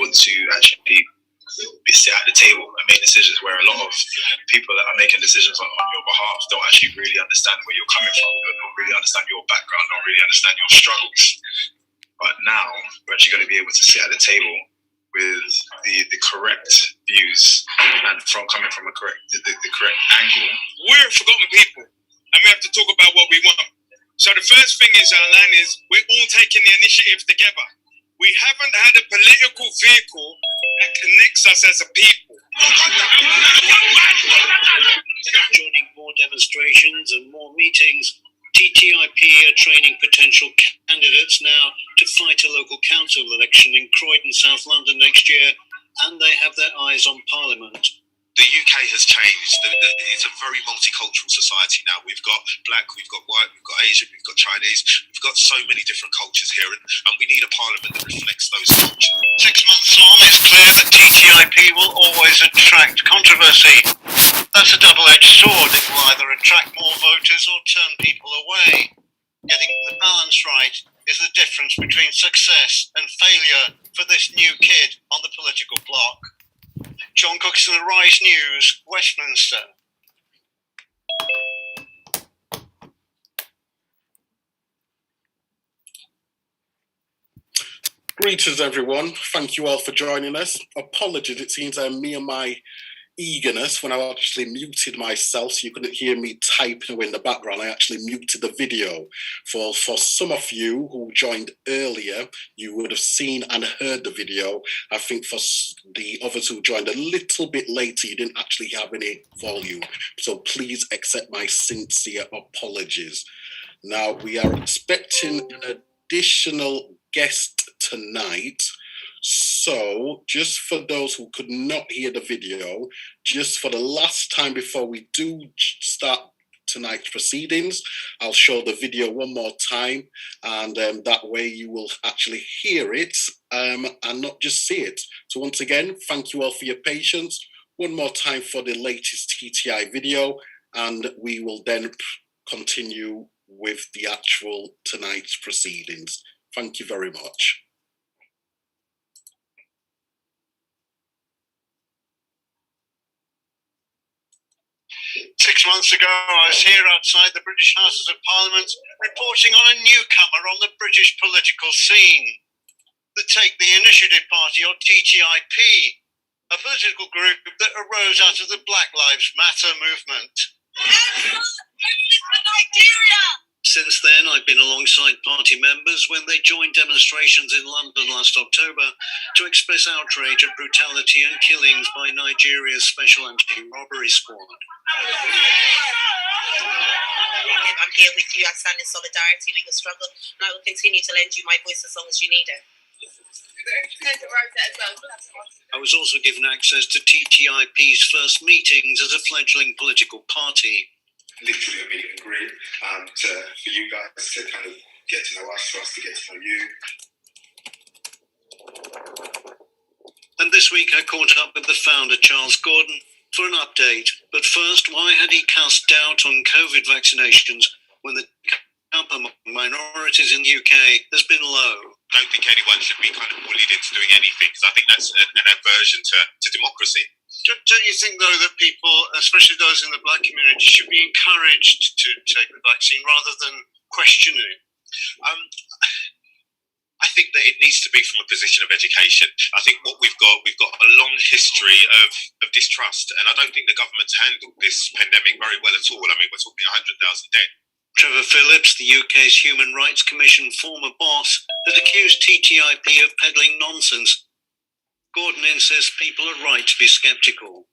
able to actually sit at the table and make decisions, where a lot of people that are making decisions on your behalf don't actually really understand where you're coming from, don't really understand your background, don't really understand your struggles. But now we're actually going to be able to sit at the table with the correct views and coming from the correct angle. We're forgotten people, and we have to talk about what we want. So the first thing is, Alan, is we're all taking the initiative together. We haven't had a political vehicle that connects us as a people. Joining more demonstrations and more meetings, TTIP are training potential candidates now to fight a local council election in Croydon, South London next year, and they have their eyes on Parliament. The UK has changed. It's a very multicultural society now. We've got black, we've got white, we've got Asian, we've got Chinese. We've got so many different cultures here, and we need a parliament that reflects those cultures. 6 months on, it's clear that TTIP will always attract controversy. That's a double-edged sword. It will either attract more voters or turn people away. Getting the balance right is the difference between success and failure for this new kid on the political block. John Cookson, The Rise News, Westminster. Greetings, everyone. Thank you all for joining us. Apologies, it seems me and my eagerness when I actually muted myself so you couldn't hear me typing away in the background. I actually muted the video. For some of you who joined earlier, you would have seen and heard the video. I think for the others who joined a little bit later, you didn't actually have any volume. So please accept my sincere apologies. Now, we are expecting an additional guest tonight. So, just for those who could not hear the video, just for the last time before we do start tonight's proceedings, I'll show the video one more time, and that way you will actually hear it and not just see it. So once again, thank you all for your patience. One more time for the latest TTI video, and we will then continue with the actual tonight's proceedings. Thank you very much. 6 months ago, I was here outside the British Houses of Parliament reporting on a newcomer on the British political scene, the Take the Initiative Party, or TTIP, a political group that arose out of the Black Lives Matter movement. Since then, I've been alongside party members when they joined demonstrations in London last October to express outrage at brutality and killings by Nigeria's Special Anti-Robbery Squad. I'm here with you. I stand in solidarity with your struggle, and I will continue to lend you my voice as long as you need it. I was also given access to TTIP's first meetings as a fledgling political party. Literally a meet and greet for you guys to kind of get to know us, for us to get to know you. And this week I caught up with the founder, Charles Gordon, for an update. But first, why had he cast doubt on COVID vaccinations when the count among minorities in the UK has been low? I don't think anyone should be kind of bullied into doing anything, because I think that's an aversion to democracy. Don't you think, though, that people, especially those in the black community, should be encouraged to take the vaccine rather than questioning? I think that it needs to be from a position of education. I think what we've got a long history of distrust, and I don't think the government's handled this pandemic very well at all. I mean, we're talking 100,000 dead. Trevor Phillips, the UK's Human Rights Commission former boss, has accused TTIP of peddling nonsense. Gordon insists people are right to be sceptical.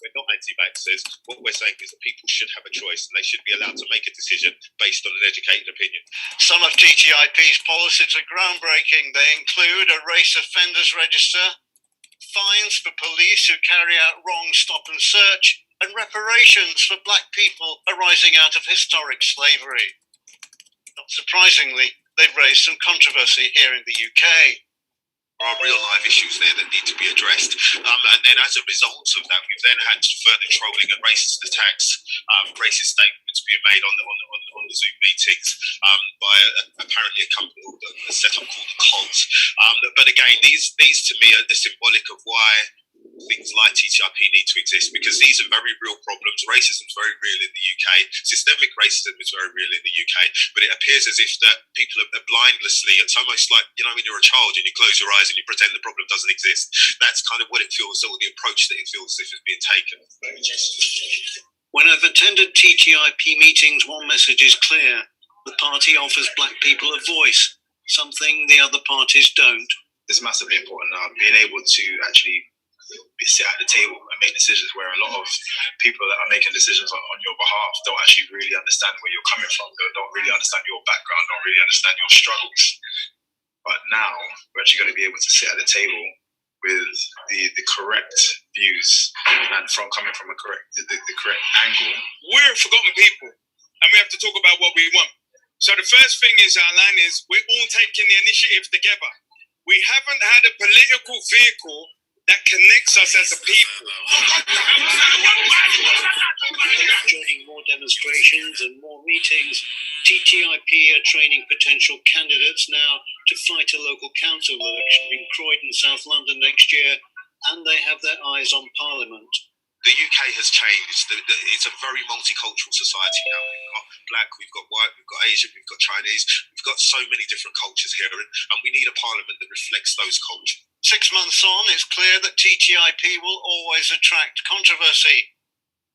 We're not anti-vaxxers. What we're saying is that people should have a choice, and they should be allowed to make a decision based on an educated opinion. Some of TTIP's policies are groundbreaking. They include a race offenders register, fines for police who carry out wrong stop and search, and reparations for black people arising out of historic slavery. Not surprisingly, they've raised some controversy here in the UK. There are real life issues there that need to be addressed, and then as a result of that, we've then had further trolling and racist attacks, racist statements being made on the Zoom meetings, by apparently a company, a setup called the Cult. But again, these to me are symbolic of why things like TTIP need to exist, because these are very real problems. Racism is very real in the UK. Systemic racism is very real in the UK. But it appears as if that people are blindlessly, it's almost like, you know, when you're a child and you close your eyes and you pretend the problem doesn't exist. That's kind of what it feels, or the approach that it feels as if it's being taken. When I've attended TTIP meetings, one message is clear. The party offers black people a voice, something the other parties don't. It's massively important now, being able to actually sit at the table and make decisions where a lot of people that are making decisions on your behalf don't actually really understand where you're coming from, don't really understand your background, don't really understand your struggles. But now we're actually going to be able to sit at the table with the correct views and coming from the correct angle. We're forgotten people, and we have to talk about what we want. So the first thing is, our line is, we're all taking the initiative together. We haven't had a political vehicle that connects us as a people. Joining more demonstrations and more meetings, TTIP are training potential candidates now to fight a local council election in Croydon, South London next year, and they have their eyes on Parliament. The UK has changed. It's a very multicultural society now. We've got black, we've got white, we've got Asian, we've got Chinese. We've got so many different cultures here, and we need a parliament that reflects those cultures. 6 months on, it's clear that TTIP will always attract controversy.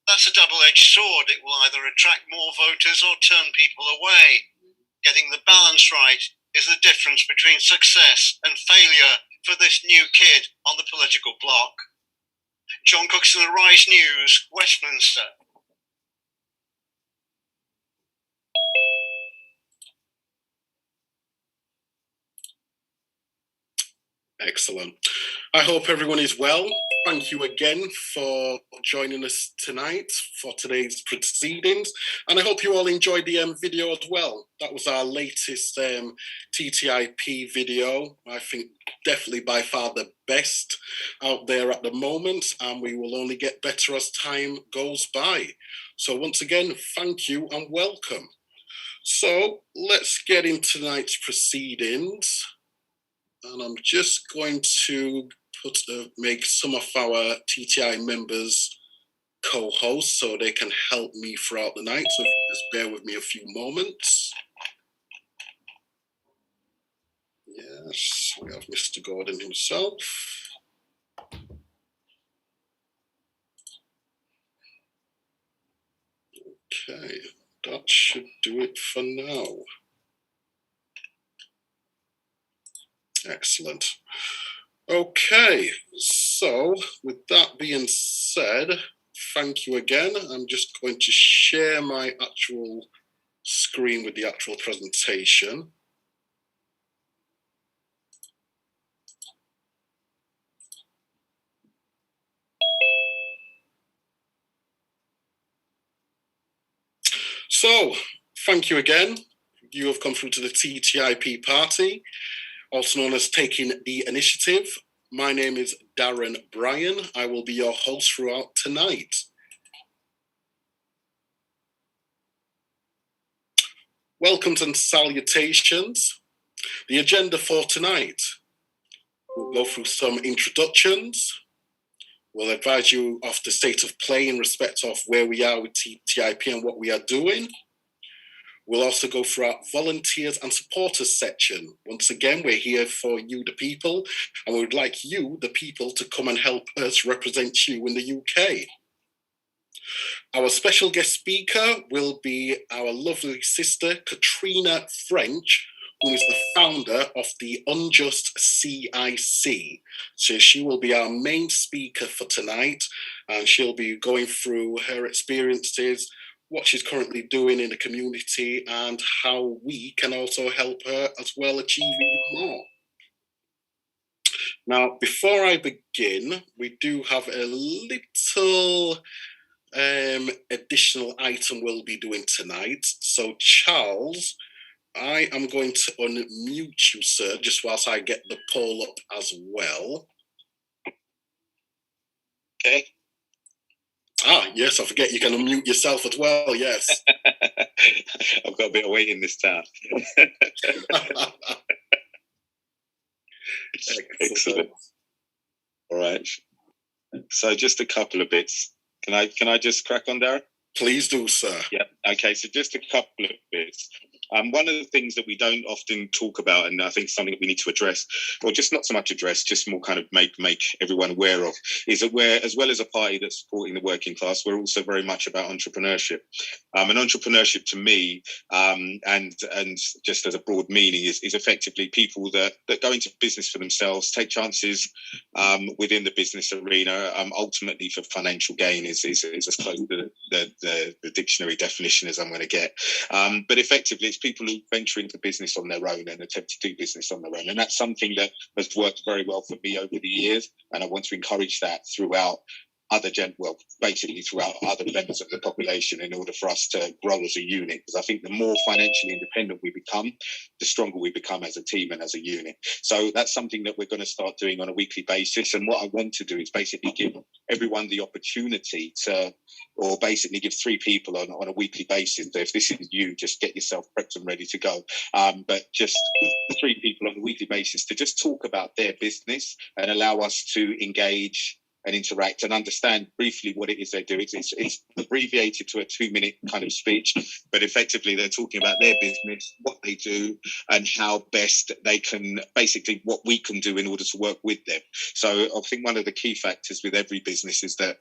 That's a double-edged sword. It will either attract more voters or turn people away. Getting the balance right is the difference between success and failure for this new kid on the political block. John Cookson, The Rise News, Westminster. Excellent. I hope everyone is well. Thank you again for joining us tonight for today's proceedings. And I hope you all enjoyed the video as well. That was our latest TTIP video. I think definitely by far the best out there at the moment. And we will only get better as time goes by. So once again, thank you and welcome. So let's get into tonight's proceedings. And I'm just going to make some of our TTI members co-hosts so they can help me throughout the night. So if you just bear with me a few moments. Yes, we have Mr. Gordon himself. Okay, that should do it for now. Excellent. Okay, so with that being said, thank you again. I'm just going to share my actual screen with the actual presentation. So, thank you again. You have come through to the TTIP party, also known as Taking the Initiative. My name is Darren Bryan. I will be your host throughout tonight. Welcomes and salutations. The agenda for tonight. We'll go through some introductions. We'll advise you of the state of play in respect of where we are with TTIP and what we are doing. We'll also go through our volunteers and supporters section. Once again, we're here for you, the people, and we would like you, the people, to come and help us represent you in the UK. Our special guest speaker will be our lovely sister, Katrina French, who is the founder of the Unjust CIC. So she will be our main speaker for tonight, and she'll be going through her experiences, what she's currently doing in the community, and how we can also help her as well achieve even more. Now, before I begin, we do have a little additional item we'll be doing tonight. So, Charles, I am going to unmute you, sir, just whilst I get the poll up as well. Okay. Ah, yes, I forget you can unmute yourself as well, yes. I've got a bit of weight in this town. Excellent. All right. So just a couple of bits. Can I just crack on, Darren? Please do, sir. Yeah. Okay. So just a couple of bits. One of the things that we don't often talk about, and I think something that we need to address, or just not so much address, just more kind of make everyone aware of, is that we're, as well as a party that's supporting the working class, we're also very much about entrepreneurship. And entrepreneurship to me, and just as a broad meaning, is effectively people that go into business for themselves, take chances within the business arena, ultimately for financial gain is as close to the dictionary definition as I'm going to get. But effectively, it's people who venture into business on their own and attempt to do business on their own. And that's something that has worked very well for me over the years. And I want to encourage that throughout basically throughout other members of the population in order for us to grow as a unit. Because I think the more financially independent we become, the stronger we become as a team and as a unit. So that's something that we're going to start doing on a weekly basis. And what I want to do is basically give everyone the opportunity to, or basically give 3 people on a weekly basis. So if this is you, just get yourself prepped and ready to go. But just 3 people on a weekly basis to just talk about their business and allow us to engage and interact and understand briefly what it is they do. It's abbreviated to a 2-minute kind of speech, but effectively they're talking about their business, what they do, and how best they can, basically what we can do in order to work with them. So I think one of the key factors with every business is that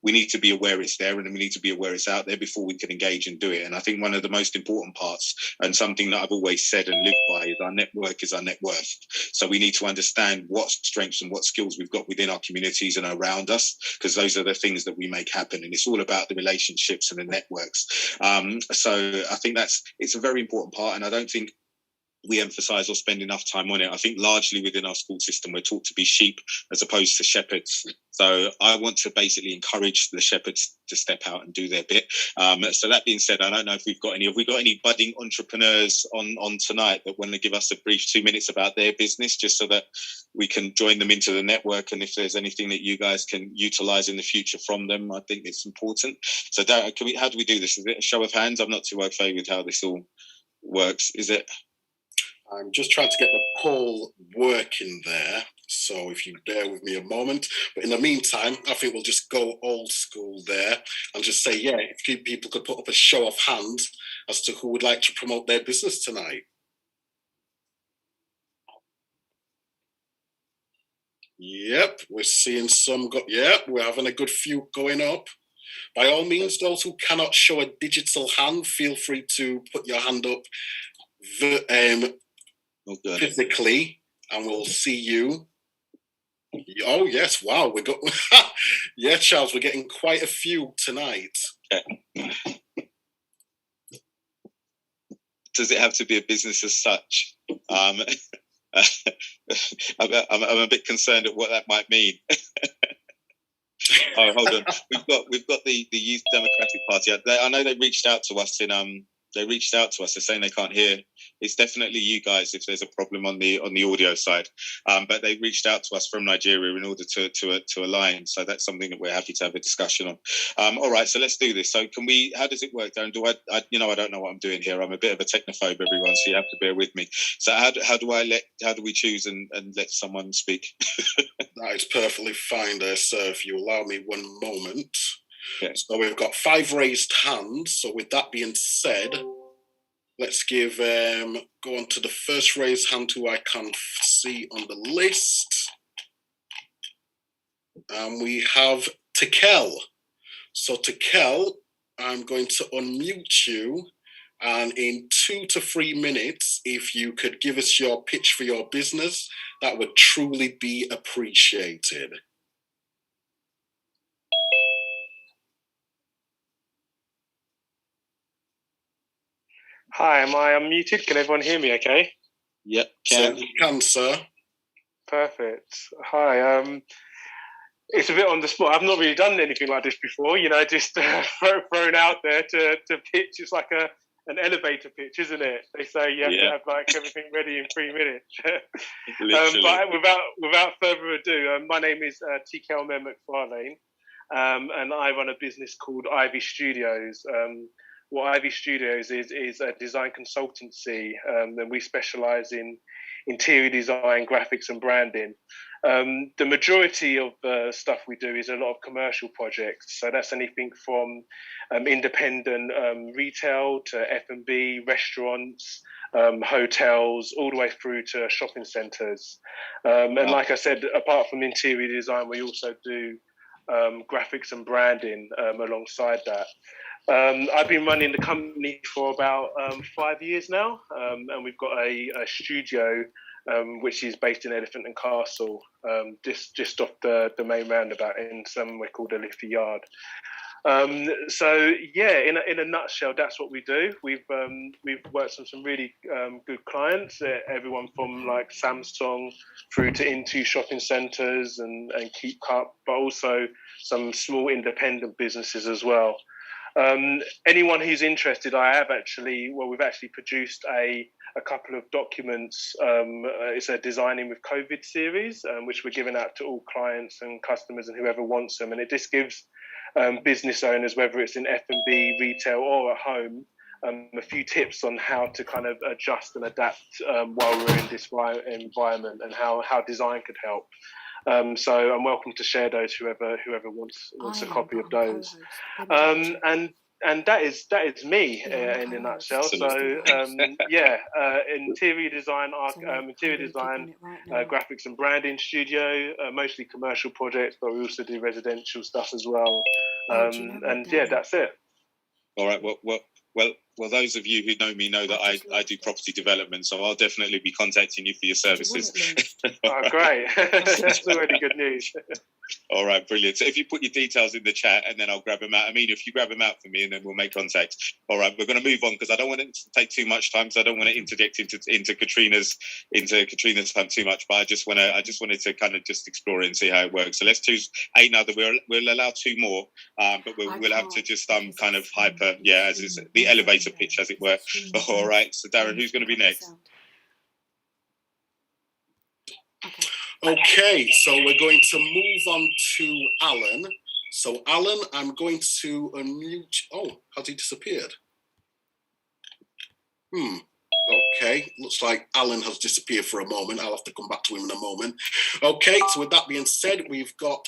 we need to be aware it's there, and we need to be aware it's out there before we can engage and do it. And I think one of the most important parts, and something that I've always said and lived by, is our network is our net worth. So we need to understand what strengths and what skills we've got within our communities and around us, because those are the things that we make happen. And it's all about the relationships and the networks. So I think it's a very important part. And I don't think we emphasize or spend enough time on it. I think largely within our school system, we're taught to be sheep as opposed to shepherds. So I want to basically encourage the shepherds to step out and do their bit. So that being said, I don't know if have we got any budding entrepreneurs on tonight that want to give us a brief 2 minutes about their business, just so that we can join them into the network. And if there's anything that you guys can utilize in the future from them, I think it's important. So Darren, how do we do this? Is it a show of hands? I'm not too okay with how this all works. Is it? I'm just trying to get the poll working there. So if you bear with me a moment. But in the meantime, I think we'll just go old school there and just say, yeah, if people could put up a show of hands as to who would like to promote their business tonight. Yep, we're seeing some we're having a good few going up. By all means, those who cannot show a digital hand, feel free to put your hand up physically, and we'll see you. Oh yes, wow, we got yeah, Charles, we're getting quite a few tonight. Does it have to be a business as such? I'm a bit concerned at what that might mean. Oh, hold on. We've got the Youth Democratic Party. I know they reached out to us They're saying they can't hear. It's definitely you guys if there's a problem on the audio side. But they reached out to us from Nigeria in order to align. So that's something that we're happy to have a discussion on. All right, so let's do this. So how does it work, Darren? I don't know what I'm doing here. I'm a bit of a technophobe, everyone, so you have to bear with me. So how do we choose and let someone speak? That is perfectly fine there, sir, if you allow me one moment. Okay. So we've got 5 raised hands. So with that being said, let's go on to the first raised hand who I can see on the list. And we have Tekel. So Tekel, I'm going to unmute you. And in 2 to 3 minutes, if you could give us your pitch for your business, that would truly be appreciated. Hi, am I unmuted? Can everyone hear me okay? Yep, can. So can, sir. Perfect. Hi, it's a bit on the spot. I've not really done anything like this before, just thrown out there to pitch. It's like an elevator pitch, isn't it? They say you have to have like everything ready in 3 minutes. But without further ado, my name is Tekel McFarlane, and I run a business called Ivy Studios. What Ivy Studios is a design consultancy, and we specialise in interior design, graphics, and branding. The majority of the stuff we do is a lot of commercial projects. So that's anything from independent retail to F&B, restaurants, hotels, all the way through to shopping centres. And like I said, apart from interior design, we also do graphics and branding alongside that. I've been running the company for about 5 years now, and we've got a studio which is based in Elephant and Castle, just off the main roundabout in somewhere called the Liffey Yard. So yeah, in a nutshell, that's what we do. We've worked on some really good clients, everyone from like Samsung through to Into shopping centres and Keep Cup, but also some small independent businesses as well. Anyone who's interested, we've actually produced a couple of documents. It's a Designing with COVID series, which we're giving out to all clients and customers and whoever wants them. And it just gives business owners, whether it's in F&B, retail or at home, a few tips on how to kind of adjust and adapt while we're in this environment, and how design could help. So I'm welcome to share those, whoever wants a copy of those. And that is me in a nutshell. So interior design, graphics and branding studio, mostly commercial projects, but we also do residential stuff as well. That's it. All right. Well, those of you who know me know that I do property development, so I'll definitely be contacting you for your services. Oh, great. That's already good news. All right, brilliant. So if you put your details in the chat, and then I'll grab them out. I mean, if you grab them out for me, and then we'll make contact. All right, we're going to move on because I don't want it to take too much time. So I don't want to interject into Katrina's time too much. But I just wanted to kind of just explore it and see how it works. So let's choose 8 now. That we'll allow 2 more, but we'll have to just kind of hyper, as is the elevator pitch, as it were. All right. So Darren, who's going to be next? Okay, so we're going to move on to Alan. So Alan, I'm going to unmute. Oh, has he disappeared? Okay, looks like Alan has disappeared for a moment. I'll have to come back to him in a moment. Okay, so with that being said, we've got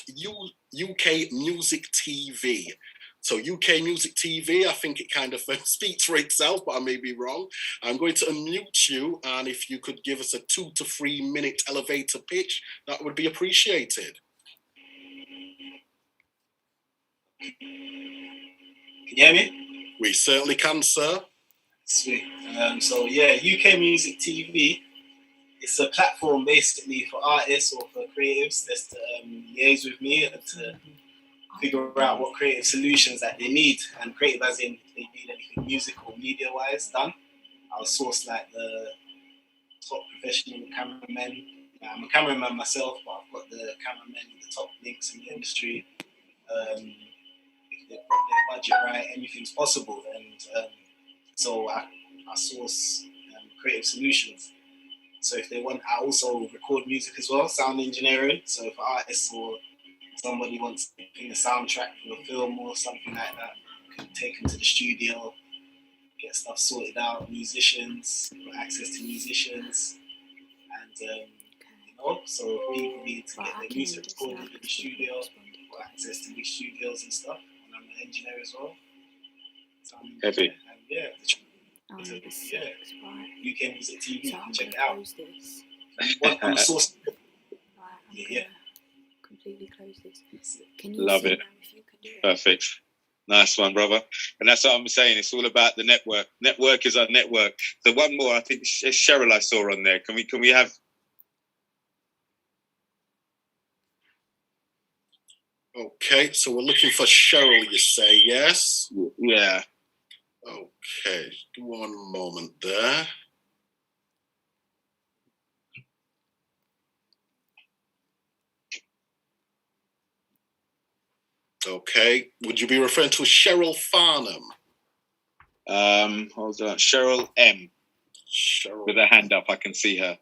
UK Music TV. So UK Music TV, I think it kind of speaks for itself, but I may be wrong. I'm going to unmute you, and if you could give us a 2 to 3 minute elevator pitch, that would be appreciated. Can you hear me? We certainly can, sir. Sweet. UK Music TV, it's a platform basically for artists or for creatives that's to liaise with me and to figure out what creative solutions that they need, and creative as in if they need anything musical, media wise done. I'll source like the top professional cameramen. I'm a cameraman myself, but I've got the cameramen with the top links in the industry. If they've got their budget right, anything's possible. And so I source creative solutions. So if they want, I also record music as well, sound engineering. So if artists or somebody wants to bring a soundtrack for a film or something like that, I can take them to the studio, get stuff sorted out, musicians, access to musicians, and so people need to get their music recorded in the studio, or access to big studios and stuff. And I'm an engineer as well. So heavy. And UK Music TV, you can check it out. I'm a source. Completely close this. Can you love it? Perfect. Nice one, brother. And that's what I'm saying. It's all about the network. Network is our network. The one more, I think Cheryl I saw on there. Can we have? Okay, so we're looking for Cheryl, you say, yes? Yeah. Okay, one moment there. Okay, would you be referring to Cheryl Farnham? Hold on, Cheryl M. Cheryl. With her hand up, I can see her.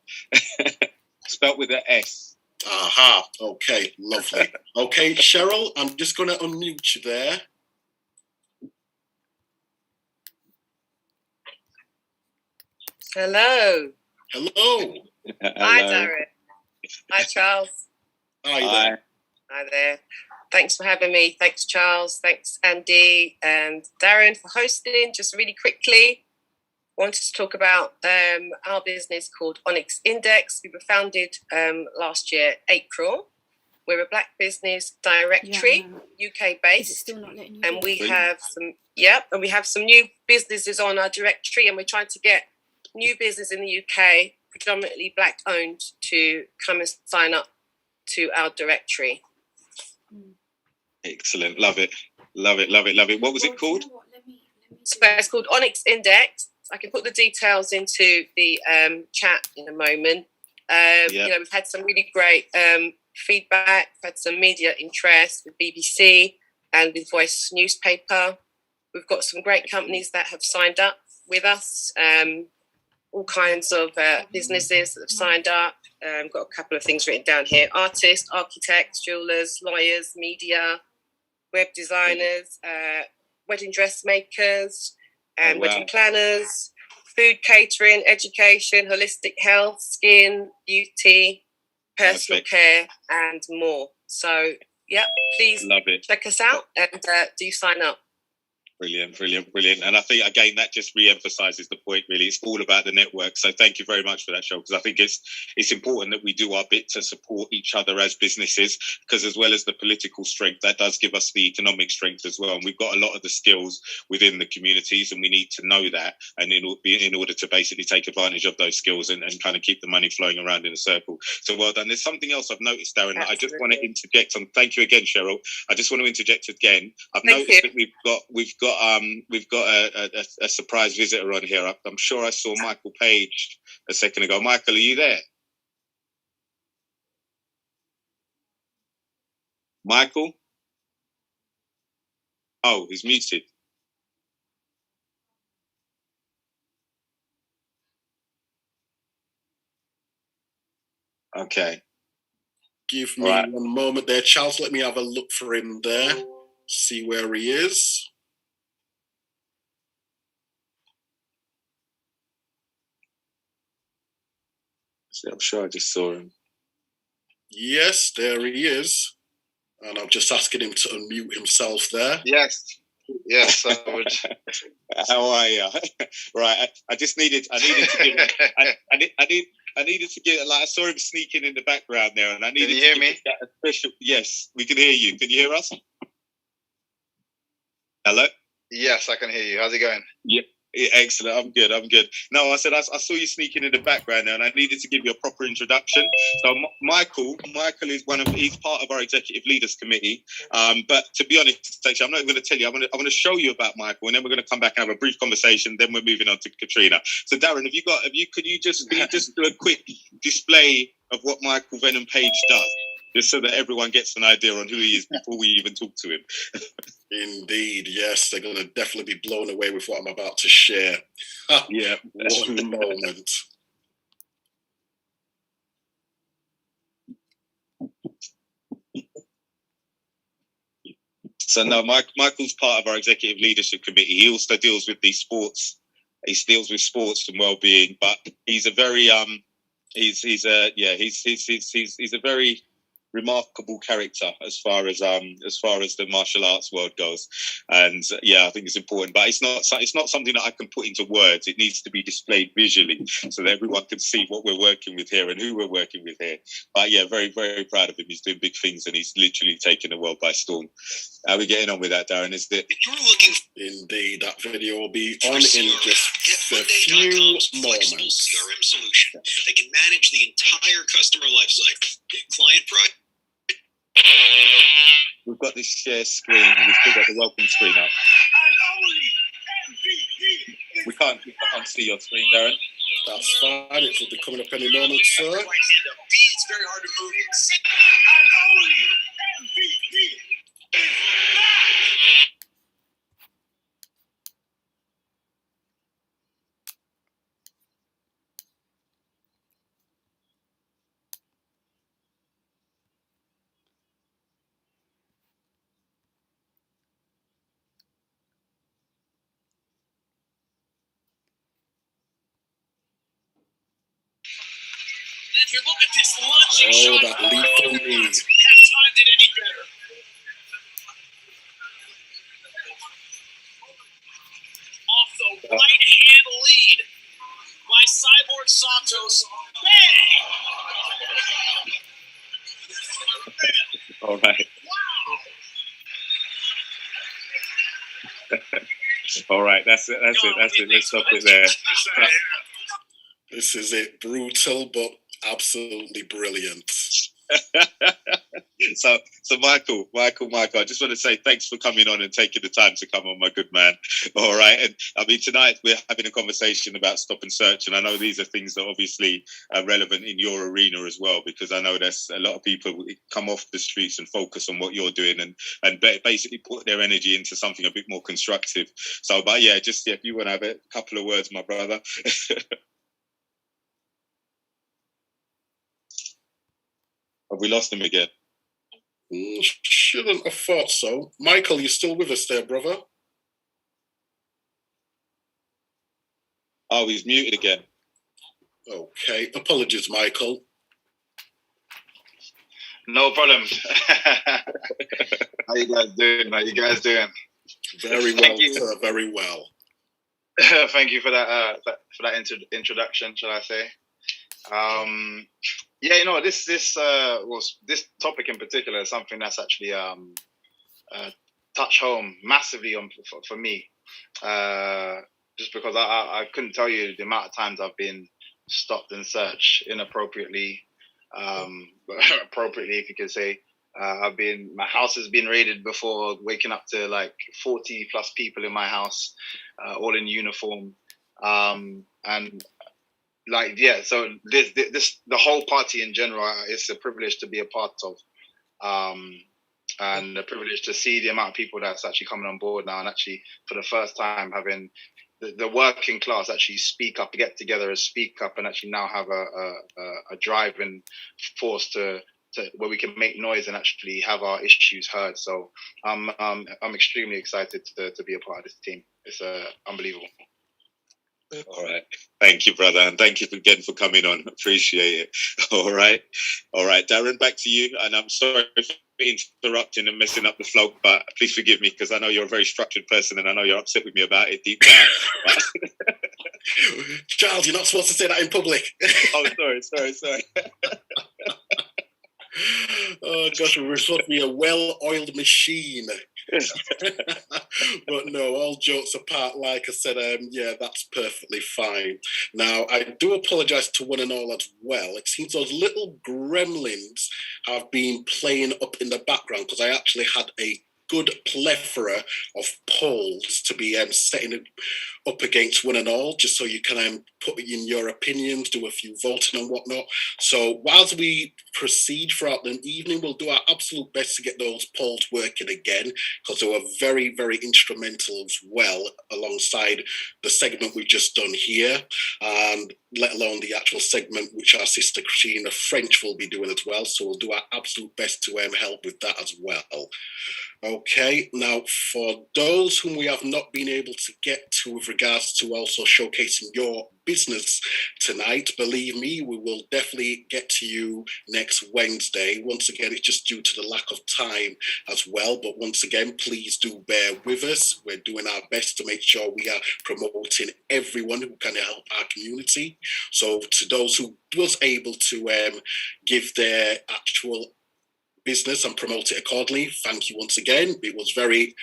Spelt with an S. Aha. Okay, lovely. Okay, Cheryl, I'm just going to unmute you there. Hello. Hello. Hi, Darren. Hi, Charles. Hi there. Hi there. Thanks for having me. Thanks, Charles. Thanks, Andy and Darren, for hosting. Just really quickly, wanted to talk about our business called Onyx Index. We were founded last year, April. We're a Black business directory, UK based, and we have some new businesses on our directory, and we're trying to get new business in the UK, predominantly Black owned, to come and sign up to our directory. Excellent. Love it. Love it. Love it. Love it. What was it called? So it's called Onyx Index. I can put the details into the chat in a moment. You know, we've had some really great feedback, we've had some media interest with BBC and with Voice newspaper. We've got some great companies that have signed up with us, all kinds of businesses that have signed up. Got a couple of things written down here: artists, architects, jewelers, lawyers, media, web designers, wedding dressmakers, and wedding planners, food catering, education, holistic health, skin, beauty, personal care, and more. So, please check us out and do sign up. Brilliant, brilliant, brilliant. And I think, again, that just re-emphasises the point, really. It's all about the network. So thank you very much for that, show, because I think it's important that we do our bit to support each other as businesses, because as well as the political strength, that does give us the economic strength as well. And we've got a lot of the skills within the communities, and we need to know that, and in order to basically take advantage of those skills and kind of keep the money flowing around in a circle. So well done. There's something else I've noticed, Darren, that I just want to interject on. Thank you again, Cheryl. I just want to interject again. I've noticed that we've got a surprise visitor on here. I'm sure I saw Michael Page a second ago. Michael, are you there? Michael? Oh, he's muted. Okay. Give me one moment there, Charles. Let me have a look for him there. See where he is. I'm sure I just saw him. Yes, there he is. And I'm just asking him to unmute himself there. Yes, I would. How are you? Right, I needed to get, like, I saw him sneaking in the background there, and I needed Can you hear me? A special, yes, we can hear you. Can you hear us? Hello? Yes, I can hear you. How's it going? Yeah. Excellent. I'm good. No, I said I saw you sneaking in the background there, and I needed to give you a proper introduction. So Michael is he's part of our executive leaders committee. But to be honest, actually, I'm not even going to tell you. I'm going to show you about Michael, and then we're going to come back and have a brief conversation. Then we're moving on to Katrina. So Darren, could you just do a quick display of what Michael Venom Page does, just so that everyone gets an idea on who he is before we even talk to him? Indeed, yes. They're going to definitely be blown away with what I'm about to share. Yeah. One moment. So no, Michael's part of our executive leadership committee. He also deals with sports and well-being, but he's a very he's a very remarkable character as far as the martial arts world goes, and I think it's important. But it's not something that I can put into words. It needs to be displayed visually so that everyone can see what we're working with here and who we're working with here. But very, very proud of him. He's doing big things, and he's literally taking the world by storm. How are we getting on with that, Darren? Is that indeed? That video will be on in just a few moments. CRM solution. They can manage the entire customer lifecycle. Client project. We've got this share screen. We've still got the welcome screen up. We can't see your screen, Darren. That's fine. It will be coming up any moment, sir. It's very hard to move. if you look at this launching shot, that lethal knee. couldn't have timed it any better. Off the right hand lead by Cyborg Santos. Bang! All right. All right, that's it. Let's stop it there. This is it. Brutal, but absolutely brilliant. So Michael, I just want to say thanks for coming on and taking the time to come on, my good man. All right, and I mean tonight we're having a conversation about stop and search, and I know these are things that obviously are relevant in your arena as well, because I know there's a lot of people who come off the streets and focus on what you're doing and basically put their energy into something a bit more constructive. So, but yeah, if you want to have a couple of words, my brother. Have we lost him again? Shouldn't have thought so. Michael, you still with us there, brother? Oh, he's muted again. Okay, apologies, Michael. No problem. How you guys doing? Very well, sir, very well. Thank you for that introduction, shall I say? Yeah, this topic in particular is something that's actually touched home massively for me. Just because I couldn't tell you the amount of times I've been stopped and searched inappropriately, appropriately, if you could say. My house has been raided before, waking up to like 40 plus people in my house, all in uniform. So this the whole party in general, it's a privilege to be a part of, and a privilege to see the amount of people that's actually coming on board now, and actually for the first time having the working class actually speak up, get together and speak up, and actually now have a driving force to where we can make noise and actually have our issues heard. So I'm extremely excited to be a part of this team. It's unbelievable. All right. Thank you, brother. And thank you again for coming on. Appreciate it. All right. Darren, back to you. And I'm sorry for interrupting and messing up the flow, but please forgive me because I know you're a very structured person and I know you're upset with me about it deep down. Charles, you're not supposed to say that in public. Oh, sorry. Oh gosh, we're supposed to be a well-oiled machine. But no, all jokes apart, like I said, that's perfectly fine. Now, I do apologise to one and all as well. It seems those little gremlins have been playing up in the background because I actually had a good plethora of polls to be setting it up against one and all, just so you can put in your opinions, do a few voting and whatnot. So whilst we proceed throughout the evening, we'll do our absolute best to get those polls working again, because they were very, very instrumental as well, alongside the segment we've just done here, and let alone the actual segment which our sister Christina French will be doing as well. So we'll do our absolute best to help with that as well. Okay, now for those whom we have not been able to get to with regards to also showcasing your business tonight, believe me, we will definitely get to you next Wednesday. Once again, it's just due to the lack of time as well, but once again, please do bear with us. We're doing our best to make sure we are promoting everyone who can help our community. So to those who was able to give their actual business and promote it accordingly, thank you once again. It was very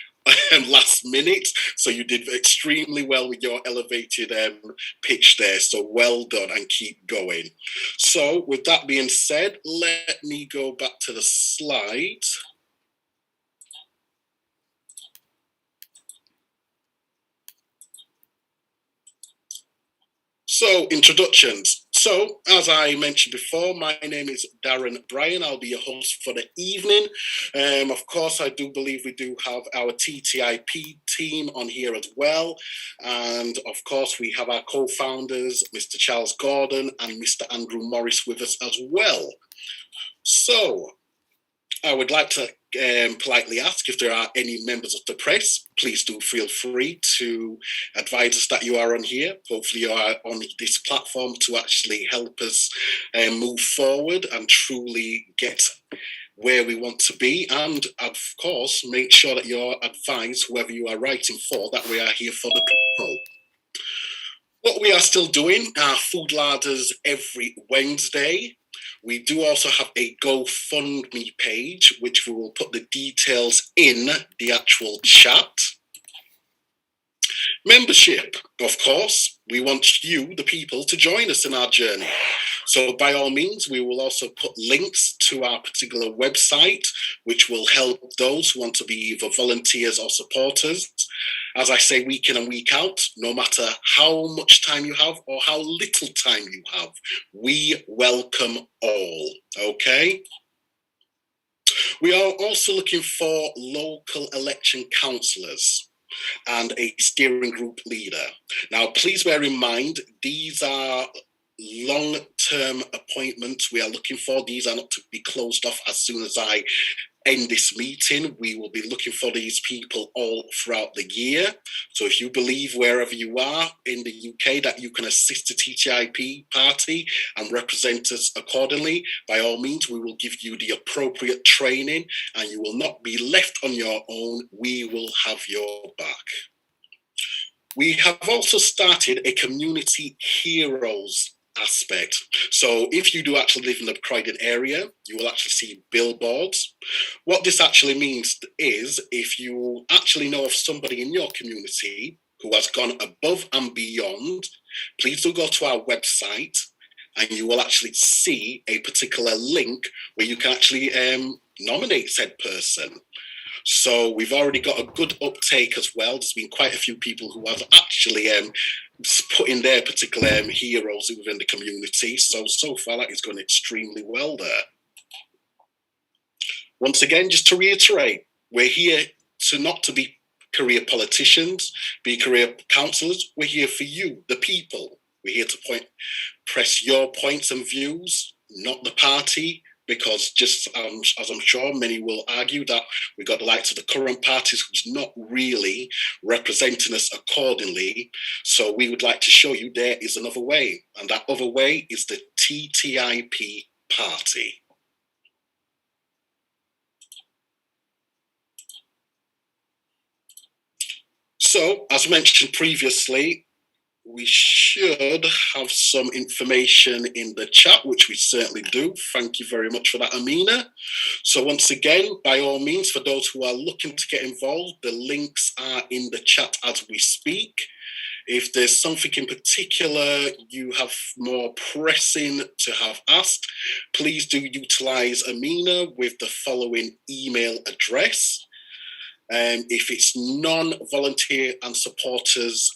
last minute, so you did extremely well with your elevated pitch there, so well done and keep going. So with that being said, let me go back to the slides. So, introductions. So, as I mentioned before, my name is Darren Bryan. I'll be your host for the evening. Of course, I do believe we do have our TTIP team on here as well. And of course, we have our co-founders, Mr. Charles Gordon and Mr. Andrew Morris with us as well. So, I would like to politely ask if there are any members of the press. Please do feel free to advise us that you are on here. Hopefully you are on this platform to actually help us move forward and truly get where we want to be, and of course make sure that you're advised, whoever you are writing for, that we are here for the people. What we are still doing are food larders every Wednesday. We do also have a GoFundMe page, which we will put the details in the actual chat. Membership, of course, we want you, the people, to join us in our journey. So by all means, we will also put links to our particular website, which will help those who want to be either volunteers or supporters. As I say, week in and week out, no matter how much time you have or how little time you have, we welcome all, okay? We are also looking for local election councillors and a steering group leader. Now, please bear in mind, these are long-term appointments we are looking for. These are not to be closed off as soon as I end this meeting. We will be looking for these people all throughout the year. So if you believe wherever you are in the UK that you can assist the TTIP party and represent us accordingly, by all means, we will give you the appropriate training and you will not be left on your own. We will have your back. We have also started a community heroes aspect. So if you do actually live in the Croydon area, you will actually see billboards. What this actually means is if you actually know of somebody in your community who has gone above and beyond, please do go to our website and you will actually see a particular link where you can actually nominate said person. So we've already got a good uptake as well. There's been quite a few people who have actually put in their particular heroes within the community. So far that is going extremely well there. Once again, just to reiterate, we're here not to be career politicians, be career counsellors. We're here for you, the people. We're here to press your points and views, not the party. Because just as I'm sure many will argue that we've got the likes of the current parties who's not really representing us accordingly. So we would like to show you there is another way. And that other way is the TTIP party. So, as mentioned previously, we should have some information in the chat, which we certainly do. Thank you very much for that, Amina. So once again, by all means, for those who are looking to get involved, the links are in the chat as we speak. If there's something in particular you have more pressing to have asked, please do utilize Amina with the following email address. If it's non-volunteer and supporters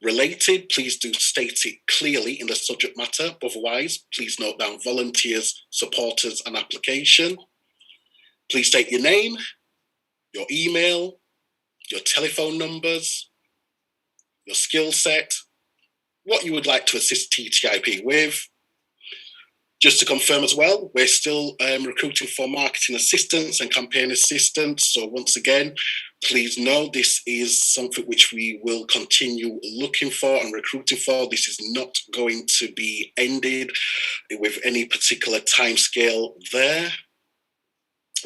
related, please do state it clearly in the subject matter. Otherwise, please note down volunteers, supporters, and application. Please state your name, your email, your telephone numbers, your skill set, what you would like to assist TTIP with. Just to confirm as well, we're still recruiting for marketing assistants and campaign assistants. So once again, please know this is something which we will continue looking for and recruiting for. This is not going to be ended with any particular timescale there.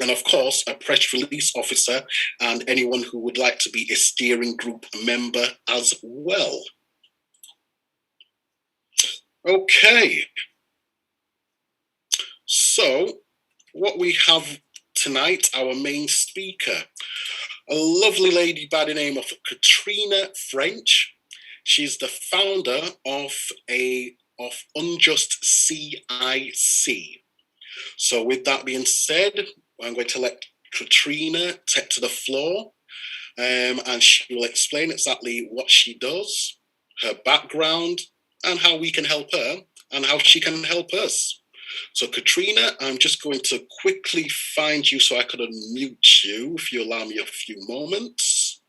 And of course, a press release officer and anyone who would like to be a steering group member as well. Okay. So, what we have tonight, our main speaker, a lovely lady by the name of Katrina French. She's the founder of Unjust CIC. So, with that being said, I'm going to let Katrina take to the floor, and she will explain exactly what she does, her background, and how we can help her, and how she can help us. So Katrina, I'm just going to quickly find you so I could unmute you, if you allow me a few moments.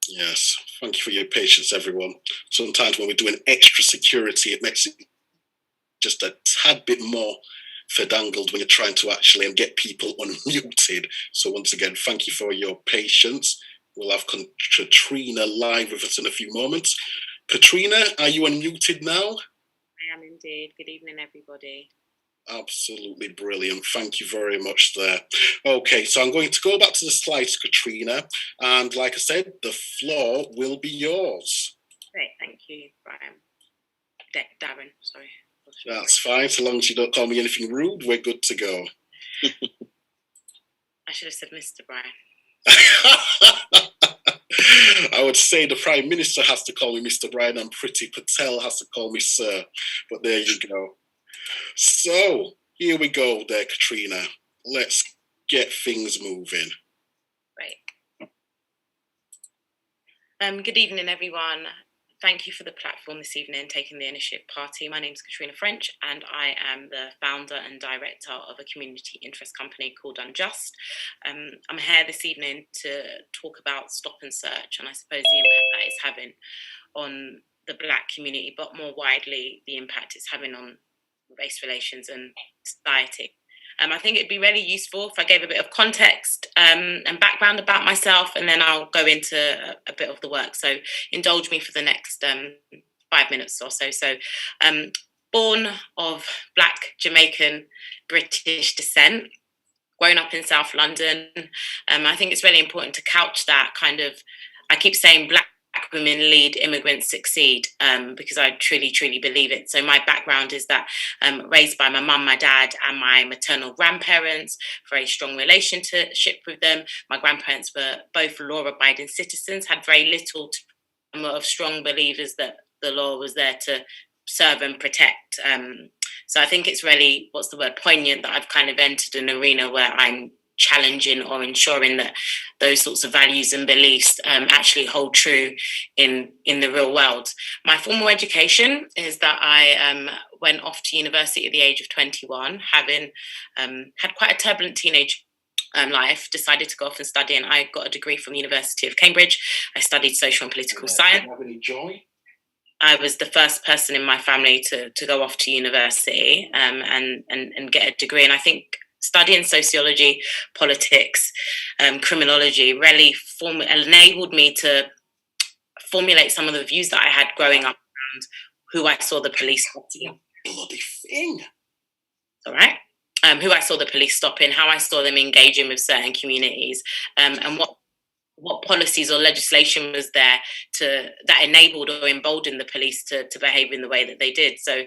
Yes, thank you for your patience, everyone. Sometimes when we're doing extra security, it makes it just a tad bit more fadangled when you're trying to actually get people unmuted. So once again, thank you for your patience. We'll have Katrina live with us in a few moments. Katrina, are you unmuted now? I am indeed. Good evening, everybody. Absolutely brilliant. Thank you very much there. Okay, so I'm going to go back to the slides, Katrina. And like I said, the floor will be yours. Great, thank you, Brian. Darren, sorry. That's fine. So long as you don't call me anything rude, we're good to go. I should have said Mr. Brian. I would say the Prime Minister has to call me Mr. Brian and Priti Patel has to call me Sir. But there you go. So, here we go there, Katrina. Let's get things moving. Great. Good evening, everyone. Thank you for the platform this evening, taking the initiative party. My name is Katrina French, and I am the founder and director of a community interest company called Unjust. I'm here this evening to talk about stop and search, and I suppose the impact that it's having on the Black community, but more widely, the impact it's having on race relations and society. I think it'd be really useful if I gave a bit of context and background about myself, and then I'll go into a bit of the work. So indulge me for the next 5 minutes or so. So born of Black, Jamaican, British descent, grown up in South London. I think it's really important to couch that kind of, I keep saying Black women lead, immigrants succeed, because I truly, truly believe it. So my background is that raised by my mum, my dad, and my maternal grandparents, very strong relationship with them. My grandparents were both law-abiding citizens, had very little to of strong believers that the law was there to serve and protect. So I think it's really, poignant that I've kind of entered an arena where I'm challenging or ensuring that those sorts of values and beliefs actually hold true in the real world. My formal education is that I went off to university at the age of 21, having had quite a turbulent teenage life, decided to go off and study, and I got a degree from the University of Cambridge. I studied social and political science. Did you have any joy? I was the first person in my family to go off to university and get a degree, and I think studying sociology, politics, criminology really enabled me to formulate some of the views that I had growing up around who I saw the police stopping. Bloody thing. All right. Who I saw the police stopping, how I saw them engaging with certain communities, and what policies or legislation was there that enabled or emboldened the police to behave in the way that they did. So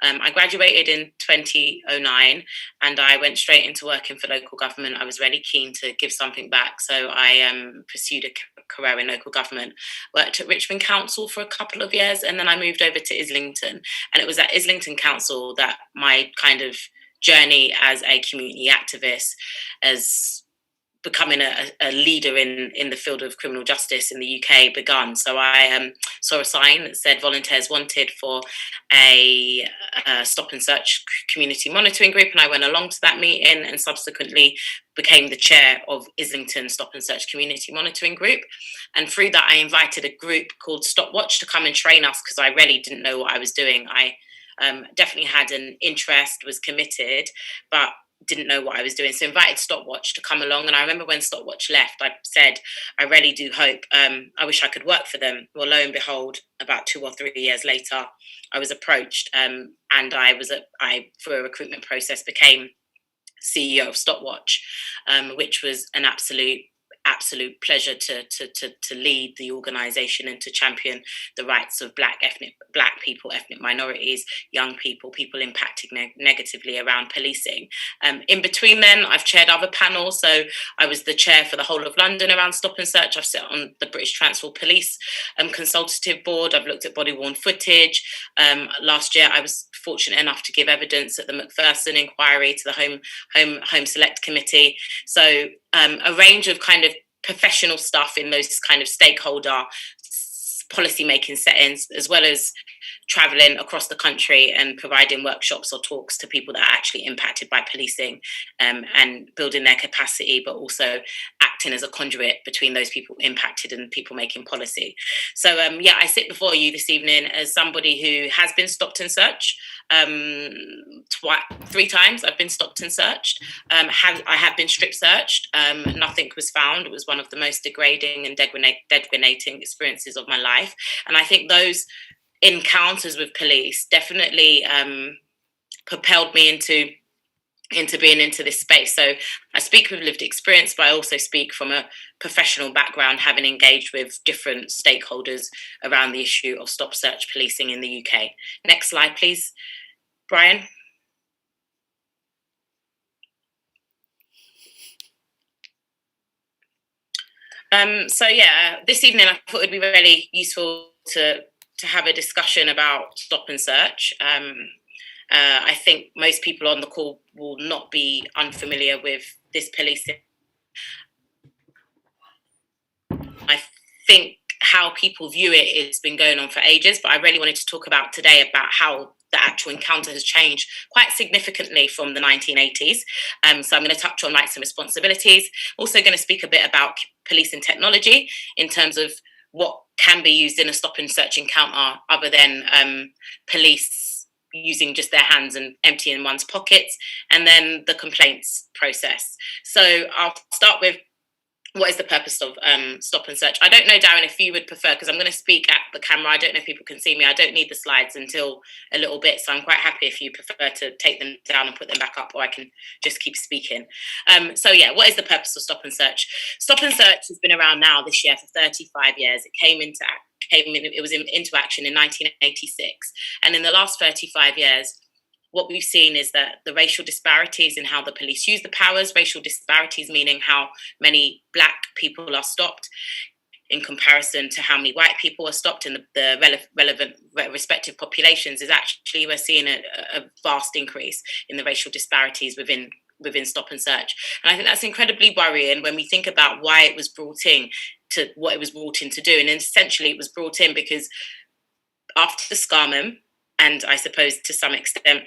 I graduated in 2009 and I went straight into working for local government. I was really keen to give something back. So I pursued a career in local government, worked at Richmond Council for a couple of years, and then I moved over to Islington. And it was at Islington Council that my kind of journey as a community activist, as becoming a leader in the field of criminal justice in the UK begun. So I saw a sign that said volunteers wanted for a stop and search community monitoring group, and I went along to that meeting and subsequently became the chair of Islington Stop and Search Community Monitoring Group. And through that, I invited a group called Stopwatch to come and train us because I really didn't know what I was doing. I definitely had an interest, was committed, but didn't know what I was doing. So invited Stopwatch to come along. And I remember when Stopwatch left, I said, I really do hope, I wish I could work for them. Well, lo and behold, about 2 or 3 years later, I was approached and I through a recruitment process, became CEO of Stopwatch, which was an absolute pleasure to lead the organisation and to champion the rights of Black people, ethnic minorities, young people impacted negatively around policing. In between then, I've chaired other panels. So I was the chair for the whole of London around stop and search. I've sat on the British Transport Police consultative board. I've looked at body-worn footage. Last year, I was fortunate enough to give evidence at the Macpherson inquiry to the Home Select Committee. So a range of kind of professional stuff in those kind of stakeholder policy-making settings, as well as travelling across the country and providing workshops or talks to people that are actually impacted by policing and building their capacity, but also acting as a conduit between those people impacted and people making policy. So, I sit before you this evening as somebody who has been stopped and searched. 3 times I've been stopped and searched. I have been strip searched. Nothing was found. It was one of the most degrading and degrading experiences of my life. And I think those encounters with police definitely propelled me into being into this space. So I speak with lived experience, but I also speak from a professional background, having engaged with different stakeholders around the issue of stop search policing in the UK. Next slide, please, Brian. This evening I thought it'd be really useful to have a discussion about stop and search. I think most people on the call will not be unfamiliar with this policing. I think how people view it has been going on for ages, but I really wanted to talk about today about how the actual encounter has changed quite significantly from the 1980s. So I'm going to touch on rights and responsibilities. Also going to speak a bit about policing technology in terms of what can be used in a stop and search encounter other than police using just their hands and emptying one's pockets, and then the complaints process. So I'll start with what is the purpose of stop and search. I don't know, Darren, if you would prefer, because I'm going to speak at the camera. I don't know if people can see me. I don't need the slides until a little bit, so I'm quite happy if you prefer to take them down and put them back up, or I can just keep speaking. What is the purpose of stop and search? Stop and search has been around now this year for 35 years. It was into action in 1986. And in the last 35 years, what we've seen is that the racial disparities in how the police use the powers, racial disparities meaning how many Black people are stopped in comparison to how many white people are stopped in the relevant respective populations, is actually we're seeing a vast increase in the racial disparities within stop and search. And I think that's incredibly worrying when we think about why it was brought in to what it was brought in to do. And essentially it was brought in because after the Scarman, and I suppose to some extent,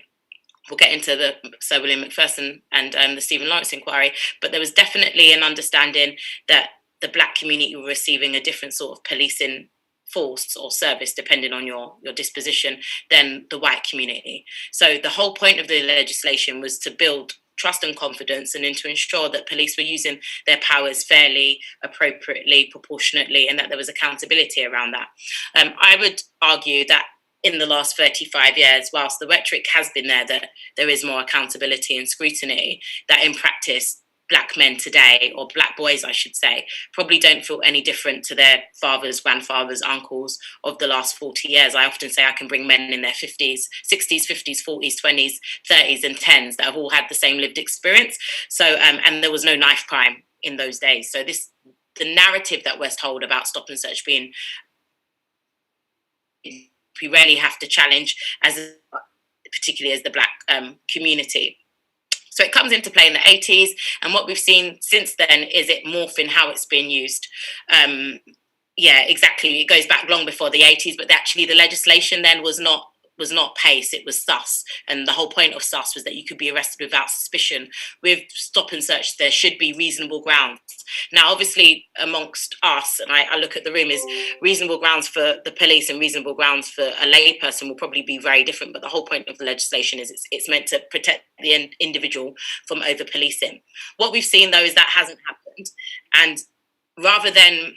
we'll get into the Sir William Macpherson and the Stephen Lawrence inquiry, but there was definitely an understanding that the Black community were receiving a different sort of policing force or service, depending on your disposition, than the white community. So the whole point of the legislation was to build trust and confidence, and to ensure that police were using their powers fairly, appropriately, proportionately, and that there was accountability around that. I would argue that in the last 35 years, whilst the rhetoric has been there that there is more accountability and scrutiny, that in practice, Black men today, or Black boys, I should say, probably don't feel any different to their fathers, grandfathers, uncles of the last 40 years. I often say I can bring men in their 50s, 60s, 50s, 40s, 20s, 30s and 10s that have all had the same lived experience. So, and there was no knife crime in those days. So the narrative that we're told about stop and search being, we rarely have to challenge, particularly as the Black community. So it comes into play in the 80s, and what we've seen since then is it morphing how it's being used. Exactly. It goes back long before the 80s, but actually the legislation then was not PACE, it was SUS. And the whole point of SUS was that you could be arrested without suspicion. With stop and search, there should be reasonable grounds. Now, obviously, amongst us, and I look at the room, is reasonable grounds for the police and reasonable grounds for a lay person will probably be very different. But the whole point of the legislation is it's meant to protect the individual from over-policing. What we've seen, though, is that hasn't happened. And rather than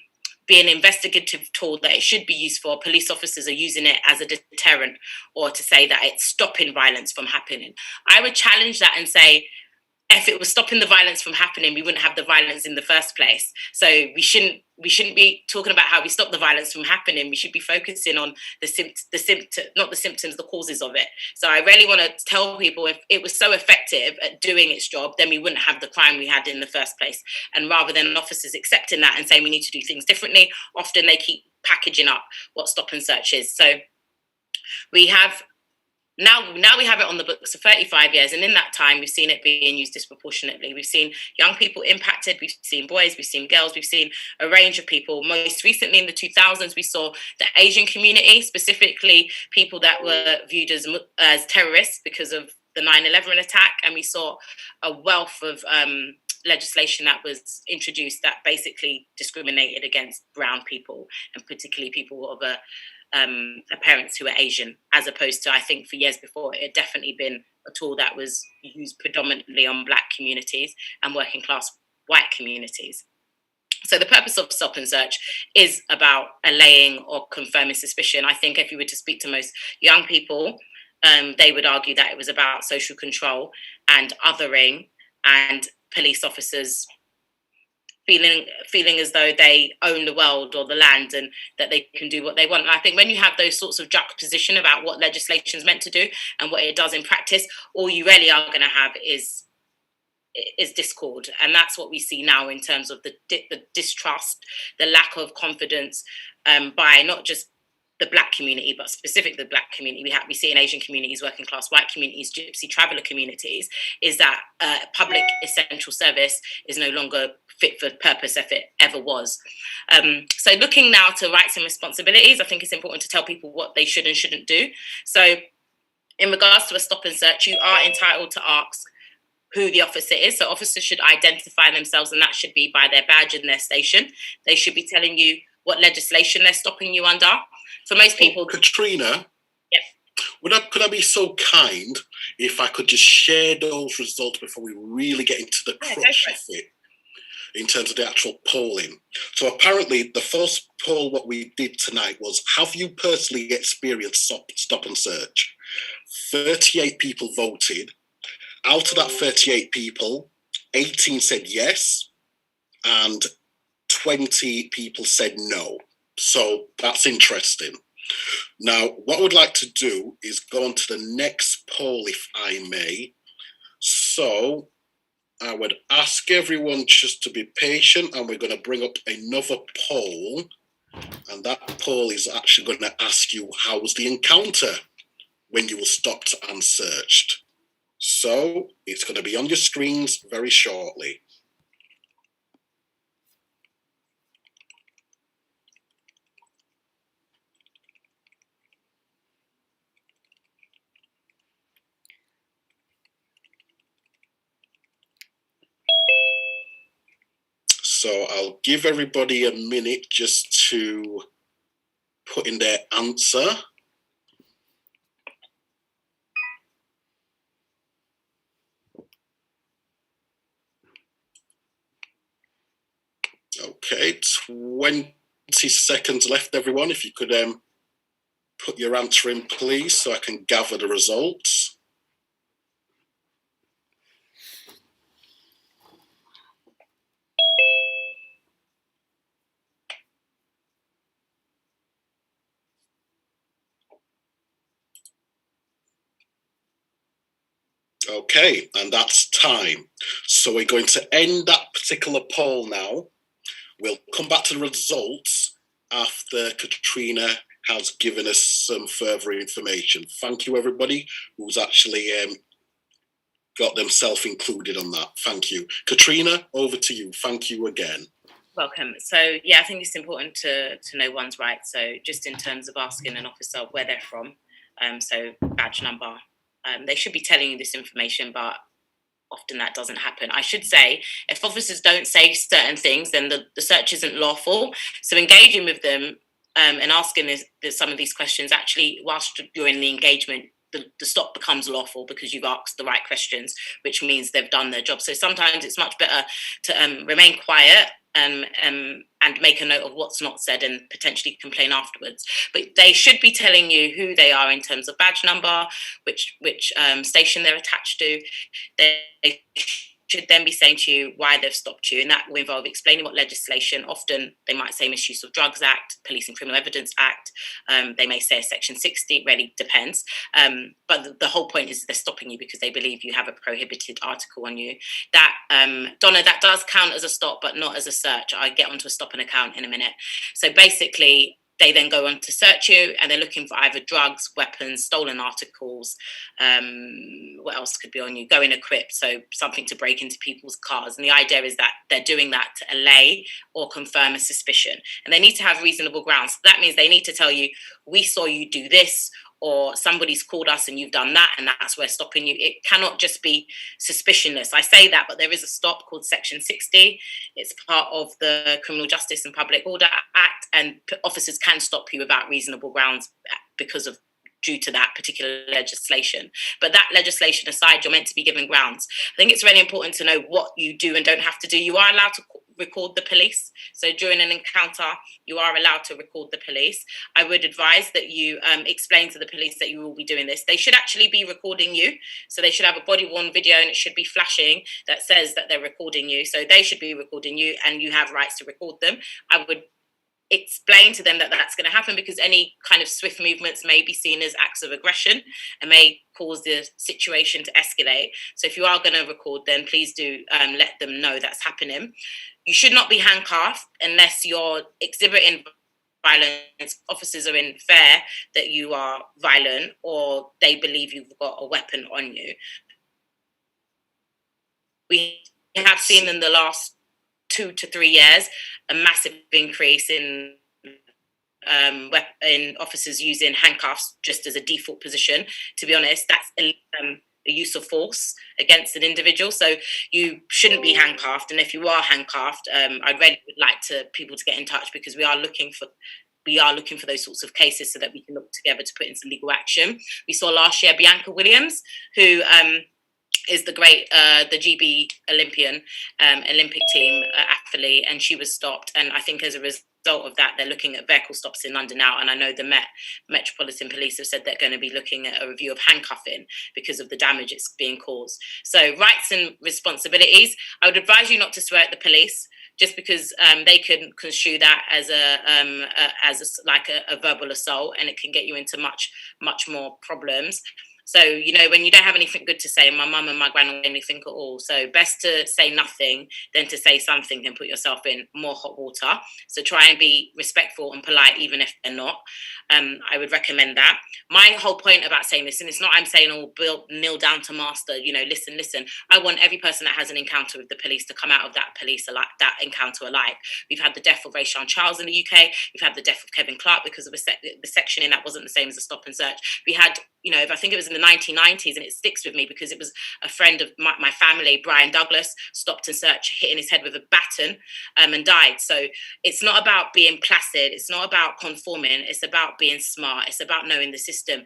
be an investigative tool that it should be used for, police officers are using it as a deterrent, or to say that it's stopping violence from happening. I would challenge that and say, if it was stopping the violence from happening, we wouldn't have the violence in the first place. So we shouldn't be talking about how we stop the violence from happening. We should be focusing on the causes of it. So I really want to tell people, if it was so effective at doing its job, then we wouldn't have the crime we had in the first place. And rather than officers accepting that and saying we need to do things differently, often they keep packaging up what stop and search is. So we have Now we have it on the books for 35 years, and in that time, we've seen it being used disproportionately. We've seen young people impacted, we've seen boys, we've seen girls, we've seen a range of people. Most recently, in the 2000s, we saw the Asian community, specifically people that were viewed as terrorists because of the 9/11 attack, and we saw a wealth of legislation that was introduced that basically discriminated against brown people, and particularly people of parents who are Asian, as opposed to, I think, for years before, it had definitely been a tool that was used predominantly on black communities and working class white communities. So the purpose of stop and search is about allaying or confirming suspicion. I think if you were to speak to most young people, they would argue that it was about social control and othering, and police officers feeling as though they own the world or the land and that they can do what they want. And I think when you have those sorts of juxtaposition about what legislation is meant to do and what it does in practice, all you really are going to have is discord. And that's what we see now in terms of the distrust, the lack of confidence by not just the black community, but specific the black community. We see in Asian communities, working class white communities, gypsy traveller communities, is that public essential service is no longer fit for purpose if it ever was. So looking now to rights and responsibilities, I think it's important to tell people what they should and shouldn't do. So in regards to a stop and search, you are entitled to ask who the officer is. So officers should identify themselves, and that should be by their badge and their station. They should be telling you what legislation they're stopping you under. For most people... Katrina, yes. could I be so kind if I could just share those results before we really get into the crux of it, in terms of the actual polling? So apparently the first poll what we did tonight was, have you personally experienced stop and search? 38 people voted. Out of that 38 people, 18 said yes, and 20 people said no. So that's interesting. Now, what I would like to do is go on to the next poll, if I may. So I would ask everyone just to be patient, and we're going to bring up another poll. And that poll is actually going to ask you, how was the encounter when you were stopped and searched? So it's going to be on your screens very shortly. So I'll give everybody a minute just to put in their answer. Okay, 20 seconds left, everyone. If you could put your answer in, please, so I can gather the results. Okay, and that's time. So we're going to end that particular poll now. We'll come back to the results after Katrina has given us some further information. Thank you, everybody who's actually got themselves included on that. Thank you. Katrina, over to you. Thank you again. Welcome. So, yeah, I think it's important to know one's rights. So just in terms of asking an officer where they're from, so badge number, they should be telling you this information, but often that doesn't happen. I should say, if officers don't say certain things, then the search isn't lawful. So engaging with them and asking some of these questions, actually, whilst you're in the engagement, the stop becomes lawful because you've asked the right questions, which means they've done their job. So sometimes it's much better to remain quiet and make a note of what's not said and potentially complain afterwards. But they should be telling you who they are in terms of badge number, which station they're attached to. They should then be saying to you why they've stopped you, and that will involve explaining what legislation. Often they might say Misuse of Drugs Act, Police and Criminal Evidence Act. They may say a Section 60, it really depends. But the whole point is they're stopping you because they believe you have a prohibited article on you. That, Donna, that does count as a stop, but not as a search. I get onto a stop and account in a minute. So basically, they then go on to search you, and they're looking for either drugs, weapons, stolen articles. What else could be on you? Going equipped, so something to break into people's cars. And the idea is that they're doing that to allay or confirm a suspicion. And they need to have reasonable grounds. So that means they need to tell you, we saw you do this, or somebody's called us and you've done that and that's where stopping you. It cannot just be suspicionless. I say that, but there is a stop called Section 60. It's part of the Criminal Justice and Public Order Act, and officers can stop you without reasonable grounds due to that particular legislation. But that legislation aside, you're meant to be given grounds. I think it's really important to know what you do and don't have to do. You are allowed to record the police. So during an encounter, you are allowed to record the police. I would advise that you explain to the police that you will be doing this. They should actually be recording you. So they should have a body-worn video and it should be flashing that says that they're recording you. So they should be recording you and you have rights to record them. I would explain to them that that's going to happen because any kind of swift movements may be seen as acts of aggression and may cause the situation to escalate. So if you are going to record, then please do let them know that's happening. You should not be handcuffed unless you're exhibiting violence. Officers are in fear that you are violent or they believe you've got a weapon on you. We have seen in the last 2 to 3 years a massive increase in officers using handcuffs just as a default position. To be honest, that's a use of force against an individual. So you shouldn't be handcuffed. And if you are handcuffed, I'd really would like people to get in touch because we are looking for those sorts of cases so that we can look together to put in some legal action. We saw last year Bianca Williams, who is the great, the GB Olympic team athlete, and she was stopped. And I think as a result of that, they're looking at vehicle stops in London now. And I know the Metropolitan Police have said they're going to be looking at a review of handcuffing because of the damage it's being caused. So rights and responsibilities. I would advise you not to swear at the police, just because they can construe that as a verbal assault, and it can get you into much more problems. So, you know, when you don't have anything good to say, my mum and my grandma anything at all. So best to say nothing than to say something and put yourself in more hot water. So try and be respectful and polite, even if they're not. I would recommend that. My whole point about saying this, and it's not I'm saying, kneel down to master, you know, listen. I want every person that has an encounter with the police to come out of that encounter alive. We've had the death of Rayshawn Charles in the UK. We've had the death of Kevin Clark because of the sectioning that wasn't the same as a stop and search. We had, you know, I think it was in the 1990s, and it sticks with me because it was a friend of my family, Brian Douglas, stopped and searched, hitting his head with a baton and died. So it's not about being placid. It's not about conforming. It's about being smart. It's about knowing the system.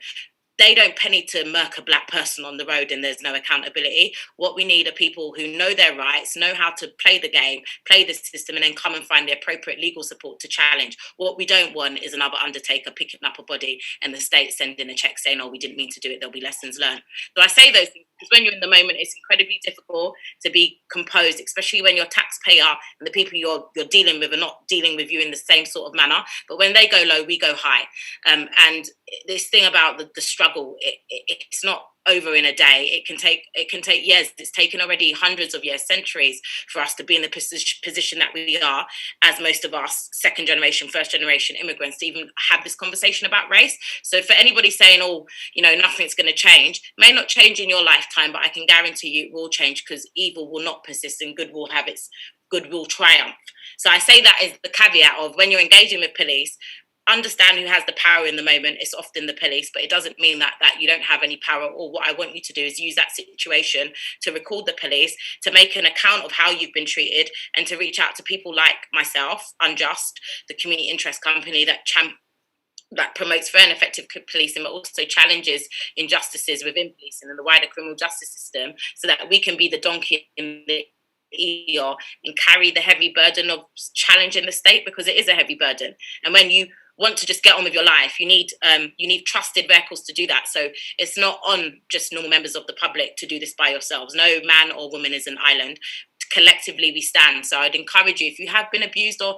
They don't penny to murk a black person on the road and there's no accountability. What we need are people who know their rights, know how to play the game, play the system, and then come and find the appropriate legal support to challenge. What we don't want is another undertaker picking up a body and the state sending a check saying, oh, we didn't mean to do it, there'll be lessons learned. So I say those things because when you're in the moment, it's incredibly difficult to be composed, especially when your taxpayer and the people you're dealing with are not dealing with you in the same sort of manner. But when they go low, we go high. And this thing about the struggle, it's not over in a day. It can take years. It's taken already hundreds of years, centuries for us to be in the position that we are, as most of us second generation, first generation immigrants, to even have this conversation about race. So for anybody saying, oh, you know, nothing's going to change, may not change in your lifetime, but I can guarantee you it will change, because evil will not persist and good will triumph. So I say that is the caveat of when you're engaging with police, understand who has the power in the moment. It's often the police, but it doesn't mean that you don't have any power. Or what I want you to do is use that situation to record the police, to make an account of how you've been treated, and to reach out to people like myself, Unjust, the community interest company that promotes fair and effective policing, but also challenges injustices within policing and the wider criminal justice system, so that we can be the donkey in the ear and carry the heavy burden of challenging the state, because it is a heavy burden. And when you want to just get on with your life, you need trusted vehicles to do that. So it's not on just normal members of the public to do this by yourselves. No man or woman is an island. Collectively we stand. So I'd encourage you, if you have been abused or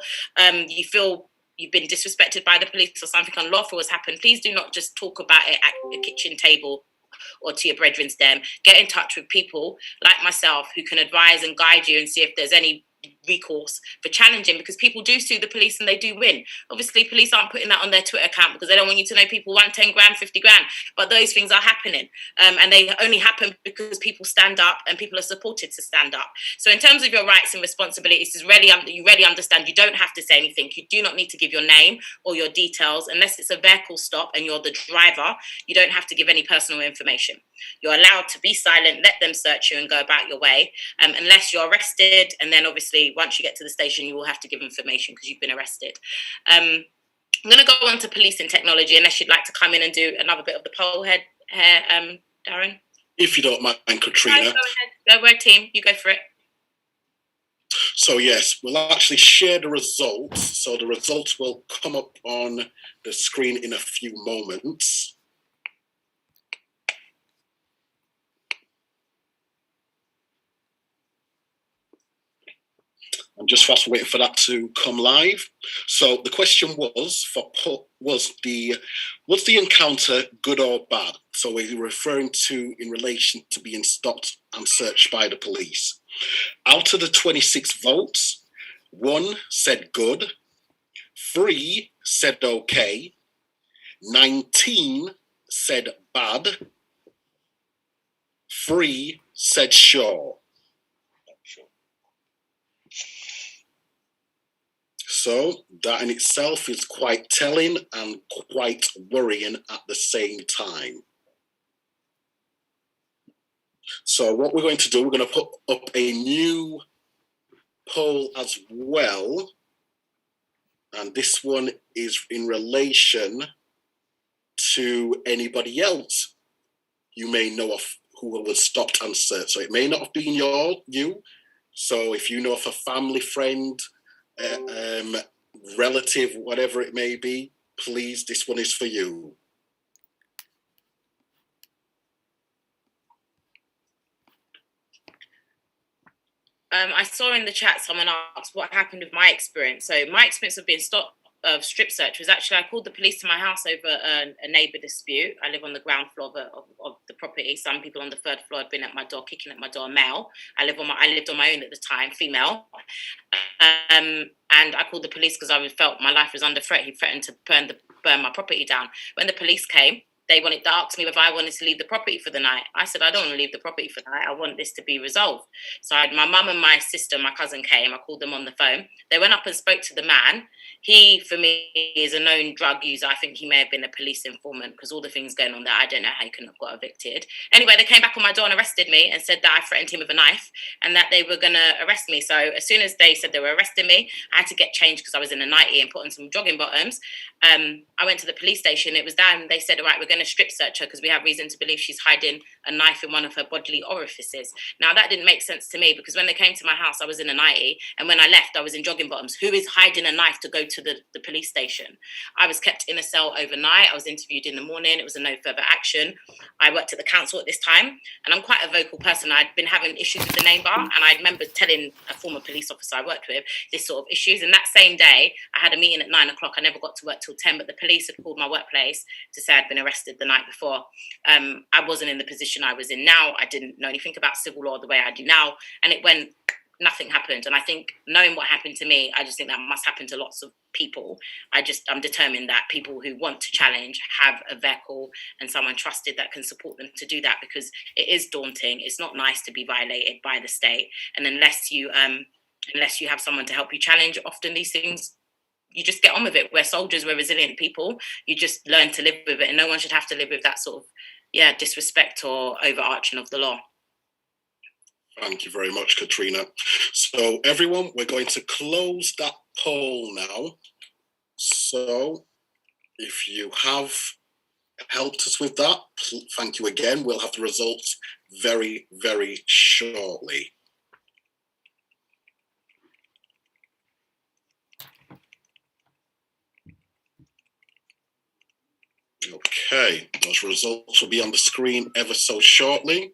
you feel you've been disrespected by the police or something unlawful has happened, please do not just talk about it at the kitchen table or to your brethren's den. Get in touch with people like myself who can advise and guide you and see if there's any recourse for challenging, because people do sue the police and they do win. Obviously, police aren't putting that on their Twitter account because they don't want you to know people won 10 grand, 50 grand. But those things are happening. And they only happen because people stand up and people are supported to stand up. So in terms of your rights and responsibilities, you really understand you don't have to say anything. You do not need to give your name or your details unless it's a vehicle stop and you're the driver. You don't have to give any personal information. You're allowed to be silent, let them search you and go about your way, unless you're arrested. And then obviously once you get to the station, you will have to give information because you've been arrested. I'm going to go on to police and technology, unless you'd like to come in and do another bit of the poll here, Darren. If you don't mind, Katrina. No, go ahead. We're a team. You go for it. So yes, we'll actually share the results. So the results will come up on the screen in a few moments. I'm just fast waiting for that to come live. So the question was was the encounter good or bad? So we're referring to in relation to being stopped and searched by the police. Out of the 26 votes, 1 said good, 3 said okay, 19 said bad, 3 said sure. So that in itself is quite telling and quite worrying at the same time. So what we're going to do, we're going to put up a new poll as well. And this one is in relation to anybody else you may know of who was stopped and searched. So it may not have been you. So if you know of a family friend, relative, whatever it may be, please, this one is for you. I saw in the chat someone asked what happened with my experience. So my experience of being stopped of strip search was actually, I called the police to my house over a neighbour dispute. I live on the ground floor of the property. Some people on the third floor had been at my door, kicking at my door, male. I lived on my own at the time, female. And I called the police because I felt my life was under threat. He threatened to burn my property down. When the police came, they wanted to ask me if I wanted to leave the property for the night. I said, I don't want to leave the property for the night. I want this to be resolved. So my mum and my sister, my cousin came. I called them on the phone. They went up and spoke to the man. He, for me, is a known drug user. I think he may have been a police informant because all the things going on there, I don't know how he couldn't have got evicted. Anyway, they came back on my door and arrested me and said that I threatened him with a knife and that they were going to arrest me. So as soon as they said they were arresting me, I had to get changed because I was in a nightie and put on some jogging bottoms. I went to the police station. It was there and they said, all right, we're going to strip search her because we have reason to believe she's hiding a knife in one of her bodily orifices. Now, that didn't make sense to me because when they came to my house, I was in a nightie, and when I left, I was in jogging bottoms. Who is hiding a knife to go to the police station? I was kept in a cell overnight. I was interviewed in the morning. It was a no further action. I worked at the council at this time, and I'm quite a vocal person. I'd been having issues with the neighbour, and I remember telling a former police officer I worked with this sort of issues. And that same day, I had a meeting at 9 o'clock. I never got to work till 10, but the police had called my workplace to say I'd been arrested the night before. I wasn't in the position I was in now. I didn't know anything about civil law the way I do now. And it went, nothing happened. And I think knowing what happened to me, I just think that must happen to lots of people. I'm determined that people who want to challenge have a vehicle and someone trusted that can support them to do that, because it is daunting. It's not nice to be violated by the state. And unless you have someone to help you challenge, often these things, you just get on with it. We're soldiers, we're resilient people. You just learn to live with it, and no one should have to live with that sort of, disrespect or overarching of the law. Thank you very much, Katrina. So everyone, we're going to close that poll now. So if you have helped us with that, thank you again. We'll have the results very, very shortly. Okay, those results will be on the screen ever so shortly.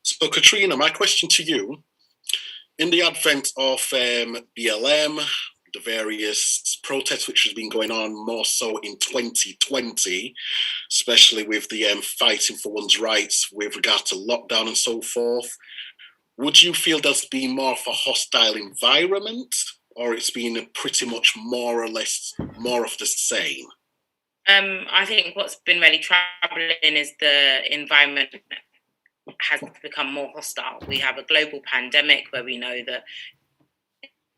So, Katrina, my question to you, in the advent of BLM, the various protests which has been going on more so in 2020, especially with the fighting for one's rights with regard to lockdown and so forth. Would you feel there's been more of a hostile environment, or it's been pretty much more or less more of the same? I think what's been really troubling is the environment has become more hostile. We have a global pandemic where we know that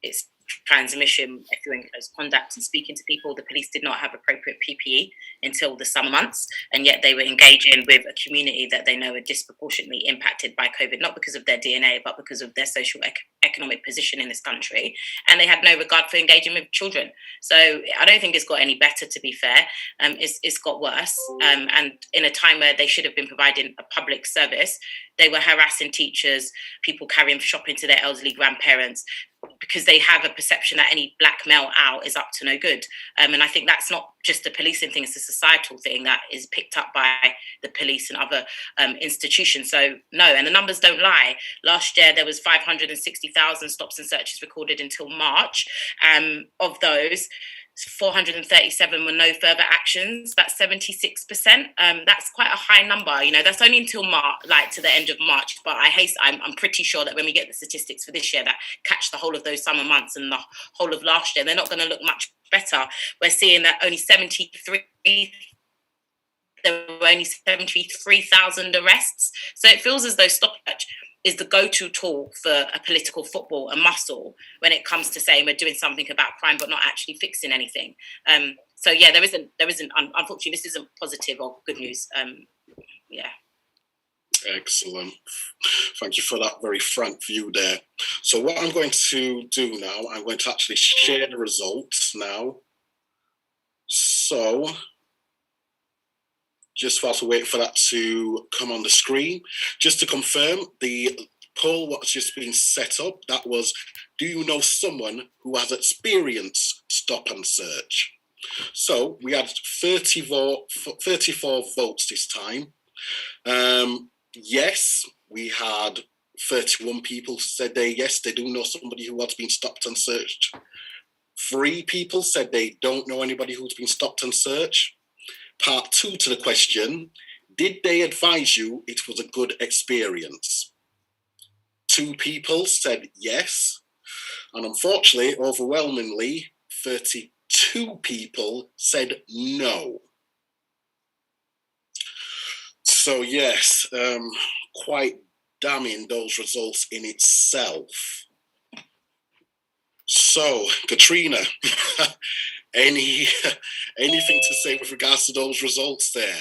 it's transmission through in close contact and speaking to people. The police did not have appropriate PPE until the summer months, and yet they were engaging with a community that they know are disproportionately impacted by COVID, not because of their DNA, but because of their social economic position in this country. And they had no regard for engaging with children. So I don't think it's got any better, to be fair. It's got worse. And in a time where they should have been providing a public service, they were harassing teachers, people carrying shopping to their elderly grandparents, because they have a perception that any black male out is up to no good. And I think that's not just a policing thing, it's a societal thing that is picked up by the police and other institutions. So no, and the numbers don't lie. Last year, there was 560,000 stops and searches recorded until March. Of those, 437 were no further actions. That's 76%. That's quite a high number. You know, that's only until March, like to the end of March. But I'm pretty sure that when we get the statistics for this year that catch the whole of those summer months and the whole of last year, they're not going to look much better. We're seeing that there were only 73,000 arrests. So it feels as though stop search is the go-to tool for a political football and muscle when it comes to saying we're doing something about crime but not actually fixing anything. So yeah, there isn't. Unfortunately, this isn't positive or good news. Yeah. Excellent. Thank you for that very frank view there. So what I'm going to do now, I'm going to actually share the results now. So just whilst we're waiting for that to come on the screen, just to confirm, the poll what's just been set up, that was, do you know someone who has experienced stop and search? So we had 34 votes this time. Yes, we had 31 people said yes, they do know somebody who has been stopped and searched. 3 people said they don't know anybody who's been stopped and searched. Part 2 to the question, did they advise you it was a good experience? 2 people said yes. And unfortunately, overwhelmingly, 32 people said no. So yes, quite damning those results in itself. So, Katrina, anything to say with regards to those results there?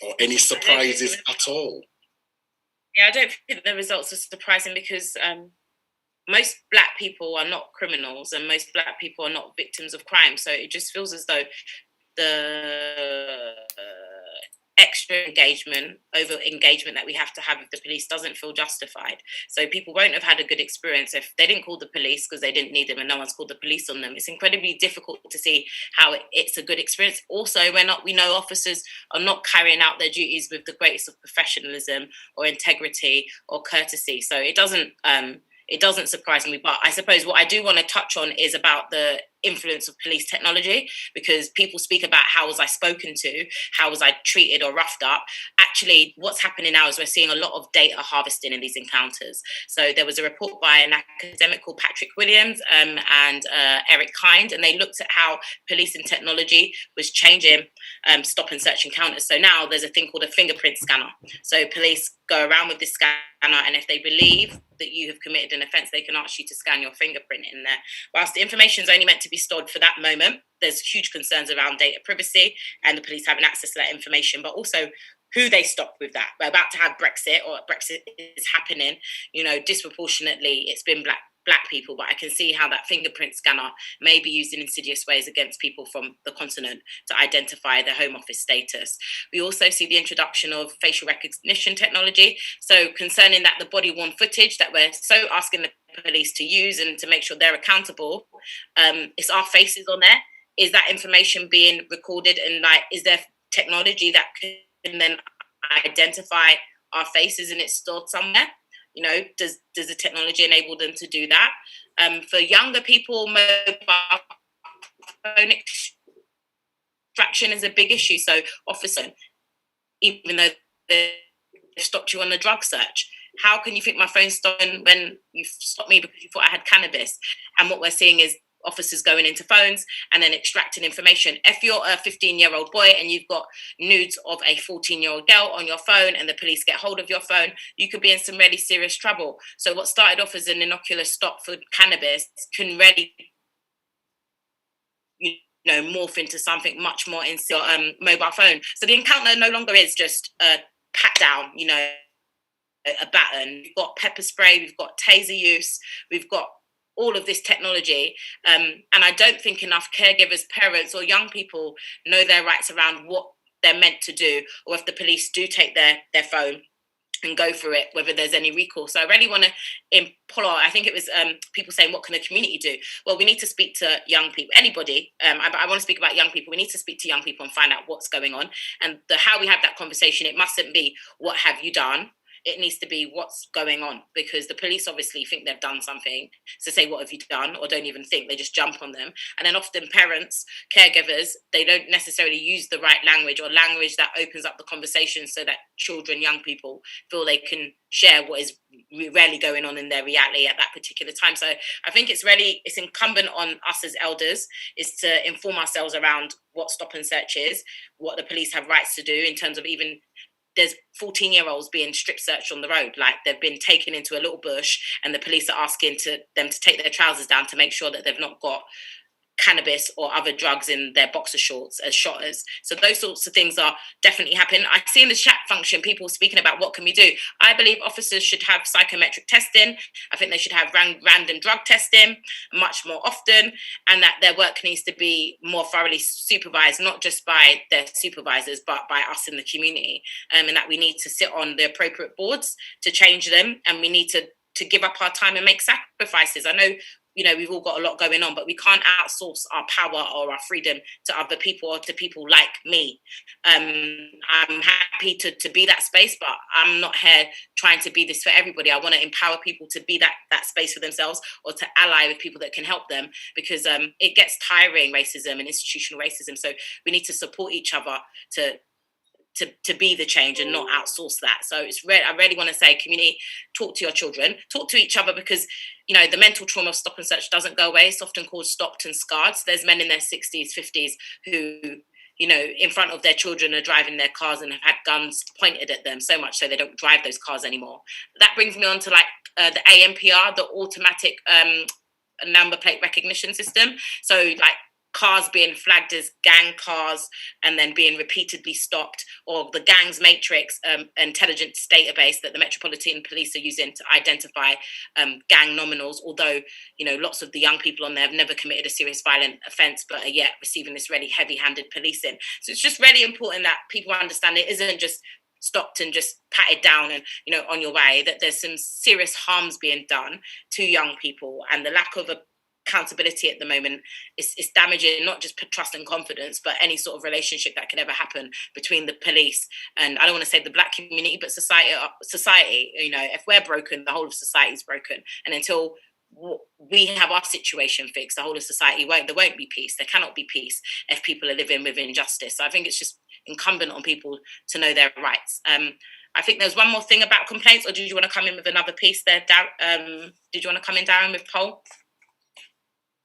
Or any surprises at all? Yeah, I don't think the results are surprising because most Black people are not criminals and most Black people are not victims of crime. So it just feels as though the extra engagement that we have to have with the police doesn't feel justified. So people won't have had a good experience if they didn't call the police because they didn't need them and no one's called the police on them. It's incredibly difficult to see how it's a good experience. Also, we know officers are not carrying out their duties with the greatest of professionalism or integrity or courtesy. So it doesn't surprise me. But I suppose what I do want to touch on is about the influence of police technology, because people speak about how was I spoken to, how was I treated or roughed up. Actually, what's happening now is we're seeing a lot of data harvesting in these encounters. So there was a report by an academic called Patrick Williams and Eric Kind, and they looked at how police and technology was changing stop and search encounters. So now there's a thing called a fingerprint scanner. So police go around with this scanner, and if they believe that you have committed an offence, they can ask you to scan your fingerprint in there. Whilst the information is only meant to be stored for that moment, there's huge concerns around data privacy and the police having access to that information, but also who they stop with that. We're about to have Brexit, or Brexit is happening, disproportionately it's been black people, but I can see how that fingerprint scanner may be used in insidious ways against people from the continent to identify their home office status. We also see the introduction of facial recognition technology. So concerning that, the body-worn footage that we're so asking the police to use and to make sure they're accountable, it's our faces on there. Is that information being recorded, and is there technology that can then identify our faces and it's stored somewhere? Does the technology enable them to do that? For younger people, mobile phone extraction is a big issue. So officer, even though they've stopped you on the drug search, how can you think my phone's stolen when you stopped me because you thought I had cannabis? And what we're seeing is officers going into phones and then extracting information. If you're a 15-year-old boy and you've got nudes of a 14-year-old girl on your phone and the police get hold of your phone, you could be in some really serious trouble. So what started off as an innocuous stop for cannabis can really, morph into something much more in your mobile phone. So the encounter no longer is just a pat down, a baton. We've got pepper spray, we've got taser use, we've got all of this technology. And I don't think enough caregivers, parents, or young people know their rights around what they're meant to do, or if the police do take their phone and go for it, whether there's any recourse. So I really want to pull out, I think it was people saying, what can the community do? Well, we need to speak to young people, anybody. I want to speak about young people. We need to speak to young people and find out what's going on. And how we have that conversation, it mustn't be, what have you done? It needs to be what's going on, because the police obviously think they've done something. So say, what have you done? Or don't even think, they just jump on them. And then often parents, caregivers, they don't necessarily use the right language, or language that opens up the conversation so that children, young people feel they can share what is really going on in their reality at that particular time. So I think it's incumbent on us as elders is to inform ourselves around what stop and search is, what the police have rights to do in terms of even, there's 14-year-olds being strip searched on the road. Like, they've been taken into a little bush and the police are asking them to take their trousers down to make sure that they've not got cannabis or other drugs in their boxer shorts as shotters. So those sorts of things are definitely happening. I see in the chat function people speaking about what can we do. I believe officers should have psychometric testing. I think they should have random drug testing much more often, and that their work needs to be more thoroughly supervised, not just by their supervisors, but by us in the community. And that we need to sit on the appropriate boards to change them, and we need to give up our time and make sacrifices. I know, we've all got a lot going on, but we can't outsource our power or our freedom to other people or to people like me. I'm happy to be that space, but I'm not here trying to be this for everybody. I want to empower people to be that space for themselves, or to ally with people that can help them, because it gets tiring, racism and institutional racism. So we need to support each other to be the change and not outsource that. So I really want to say, community, talk to your children, talk to each other, because the mental trauma of stop and search doesn't go away. It's often called stopped and scarred. So there's men in their 60s, 50s who, in front of their children are driving their cars and have had guns pointed at them, so much so they don't drive those cars anymore. That brings me on to the ANPR, the automatic number plate recognition system. So cars being flagged as gang cars and then being repeatedly stopped, or the gangs matrix intelligence database that the Metropolitan Police are using to identify gang nominals, although lots of the young people on there have never committed a serious violent offence but are yet receiving this really heavy-handed policing. So it's just really important that people understand it isn't just stopped and just patted down and on your way, that there's some serious harms being done to young people, and the lack of accountability at the moment is damaging not just trust and confidence, but any sort of relationship that could ever happen between the police and, I don't want to say the black community, but society. If we're broken, the whole of society is broken, and until we have our situation fixed, the whole of society there won't be peace. There cannot be peace if people are living with injustice. So I think it's just incumbent on people to know their rights. I think there's one more thing about complaints, or did you want to come in with another piece there, did you want to come in, Darren, with poll?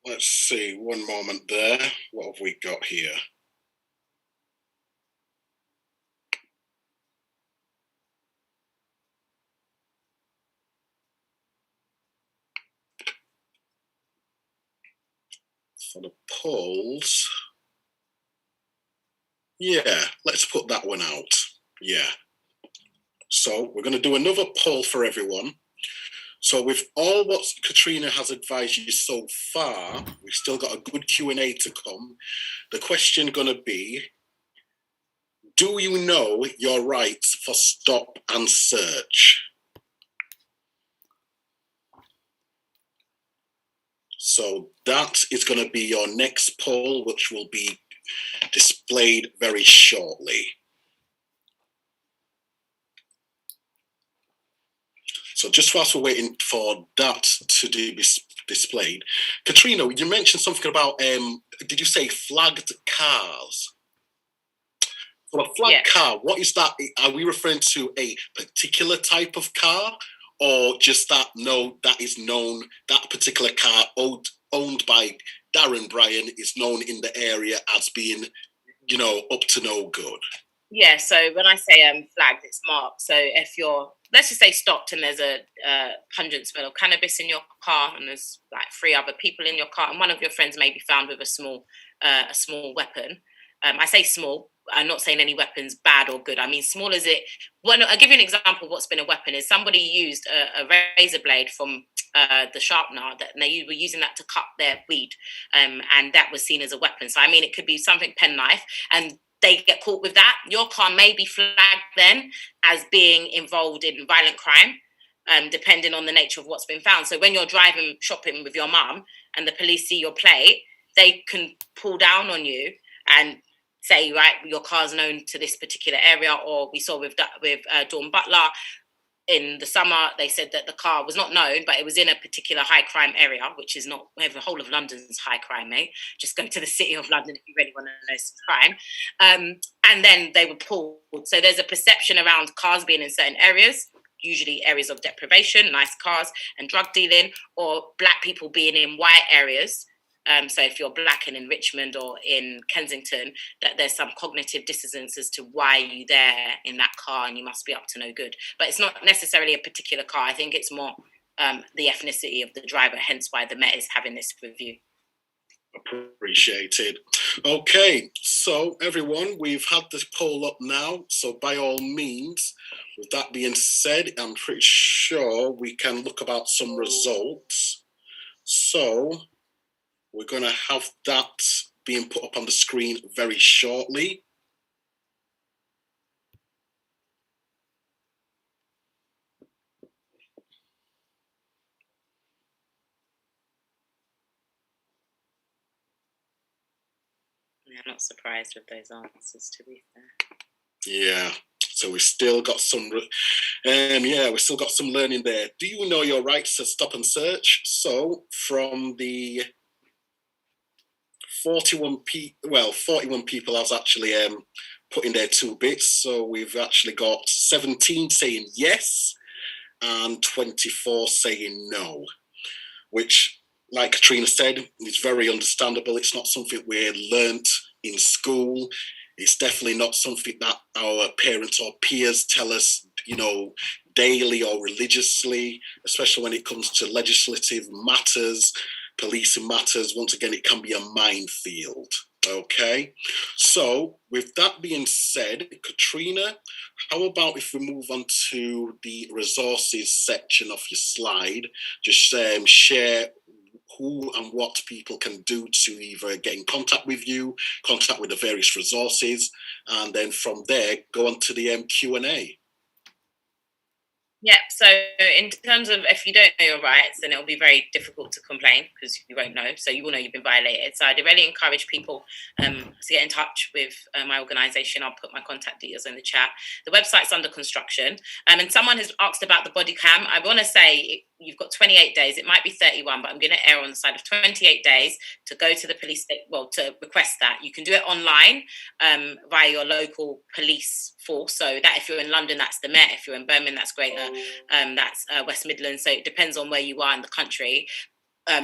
Let's see, one moment there. What have we got here? For the polls, yeah, let's put that one out. Yeah. So we're going to do another poll for everyone. So with all what Katrina has advised you so far, we've still got a good Q&A to come. The question going to be, do you know your rights for stop and search? So that is going to be your next poll, which will be displayed very shortly. So just whilst we're waiting for that to be displayed. Katrina, you mentioned something about, did you say flagged cars? So a flagged car, what is that? Are we referring to a particular type of car, or just that, no, that is known, that particular car owned by Darren Bryan is known in the area as being, you know, up to no good? Yeah, so when I say flagged, it's marked. So if you're, let's just say, stopped and there's a pungent smell of cannabis in your car, and there's like 3 other people in your car, and one of your friends may be found with a small weapon. I say small. I'm not saying any weapon's bad or good. I mean, small as it. Well, I'll give you an example of what's been a weapon. Is somebody used a razor blade from the sharpener, and they were using that to cut their weed, and that was seen as a weapon. So I mean, it could be something penknife, and they get caught with that. Your car may be flagged then as being involved in violent crime, depending on the nature of what's been found. So when you're driving shopping with your mum and the police see your plate, they can pull down on you and say, right, your car's known to this particular area. Or we saw with Dawn Butler in the summer, they said that the car was not known, but it was in a particular high crime area, which is not, the whole of London's high crime, mate. Just go to the city of London if you really want to know some crime. And then they were pulled. So there's a perception around cars being in certain areas, usually areas of deprivation, nice cars, and drug dealing, or black people being in white areas. So if you're black and in Richmond or in Kensington, that there's some cognitive dissonance as to why you're there in that car and you must be up to no good. But it's not necessarily a particular car. I think it's more the ethnicity of the driver, hence why the Met is having this review. Appreciated. Okay, so everyone, we've had this poll up now. So by all means, with that being said, I'm pretty sure we can look about some results. So we're going to have that being put up on the screen very shortly. Yeah, I'm not surprised with those answers, to be fair. Yeah, so we've still got some, we've still got some learning there. Do you know your rights to stop and search? So from the 41 people has actually put in their 2 bits. So we've actually got 17 saying yes and 24 saying no, which, like Katrina said, is very understandable. It's not something we're learnt in school. It's definitely not something that our parents or peers tell us, you know, daily or religiously, especially when it comes to legislative matters, policing matters. Once again, it can be a minefield. Okay, so with that being said, Katrina, how about if we move on to the resources section of your slide? Just share who and what people can do to either get in contact with you, contact with the various resources, and then from there, go on to the Q&A. Yeah, so in terms of if you don't know your rights, then it'll be very difficult to complain because you won't know. So you will know you've been violated. So I'd really encourage people to get in touch with my organisation. I'll put my contact details in the chat. The website's under construction. And someone has asked about the body cam. I want to say you've got 28 days. It might be 31, but I'm going to err on the side of 28 days to go to the police, to request that. You can do it online via your local police force. So that if you're in London, that's the Met. If you're in Birmingham, that's Greater. That's West Midlands. So it depends on where you are in the country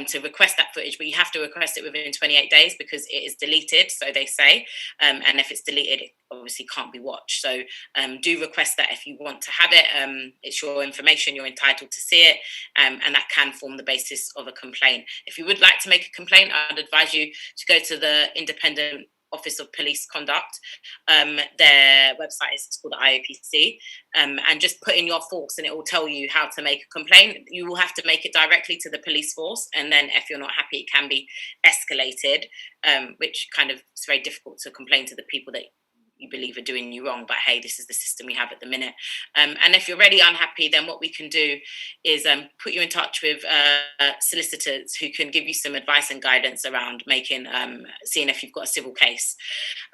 to request that footage, but you have to request it within 28 days because it is deleted, so they say. And if it's deleted, it obviously can't be watched. So do request that if you want to have it. It's your information, you're entitled to see it, and that can form the basis of a complaint. If you would like to make a complaint, I'd advise you to go to the Independent Office of Police Conduct. Their website is called the IOPC, and just put in your force and it will tell you how to make a complaint. You will have to make it directly to the police force, and then if you're not happy, it can be escalated, which kind of, it's very difficult to complain to the people that you believe are doing you wrong, but hey, this is the system we have at the minute. And if you're really unhappy, then what we can do is put you in touch with solicitors who can give you some advice and guidance around seeing if you've got a civil case.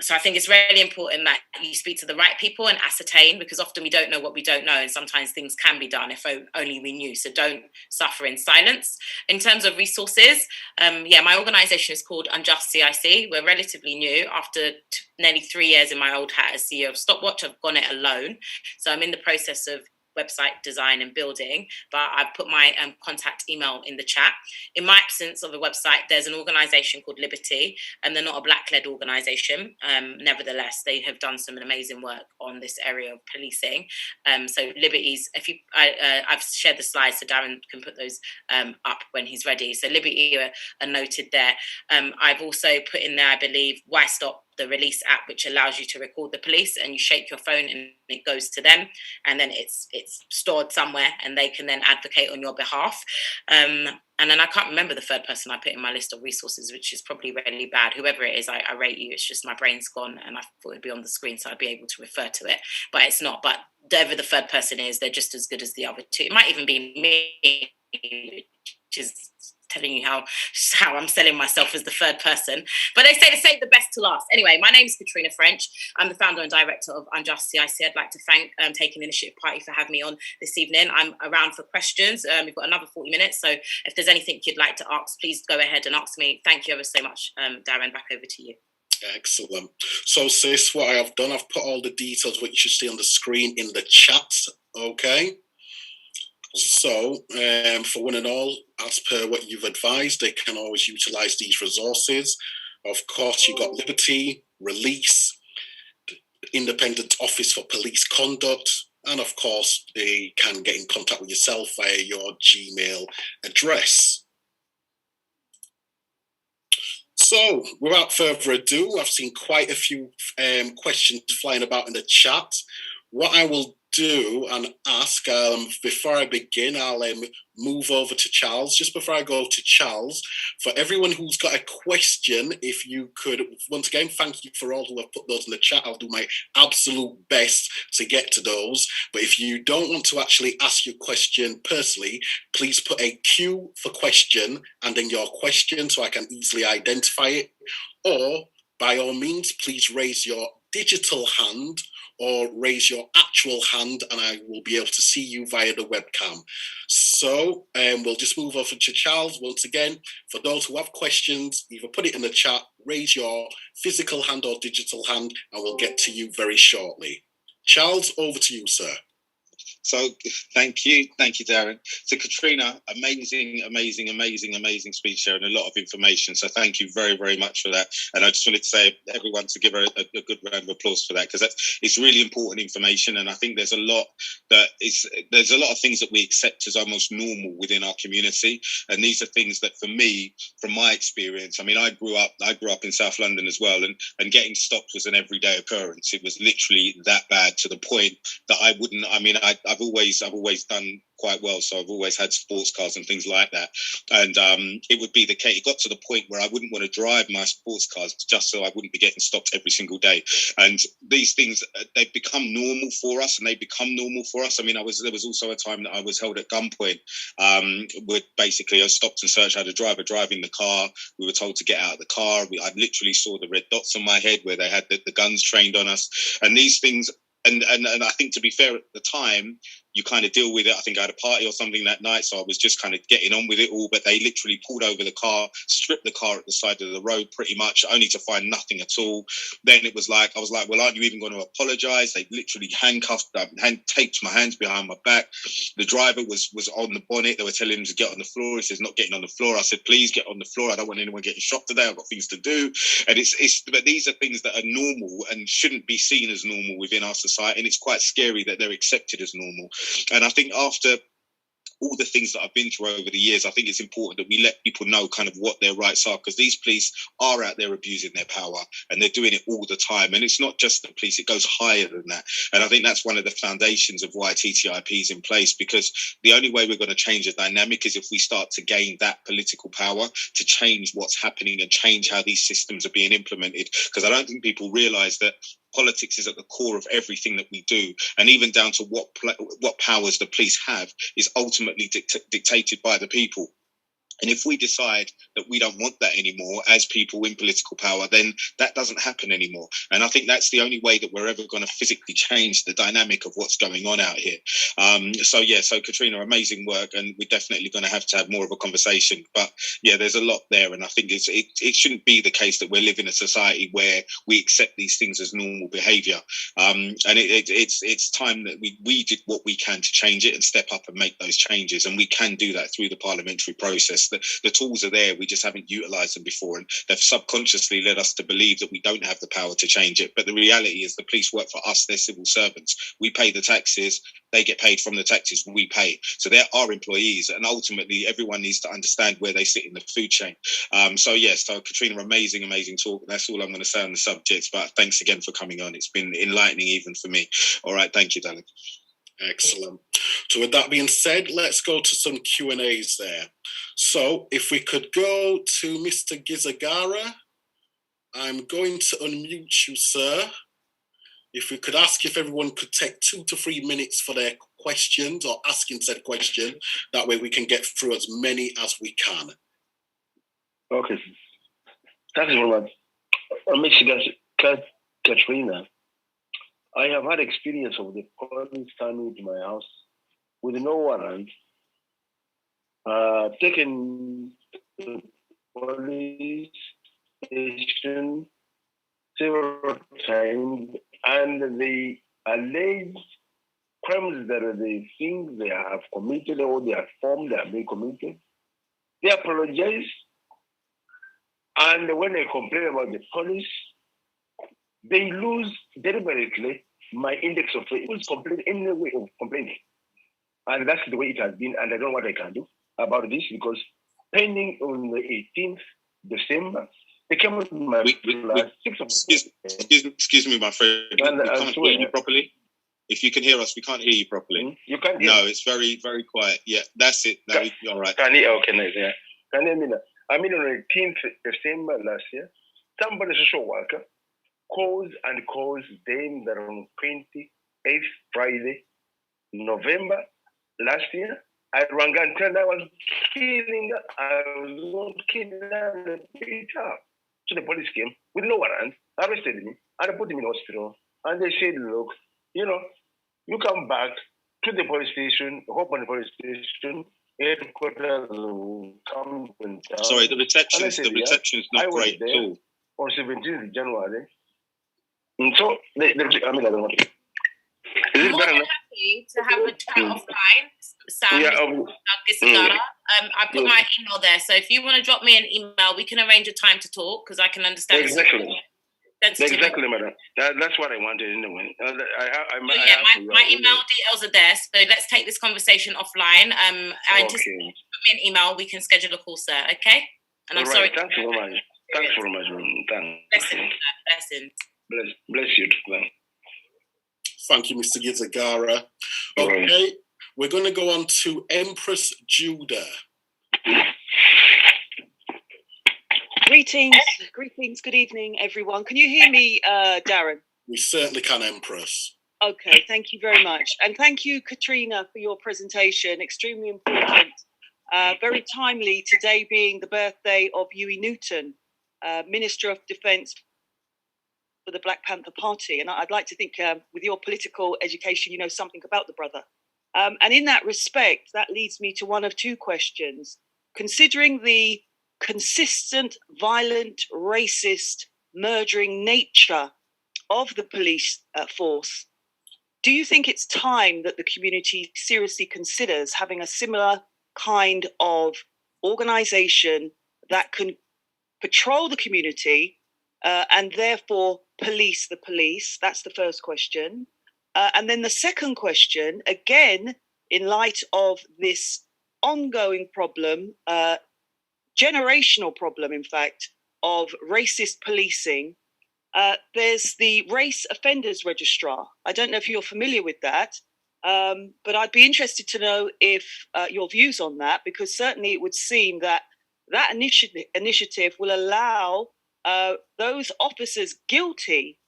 So I think it's really important that you speak to the right people and ascertain, because often we don't know what we don't know, and sometimes things can be done if only we knew. So don't suffer in silence. In terms of resources, my organisation is called Unjust CIC. We're relatively new. After nearly 3 years in my old hat as CEO of Stopwatch, I've gone it alone. So I'm in the process of website design and building, but I've put my contact email in the chat. In my absence of a website, there's an organisation called Liberty, and they're not a black-led organisation. Nevertheless, they have done some amazing work on this area of policing. So Liberty's, I've shared the slides, so Darren can put those up when he's ready. So Liberty are noted there. I've also put in there, I believe, Why Stop, the Release app, which allows you to record the police, and you shake your phone and it goes to them, and then it's stored somewhere, and they can then advocate on your behalf. And then I can't remember the third person I put in my list of resources, which is probably really bad. Whoever it is, I rate you. It's just my brain's gone, and I thought it'd be on the screen, so I'd be able to refer to it, but it's not. But whoever the third person is, they're just as good as the other two. It might even be me, which is telling you how I'm selling myself as the third person. But they say to save the best to last. Anyway, my name is Katrina French. I'm the founder and director of Unjust CIC. I'd like to thank Taking Initiative Party for having me on this evening. I'm around for questions. We've got another 40 minutes. So if there's anything you'd like to ask, please go ahead and ask me. Thank you ever so much. Darren, back over to you. Excellent. So, sis, what I have done, I've put all the details, what you should see on the screen, in the chat. Okay. So, for one and all, as per what you've advised, they can always utilise these resources. Of course, you've got Liberty, Release, Independent Office for Police Conduct, and of course, they can get in contact with yourself via your Gmail address. So, without further ado, I've seen quite a few questions flying about in the chat. What I will do and ask, before I begin, I'll move over to Charles. Just before I go to Charles, for everyone who's got a question, if you could, once again, thank you for all who have put those in the chat. I'll do my absolute best to get to those. But if you don't want to actually ask your question personally, please put a Q for question and then your question so I can easily identify it. Or, by all means, please raise your digital hand or raise your actual hand, and I will be able to see you via the webcam. So we'll just move over to Charles once again. For those who have questions, either put it in the chat, raise your physical hand or digital hand, and we'll get to you very shortly. Charles, over to you, sir. So thank you, Darren. So Katrina, amazing speech there and a lot of information. So thank you very, very much for that. And I just wanted to say everyone to give her a good round of applause for that, because it's really important information. And I think there's a lot of things that we accept as almost normal within our community. And these are things that, for me, from my experience, I mean, I grew up in South London as well, and getting stopped was an everyday occurrence. It was literally that bad, to the point that I've always done quite well, so I've always had sports cars and things like that, and it would be the case. It got to the point where I wouldn't want to drive my sports cars just so I wouldn't be getting stopped every single day. And these things, they've become normal for us, and they become normal for us. I mean, there was also a time that I was held at gunpoint, with basically I stopped and searched how to drive in the car. We were told to get out of the car. I literally saw the red dots on my head where they had the guns trained on us, and these things. And I think, to be fair, at the time, you kind of deal with it. I think I had a party or something that night, so I was just kind of getting on with it all. But they literally pulled over the car, stripped the car at the side of the road pretty much, only to find nothing at all. Then I was like, well, aren't you even going to apologise? They literally taped my hands behind my back. The driver was on the bonnet. They were telling him to get on the floor. He says, not getting on the floor. I said, please get on the floor. I don't want anyone getting shot today. I've got things to do. And but these are things that are normal and shouldn't be seen as normal within our society. And it's quite scary that they're accepted as normal. And I think after all the things that I've been through over the years, I think it's important that we let people know kind of what their rights are, because these police are out there abusing their power, and they're doing it all the time. And it's not just the police, it goes higher than that. And I think that's one of the foundations of why TTIP is in place, because the only way we're going to change the dynamic is if we start to gain that political power to change what's happening and change how these systems are being implemented. Because I don't think people realise that politics is at the core of everything that we do, and even down to what powers the police have is ultimately dictated by the people. And if we decide that we don't want that anymore as people in political power, then that doesn't happen anymore. And I think that's the only way that we're ever going to physically change the dynamic of what's going on out here. So Katrina, amazing work, and we're definitely going to have more of a conversation. But yeah, there's a lot there, and I think it shouldn't be the case that we're living in a society where we accept these things as normal behaviour. And it's time that we did what we can to change it and step up and make those changes, and we can do that through the parliamentary process. The tools are there, we just haven't utilised them before, and they've subconsciously led us to believe that we don't have the power to change it. But the reality is the police work for us, they're civil servants. We pay the taxes, they get paid from the taxes we pay. So they're our employees, and ultimately everyone needs to understand where they sit in the food chain. So Katrina, amazing talk. That's all I'm going to say on the subject, but thanks again for coming on. It's been enlightening even for me. All right, thank you, darling. Excellent. So with that being said, let's go to some Q&As there. So if we could go to Mr. Gizagara, I'm going to unmute you, sir. If we could ask if everyone could take 2 to 3 minutes for their questions or asking said question, that way we can get through as many as we can. Okay. Thanks very much. Miss Katrina, I have had experience of the police coming to my house with no warrant, taken the police station several times, and the alleged crimes that they think they have committed or they have formed, they have been committed, they apologize. And when they complain about the police, they lose deliberately my index of complaint in the way of complaining. And that's the way it has been. And I don't know what I can do about this, because pending on the 18th December, they came with my excuse me, my friend. We can't hear you properly. If you can hear us, we can't hear you properly. You can't hear No, it's very, very quiet. Yeah, that's it. Now all right. Can you, okay, nice, yeah. Can you hear me now? I mean, on the 18th December last year, somebody, social worker, calls them that on 28th Friday, November last year, I rang and told I was killing the Peter. So the police came with no warrant, arrested me, and I put him in hospital. And they said, look, you come back to the police station, hop on the police station, headquarters will come and down. Sorry, the reception's not great at all. On 17th January. And so, I don't know. Is it better now? Happy to have a chat offline, Sam. Yeah, I put my email there, so if you want to drop me an email, we can arrange a time to talk, because I can understand. Exactly, madam. That's what I wanted anyway. My email details are there, so let's take this conversation offline. I anticipate you put me an email, we can schedule a call, sir. Okay? And I'm sorry. Thanks very much. Thanks very much. Blessings. Bless you. Thank you, Mr. Gizagara. Okay, we're going to go on to Empress Judah. Greetings, good evening, everyone. Can you hear me, Darren? We certainly can, Empress. Okay, thank you very much. And thank you, Katrina, for your presentation. Extremely important, very timely, today being the birthday of Huey Newton, Minister of Defence for the Black Panther Party. And I'd like to think with your political education, you know something about the brother. And in that respect, that leads me to one of two questions. Considering the consistent, violent, racist, murdering nature of the police force, do you think it's time that the community seriously considers having a similar kind of organisation that can patrol the community and therefore police the police? That's the first question. And then the second question, again, in light of this ongoing problem, generational problem, in fact, of racist policing, there's the Race Offenders Registrar. I don't know if you're familiar with that, but I'd be interested to know if your views on that, because certainly it would seem that that initiative will allow those officers guilty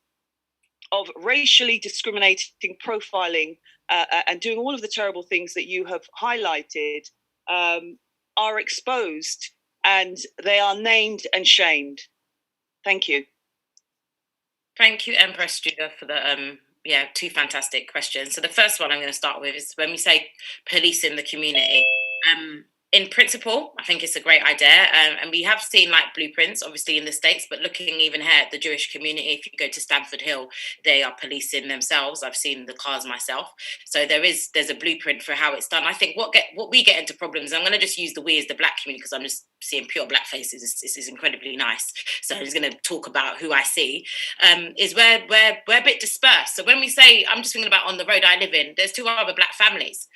of racially discriminating profiling and doing all of the terrible things that you have highlighted are exposed, and they are named and shamed. Thank you. Thank you, Empress Judah, for the two fantastic questions. So the first one I'm going to start with is when we say policing the community. In principle, I think it's a great idea. And we have seen like blueprints, obviously, in the States, but looking even here at the Jewish community, if you go to Stamford Hill, they are policing themselves. I've seen the cars myself. So there's a blueprint for how it's done. I think what we get into problems, I'm going to just use the we as the black community because I'm just seeing pure black faces. This is incredibly nice. So I'm just going to talk about who I see, is we're a bit dispersed. So when we say, I'm just thinking about on the road I live in, there's 2 other black families.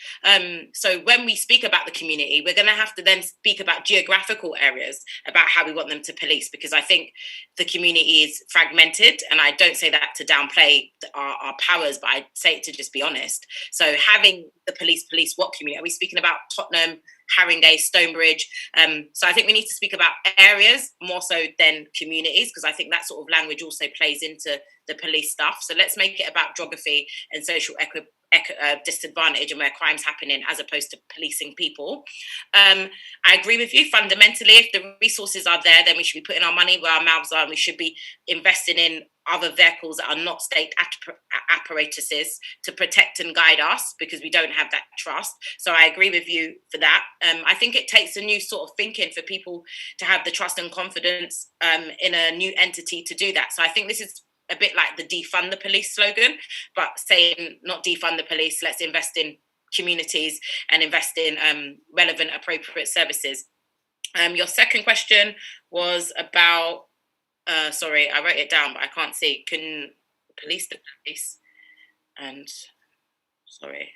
So when we speak about the community, we're going to have to then speak about geographical areas, about how we want them to police, because I think the community is fragmented, and I don't say that to downplay our powers, but I say it to just be honest. So having the police what community? Are we speaking about Tottenham, Haringey, Stonebridge? So I think we need to speak about areas more so than communities, because I think that sort of language also plays into the police stuff. So let's make it about geography and social disadvantage and where crime's happening, as opposed to policing people. I agree with you fundamentally. If the resources are there, then we should be putting our money where our mouths are, and we should be investing in other vehicles that are not state apparatuses to protect and guide us, because we don't have that trust. So I agree with you for that. I think it takes a new sort of thinking for people to have the trust and confidence in a new entity to do that. So I think this is a bit like the defund the police slogan, but saying not defund the police, let's invest in communities and invest in relevant, appropriate services. Your second question was about, sorry, I wrote it down, but I can't see. Can police the police? And sorry.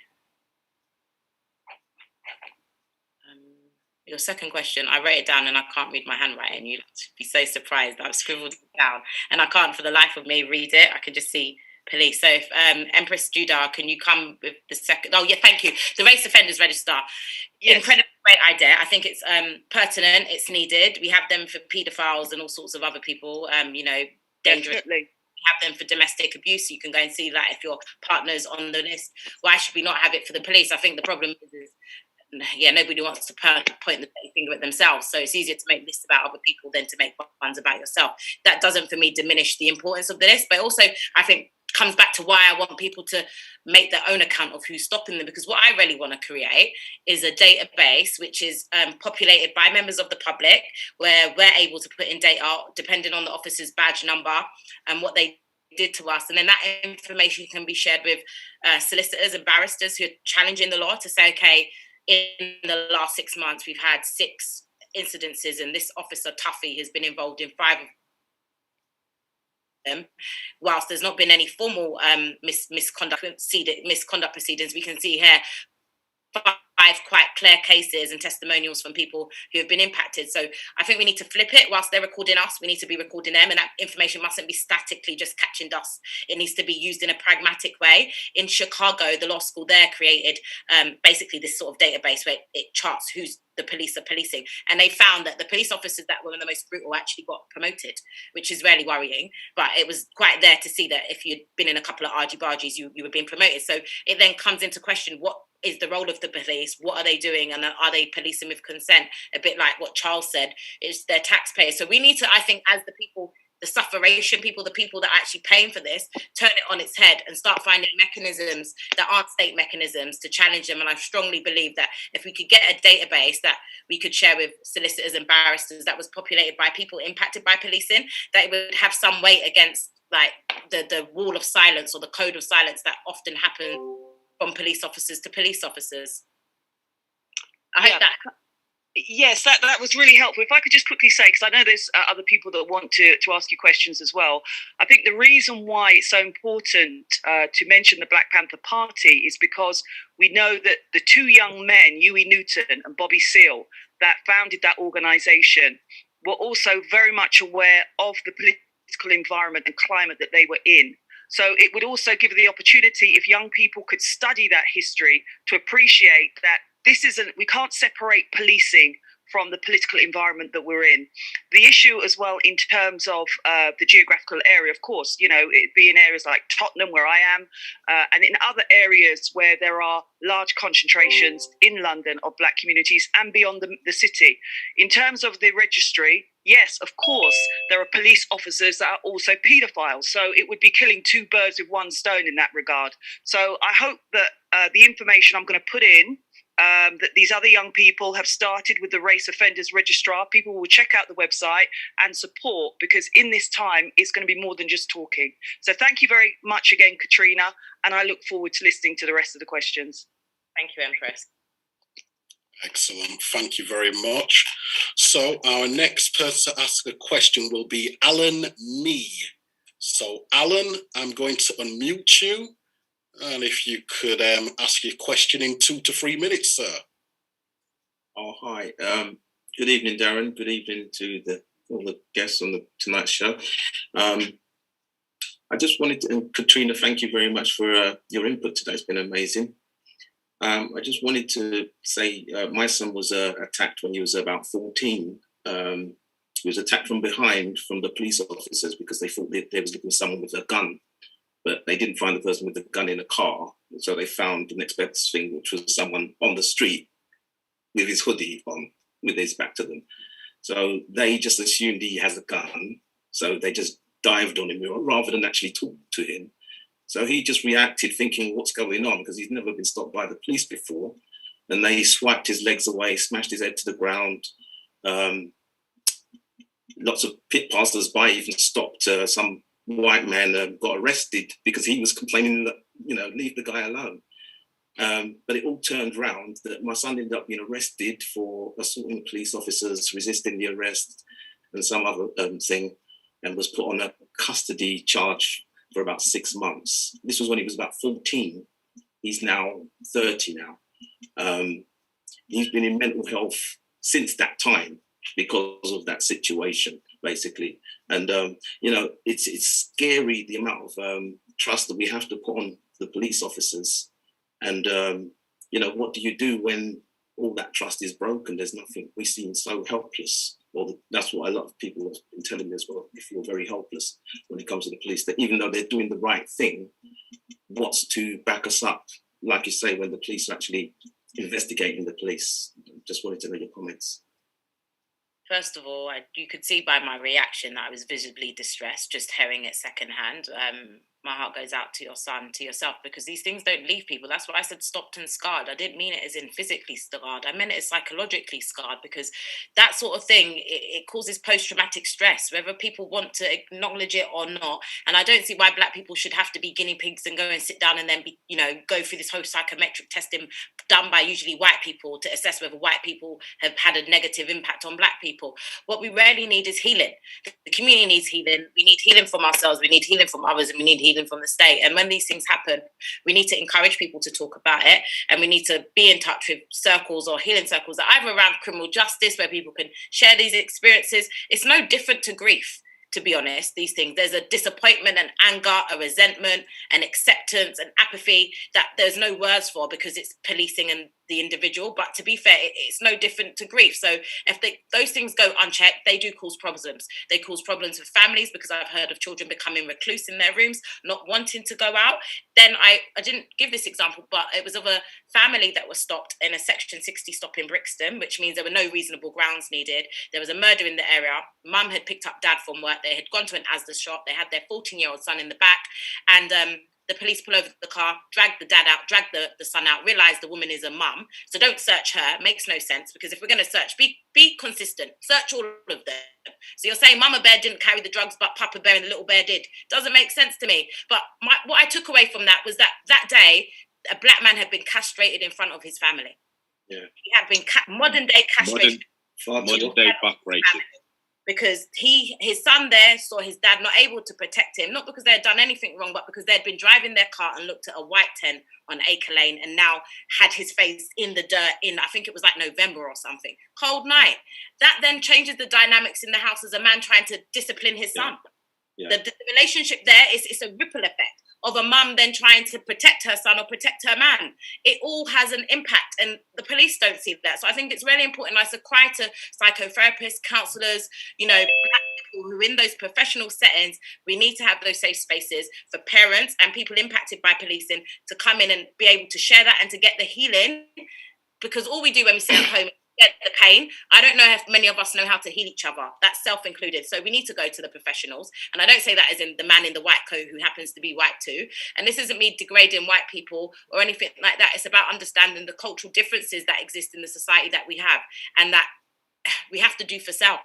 Your second question, I wrote it down and I can't read my handwriting. You'd be so surprised. I've scribbled it down and I can't for the life of me read it. I can just see police. So if Empress Judah, can you come with the second? Oh yeah, thank you. The Race Offenders Register. Yes. Incredible, great idea. I think it's pertinent. It's needed. We have them for paedophiles and all sorts of other people, dangerous. Definitely. We have them for domestic abuse. You can go and see that if your partner's on the list. Why should we not have it for the police? I think the problem is nobody wants to point the finger at themselves. So it's easier to make lists about other people than to make ones about yourself. That doesn't, for me, diminish the importance of the list. But also, I think, comes back to why I want people to make their own account of who's stopping them. Because what I really want to create is a database which is populated by members of the public, where we're able to put in data depending on the officer's badge number and what they did to us. And then that information can be shared with solicitors and barristers who are challenging the law to say, okay, in the last 6 months, we've had 6 incidences, and this officer, Tuffy, has been involved in 5 of them. Whilst there's not been any formal misconduct proceedings, we can see here 5 quite clear cases and testimonials from people who have been impacted. So I think we need to flip it. Whilst they're recording us, we need to be recording them, and that information mustn't be statically just catching dust. It needs to be used in a pragmatic way. In Chicago, the law school there created basically this sort of database where it charts who's the police are policing, and they found that the police officers that were the most brutal actually got promoted, which is really worrying. But it was quite there to see that if you'd been in a couple of argy-bargies, you were being promoted. So it then comes into question, what is the role of the police? What are they doing? And are they policing with consent? A bit like what Charles said, it's their taxpayers. So we need to, I think, as the people, the sufferation people, the people that are actually paying for this, turn it on its head and start finding mechanisms that aren't state mechanisms to challenge them. And I strongly believe that if we could get a database that we could share with solicitors and barristers that was populated by people impacted by policing, that it would have some weight against like the wall of silence or the code of silence that often happen from police officers to police officers. I hope that... Yes, that was really helpful. If I could just quickly say, because I know there's other people that want to ask you questions as well. I think the reason why it's so important to mention the Black Panther Party is because we know that the 2 young men, Huey Newton and Bobby Seale, that founded that organisation, were also very much aware of the political environment and climate that they were in. So it would also give the opportunity, if young people could study that history, to appreciate that this isn't, we can't separate policing from the political environment that we're in. The issue as well in terms of the geographical area, of course, you know, it'd be in areas like Tottenham, where I am, and in other areas where there are large concentrations in London of black communities and beyond the city. In terms of the registry, yes, of course, there are police officers that are also paedophiles. So it would be killing two birds with one stone in that regard. So I hope that the information I'm going to put in, that these other young people have started with the Race Offenders Registrar, people will check out the website and support, because in this time, it's going to be more than just talking. So thank you very much again, Katrina, and I look forward to listening to the rest of the questions. Thank you, Empress. Excellent. Thank you very much. So our next person to ask a question will be Alan Mee. So Alan, I'm going to unmute you. And if you could ask your question in 2 to 3 minutes, sir. Oh, hi. Good evening, Darren. Good evening to all the guests on tonight's show. I just wanted to, and Katrina, thank you very much for your input today. It's been amazing. I just wanted to say my son was attacked when he was about 14. He was attacked from behind from the police officers because they thought they was looking for someone with a gun, but they didn't find the person with the gun in a car. So they found the next best thing, which was someone on the street with his hoodie on, with his back to them. So they just assumed he has a gun. So they just dived on him rather than actually talk to him. So he just reacted thinking, what's going on? Because he's never been stopped by the police before. And they swiped his legs away, smashed his head to the ground. Lots of pit passers-by even stopped. Some white man got arrested because he was complaining that, you know, leave the guy alone. But it all turned round that my son ended up being arrested for assaulting police officers, resisting the arrest, and some other thing, and was put on a custody charge for about 6 months. This was when he was about 14. He's now 30 now. He's been in mental health since that time because of that situation, basically. And, you know, it's scary, the amount of trust that we have to put on the police officers. And, you know, what do you do when all that trust is broken? There's nothing. We seem so helpless. Well, that's what a lot of people have been telling me as well. They feel very helpless when it comes to the police, that even though they're doing the right thing, what's to back us up, like you say, when the police are actually investigating the police? Just wanted to know your comments. First of all, you could see by my reaction that I was visibly distressed, just hearing it secondhand. My heart goes out to your son, to yourself, because these things don't leave people. That's why I said stopped and scarred. I didn't mean it as in physically scarred. I meant it as psychologically scarred, because that sort of thing, it causes post-traumatic stress, whether people want to acknowledge it or not. And I don't see why black people should have to be guinea pigs and go and sit down and then be, you know, go through this whole psychometric testing done by usually white people to assess whether white people have had a negative impact on black people. What we really need is healing. The community needs healing. We need healing from ourselves. We need healing from others, and we need healing from the state. And when these things happen, we need to encourage people to talk about it, and we need to be in touch with circles or healing circles that are either around criminal justice, where people can share these experiences. It's no different to grief, to be honest. These things, there's a disappointment and anger, a resentment and acceptance and apathy that there's no words for, because it's policing and the individual. But to be fair, it's no different to grief. So if those things go unchecked, they do cause problems. They cause problems with families, because I've heard of children becoming recluse in their rooms, not wanting to go out. Then I didn't give this example, but it was of a family that was stopped in a Section 60 stop in Brixton, which means there were no reasonable grounds needed. There was a murder in the area. Mum had picked up dad from work. They had gone to an Asda shop. They had their 14-year-old son in the back, and the police pull over the car, drag the dad out, drag the son out, realise the woman is a mum. So don't search her. Makes no sense, because if we're going to search, be consistent. Search all of them. So you're saying Mama Bear didn't carry the drugs, but Papa Bear and the little bear did. Doesn't make sense to me. But what I took away from that was that day, a black man had been castrated in front of his family. Yeah. He had been modern day castrated. Modern day buck rated. Because his son there saw his dad not able to protect him, not because they had done anything wrong, but because they'd been driving their car and looked at a white tent on Acre Lane and now had his face in the dirt in, I think it was like November or something. Cold night. That then changes the dynamics in the house as a man trying to discipline his son. The relationship there it's a ripple effect of a mum then trying to protect her son or protect her man. It all has an impact, and the police don't see that. So I think it's really important. Like, a cry to psychotherapists, counsellors, black people who are in those professional settings. We need to have those safe spaces for parents and people impacted by policing to come in and be able to share that and to get the healing. Because all we do when we sit at home is get the pain. I don't know if many of us know how to heal each other. That's self-included. So we need to go to the professionals. And I don't say that as in the man in the white coat who happens to be white too. And this isn't me degrading white people or anything like that. It's about understanding the cultural differences that exist in the society that we have, and that we have to do for self.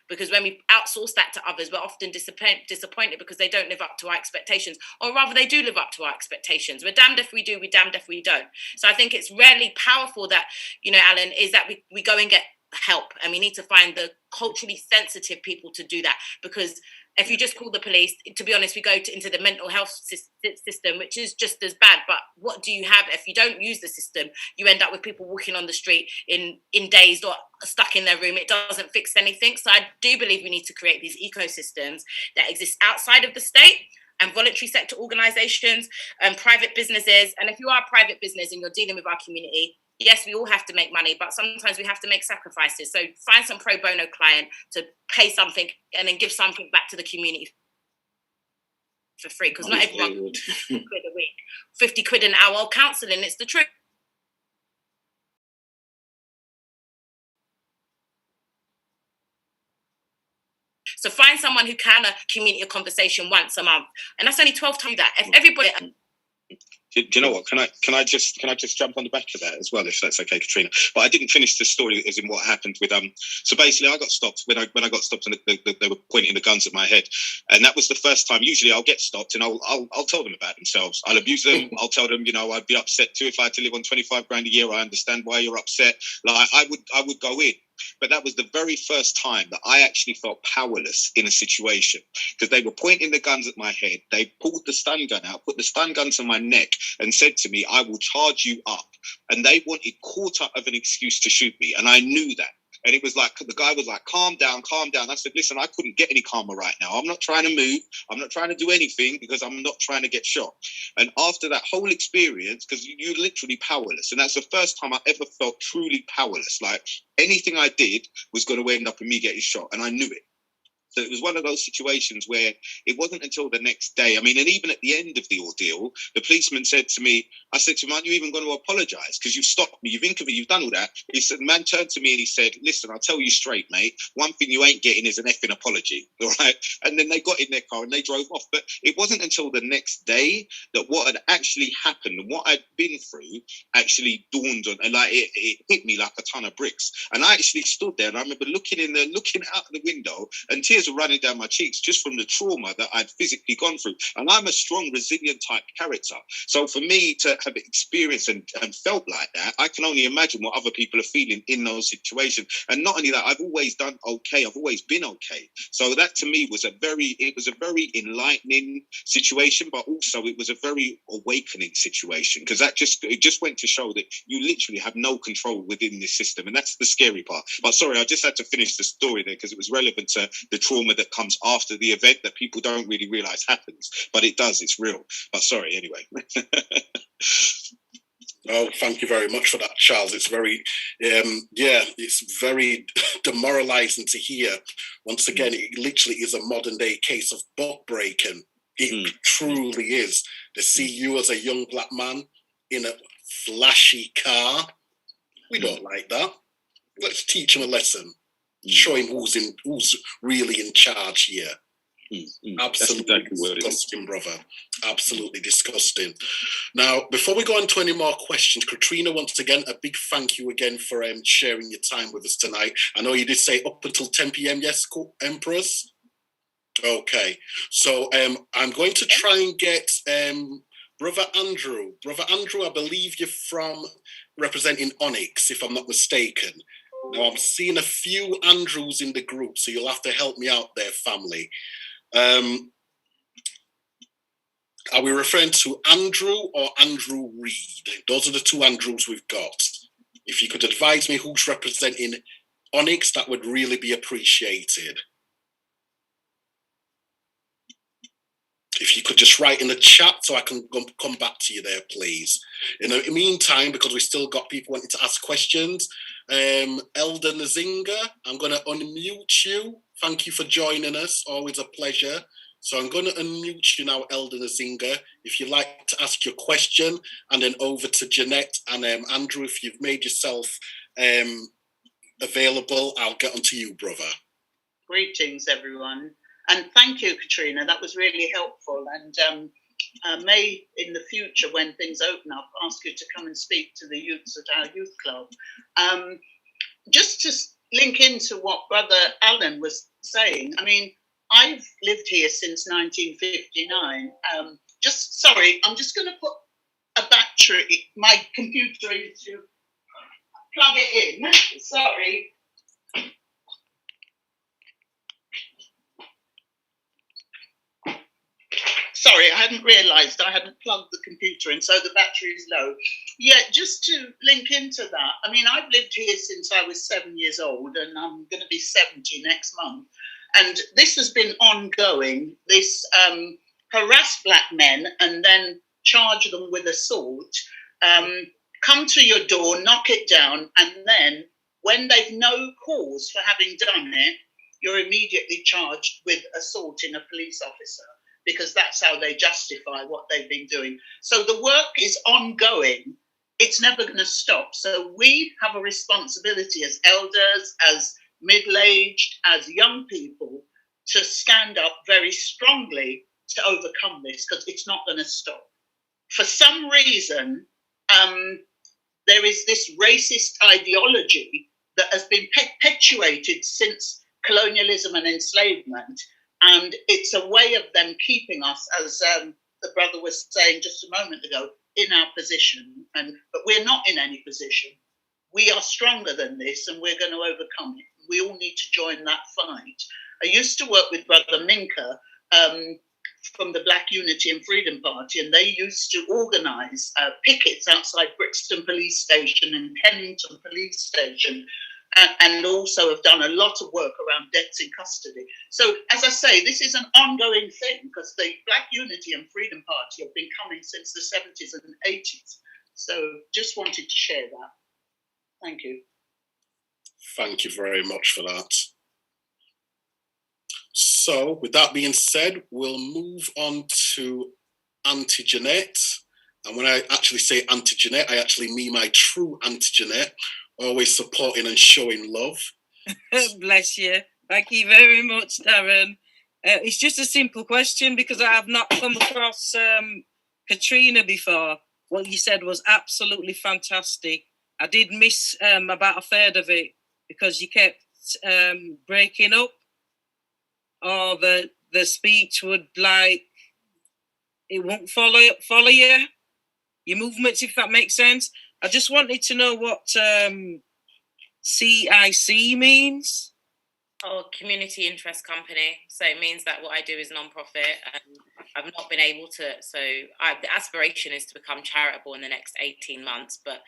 Because when we outsource that to others, we're often disappointed because they don't live up to our expectations. Or rather, they do live up to our expectations. We're damned if we do, we're damned if we don't. So I think it's really powerful that, Alan, is that we go and get help. And we need to find the culturally sensitive people to do that. Because if you just call the police, to be honest, we go into the mental health system, which is just as bad. But what do you have if you don't use the system? You end up with people walking on the street in dazed or stuck in their room. It doesn't fix anything. So I do believe we need to create these ecosystems that exist outside of the state, and voluntary sector organisations and private businesses. And if you are a private business and you're dealing with our community, yes, we all have to make money, but sometimes we have to make sacrifices. So find some pro bono client to pay something and then give something back to the community for free. Because not everyone can 50 quid a week, 50 quid an hour counselling. It's the truth. So find someone who can a community conversation once a month. And that's only 12 times that. If everybody... Do you know what? Can I just jump on the back of that as well, if that's okay, Katrina? But I didn't finish the story as in what happened with So basically, I got stopped when I got stopped, and they were pointing the guns at my head, and that was the first time. Usually, I'll get stopped and I'll tell them about themselves. I'll abuse them. I'll tell them, I'd be upset too if I had to live on 25 grand a year. I understand why you're upset. Like I would go in. But that was the very first time that I actually felt powerless in a situation, because they were pointing the guns at my head. They pulled the stun gun out, put the stun gun to my neck and said to me, I will charge you up. And they wanted quarter of an excuse to shoot me. And I knew that. And it was like, the guy was like, calm down, calm down. I said, listen, I couldn't get any calmer right now. I'm not trying to move. I'm not trying to do anything because I'm not trying to get shot. And after that whole experience, because you're literally powerless. And that's the first time I ever felt truly powerless. Like anything I did was going to end up in me getting shot. And I knew it. So it was one of those situations where it wasn't until the next day. I mean, and even at the end of the ordeal, the policeman said to me, I said to him, aren't you even going to apologise? Because you've stopped me, you've interviewed, you've done all that. He said, man turned to me and he said, listen, I'll tell you straight, mate, one thing you ain't getting is an effing apology, all right? And then they got in their car and they drove off. But it wasn't until the next day that what had actually happened and what I'd been through actually dawned on, and like it hit me like a ton of bricks. And I actually stood there and I remember looking out the window, and tears were running down my cheeks just from the trauma that I'd physically gone through. And I'm a strong, resilient type character. So for me to have experienced and felt like that, I can only imagine what other people are feeling in those situations. And not only that, I've always done okay. I've always been okay. So that to me was a very enlightening situation, but also it was a very awakening situation, because it just went to show that you literally have no control within this system. And that's the scary part. But sorry, I just had to finish the story there because it was relevant to the trauma that comes after the event that people don't really realize happens, but it does. It's real. But sorry, anyway. Oh, thank you very much for that, Charles. It's very, it's very demoralizing to hear. Once again, it literally is a modern day case of buck breaking. It truly is. To see you as a young black man in a flashy car, we don't like that. Let's teach him a lesson. Show him who's really in charge here. Absolutely disgusting, brother. Absolutely disgusting. Now, before we go on to any more questions, Katrina, once again, a big thank you again for sharing your time with us tonight. I know you did say up until 10 p.m. Yes, Empress? Okay. So I'm going to try and get Brother Andrew. Brother Andrew, I believe you're from representing Onyx, if I'm not mistaken. Now, I'm seeing a few Andrews in the group, so you'll have to help me out there, family. Are we referring to Andrew or Andrew Reed? Those are the two Andrews we've got. If you could advise me who's representing Onyx, that would really be appreciated. If you could just write in the chat so I can come back to you there, please. In the meantime, because we still got people wanting to ask questions, Elder Nzinga, I'm going to unmute you. Thank you for joining us. Always a pleasure. So I'm going to unmute you now, Elder Nzinga, if you'd like to ask your question, and then over to Jeanette and Andrew, if you've made yourself available, I'll get onto you, brother. Greetings, everyone. And thank you, Katrina. That was really helpful. And may, in the future, when things open up, ask you to come and speak to the youths at our youth club. Just to link into what Brother Alan was saying, I mean, I've lived here since 1959. Sorry, I'm just going to put a battery, my computer into, plug it in. Sorry. Sorry, I hadn't realised I hadn't plugged the computer in, so the battery is low. Yeah, just to link into that, I mean, I've lived here since I was 7 years old, and I'm going to be 70 next month. And this has been ongoing, this harass black men and then charge them with assault, come to your door, knock it down, and then when they've no cause for having done it, you're immediately charged with assaulting a police officer, because that's how they justify what they've been doing. So the work is ongoing. It's never going to stop. So we have a responsibility as elders, as middle-aged, as young people, to stand up very strongly to overcome this, because it's not going to stop. For some reason, there is this racist ideology that has been perpetuated since colonialism and enslavement, and it's a way of them keeping us, as the brother was saying just a moment ago, in our position. But we're not in any position. We are stronger than this, and we're going to overcome it. We all need to join that fight. I used to work with Brother Minka from the Black Unity and Freedom Party, and they used to organise pickets outside Brixton Police Station and Kennington Police Station, and also have done a lot of work around deaths in custody. So, as I say, this is an ongoing thing, because the Black Unity and Freedom Party have been coming since the 70s and 80s. So, just wanted to share that. Thank you. Thank you very much for that. So, with that being said, we'll move on to Auntie Jeanette. And when I actually say Auntie Jeanette, I actually mean my true Auntie Jeanette, always supporting and showing love. Bless you. Thank you very much, Darren. It's just a simple question, because I have not come across Katrina before. What you said was absolutely fantastic. I did miss about a third of it, because you kept breaking up, or the speech would, like, it won't follow you, your movements, if that makes sense. I just wanted to know what CIC means. Oh, community interest company. So it means that what I do is non-profit, and I've not been able to. So the aspiration is to become charitable in the next 18 months. But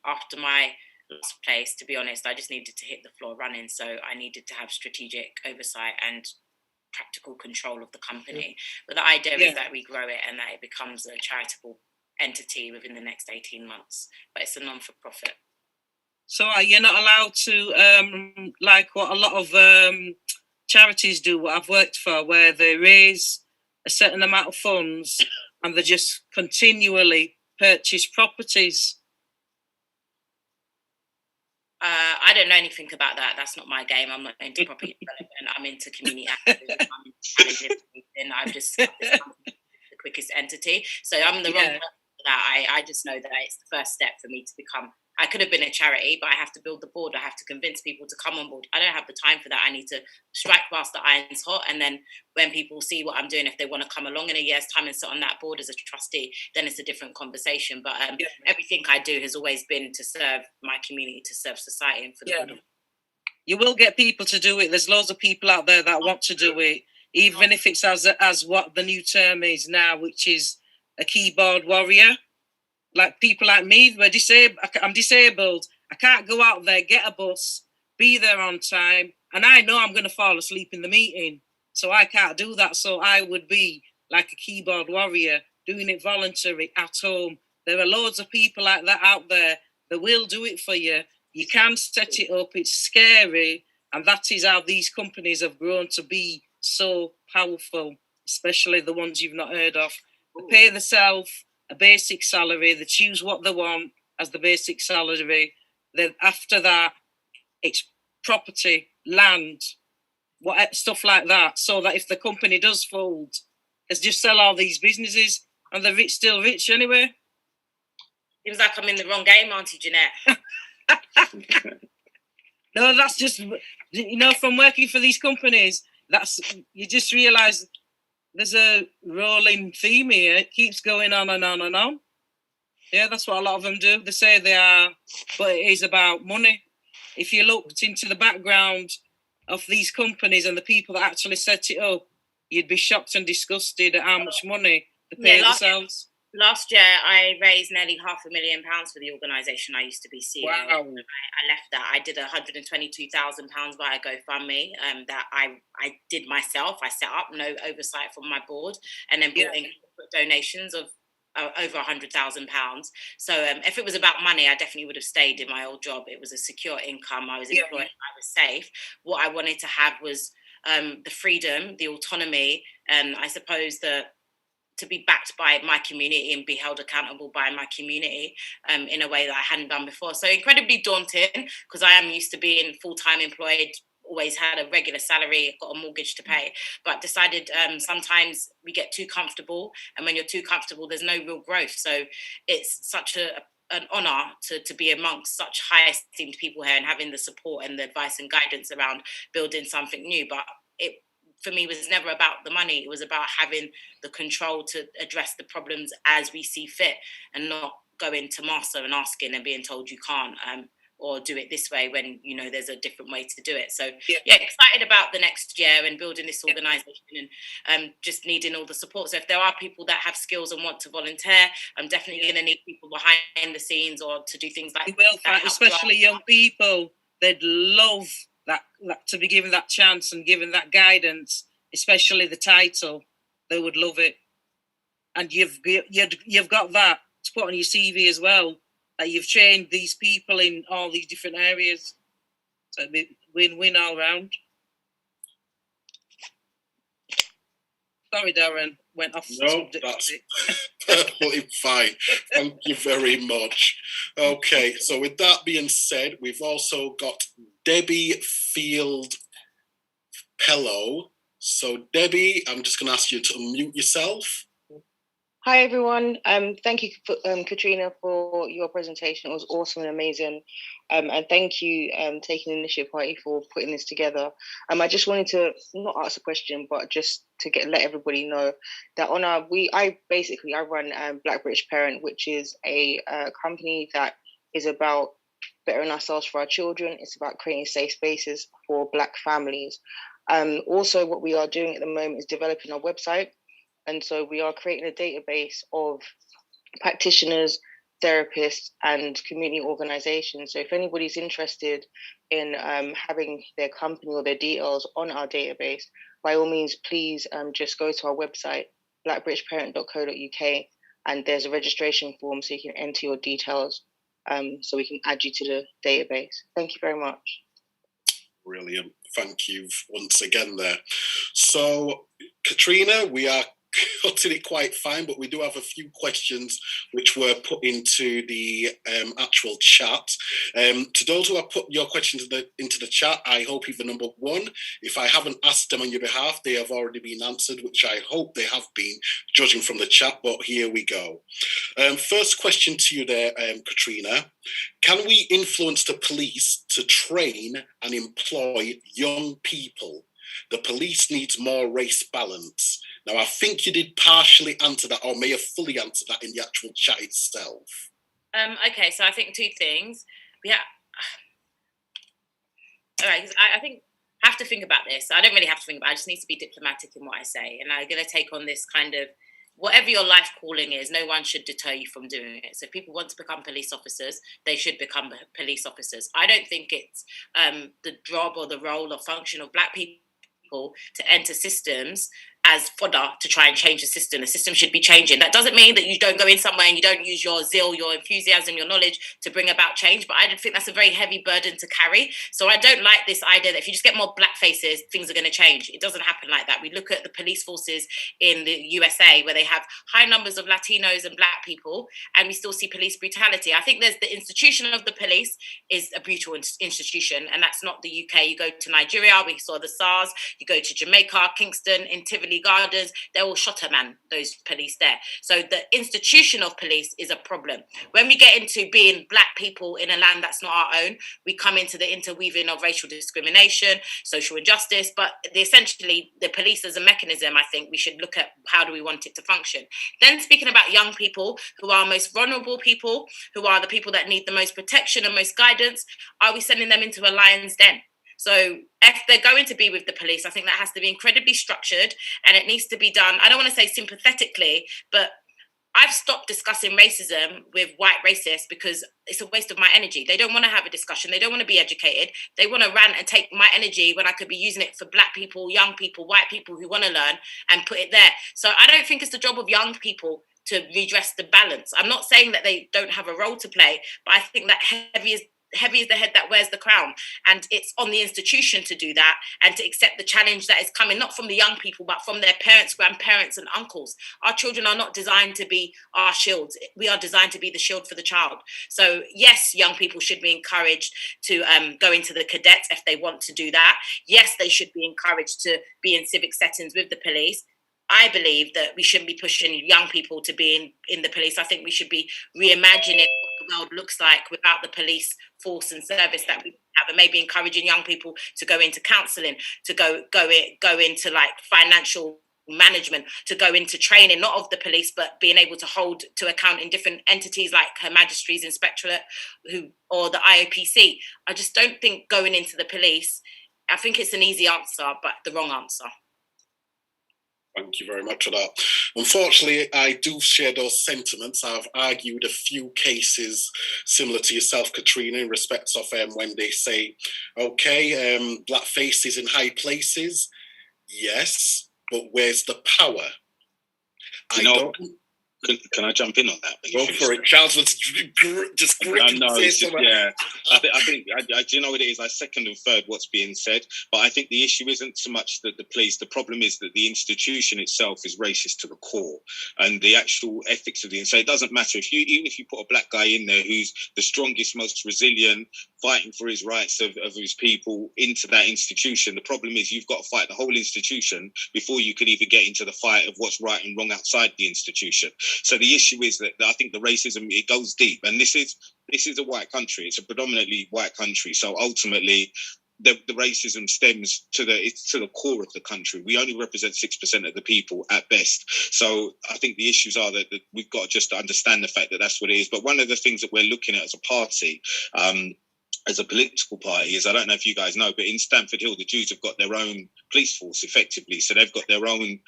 after my last place, to be honest, I just needed to hit the floor running. So I needed to have strategic oversight and practical control of the company. But the idea is that we grow it and that it becomes a charitable entity within the next 18 months. But it's a non-for-profit. So you're not allowed to, like what a lot of charities do, what I've worked for, where they raise a certain amount of funds and they just continually purchase properties. I don't know anything about that. That's not my game. I'm not into property development. I'm into community activism. I'm into challenging. I've just the quickest entity. So I'm the wrong person for that. I just know that it's the first step for me to become. I could have been a charity, but I have to build the board. I have to convince people to come on board. I don't have the time for that. I need to strike whilst the iron's hot. And then when people see what I'm doing, if they want to come along in a year's time and sit on that board as a trustee, then it's a different conversation. But everything I do has always been to serve my community, to serve society, and for the good. You will get people to do it. There's loads of people out there that want to do it, even if it's as what the new term is now, which is a keyboard warrior. Like people like me, I'm disabled. I can't go out there, get a bus, be there on time, and I know I'm going to fall asleep in the meeting. So I can't do that. So I would be like a keyboard warrior, doing it voluntary at home. There are loads of people like that out there that will do it for you. You can set it up. It's scary. And that is how these companies have grown to be so powerful, especially the ones you've not heard of. They pay themselves a basic salary. They choose what they want as the basic salary. Then after that, it's property, land, stuff like that. So that if the company does fold, they just sell all these businesses and they're still rich anyway. Seems like I'm in the wrong game, Auntie Jeanette. No, that's just, from working for these companies, you just realise there's a rolling theme here. It keeps going on and on and on. Yeah, that's what a lot of them do. They say they are, but it is about money. If you looked into the background of these companies and the people that actually set it up, you'd be shocked and disgusted at how much money they pay themselves. Last year, I raised nearly £500,000 for the organisation I used to be CEO. Wow. I left that. I did £122,000 via GoFundMe that I did myself. I set up, no oversight from my board, and then brought in donations of over £100,000. So if it was about money, I definitely would have stayed in my old job. It was a secure income. I was employed. I was safe. What I wanted to have was the freedom, the autonomy, and I suppose to be backed by my community and be held accountable by my community in a way that I hadn't done before. So incredibly daunting, because I am used to being full-time employed, always had a regular salary, got a mortgage to pay, but decided sometimes we get too comfortable, and when you're too comfortable, there's no real growth. So it's such an honour to be amongst such high esteemed people here and having the support and the advice and guidance around building something new. But it, for me, was never about the money. It was about having the control to address the problems as we see fit, and not going to master and asking and being told you can't or do it this way when there's a different way to do it. So excited about the next year and building this organisation and just needing all the support. So if there are people that have skills and want to volunteer, I'm definitely going to need people behind the scenes or to do things like that. Especially young people, they'd love that to be given that chance and given that guidance, especially the title. They would love it. And you've got that to put on your CV as well, that you've trained these people in all these different areas. So it'd be win-win all round. Sorry, Darren, went off. No, that's perfectly fine. Thank you very much. Okay, so with that being said, we've also got Debbie Field Pello. So Debbie, I'm just going to ask you to unmute yourself. Hi everyone. Thank you, Katrina, for your presentation. It was awesome and amazing. And thank you, taking the initiative party, for putting this together. I just wanted to not ask a question, but just to let everybody know that I run Black British Parent, which is a company that is about bettering ourselves for our children. It's about creating safe spaces for Black families. Also, what we are doing at the moment is developing our website. And so we are creating a database of practitioners, therapists, and community organizations. So if anybody's interested in having their company or their details on our database, by all means, please just go to our website, blackbritishparent.co.uk, and there's a registration form so you can enter your details so we can add you to the database. Thank you very much. Brilliant. Thank you once again there. So, Katrina, we are cutting it quite fine, but we do have a few questions which were put into the actual chat. To those who have put your questions into the chat, I hope either number one, if I haven't asked them on your behalf, they have already been answered, which I hope they have been, judging from the chat, but here we go. First question to you there, Katrina. Can we influence the police to train and employ young people? The police needs more race balance. Now, I think you did partially answer that, or may have fully answered that in the actual chat itself. Okay, so I think two things. All right, I think I have to think about this. I don't really have to think about it. I just need to be diplomatic in what I say. And I'm going to take on this kind of, whatever your life calling is, no one should deter you from doing it. So if people want to become police officers, they should become police officers. I don't think it's the job or the role or function of Black people to enter systems as fodder to try and change the system. The system should be changing. That doesn't mean that you don't go in somewhere and you don't use your zeal, your enthusiasm, your knowledge to bring about change. But I don't think that's a very heavy burden to carry. So I don't like this idea that if you just get more black faces, things are going to change. It doesn't happen like that. We look at the police forces in the USA where they have high numbers of Latinos and black people, and we still see police brutality. I think there's the institution of the police is a brutal institution, and that's not the UK. You go to Nigeria, we saw the SARS. You go to Jamaica, Kingston, in Tivoli Gardens, they're all shot a man, those police there. So the institution of police is a problem. When we get into being black people in a land that's not our own, we come into the interweaving of racial discrimination, social injustice, but essentially the police as a mechanism, I think we should look at how do we want it to function. Then speaking about young people who are most vulnerable people, who are the people that need the most protection and most guidance, are we sending them into a lion's den? So if they're going to be with the police, I think that has to be incredibly structured, and it needs to be done, I don't want to say sympathetically, but I've stopped discussing racism with white racists because it's a waste of my energy. They don't want to have a discussion. They don't want to be educated. They want to rant and take my energy when I could be using it for black people, young people, white people who want to learn and put it there. So I don't think it's the job of young people to redress the balance. I'm not saying that they don't have a role to play, but I think that heavy is the head that wears the crown, and it's on the institution to do that and to accept the challenge that is coming not from the young people but from their parents, grandparents and uncles. Our children are not designed to be our shields. We are designed to be the shield for the child. So yes, young people should be encouraged to go into the cadets if they want to do that. Yes, they should be encouraged to be in civic settings with the police. I believe that we shouldn't be pushing young people to be in the police. I think we should be reimagining what the world looks like without the police force and service that we have, and maybe encouraging young people to go into counselling, to go into like financial management, to go into training, not of the police, but being able to hold to account in different entities like Her Majesty's Inspectorate or the IOPC. I just don't think going into the police, I think it's an easy answer, but the wrong answer. Thank you very much for that. Unfortunately, I do share those sentiments. I've argued a few cases similar to yourself, Katrina, in respects of when they say, okay, black faces in high places, yes, but where's the power? Can I jump in on that? Go for it. Charles was just gripping. No, yeah. I think do you know what it is? I second and third what's being said, but I think the issue isn't so much that the police. The problem is that the institution itself is racist to the core, and the actual ethics of the. So it doesn't matter even if you put a black guy in there who's the strongest, most resilient, fighting for his rights of his people into that institution. The problem is you've got to fight the whole institution before you can even get into the fight of what's right and wrong outside the institution. So the issue is that I think the racism, it goes deep, and this is a white country. It's a predominantly white country. So ultimately, the racism stems to the core of the country. We only represent 6% of the people at best. So I think the issues are that we've got to just understand the fact that that's what it is. But one of the things that we're looking at as a party, as a political party, is, I don't know if you guys know, but in Stamford Hill, the Jews have got their own police force effectively. So they've got their own.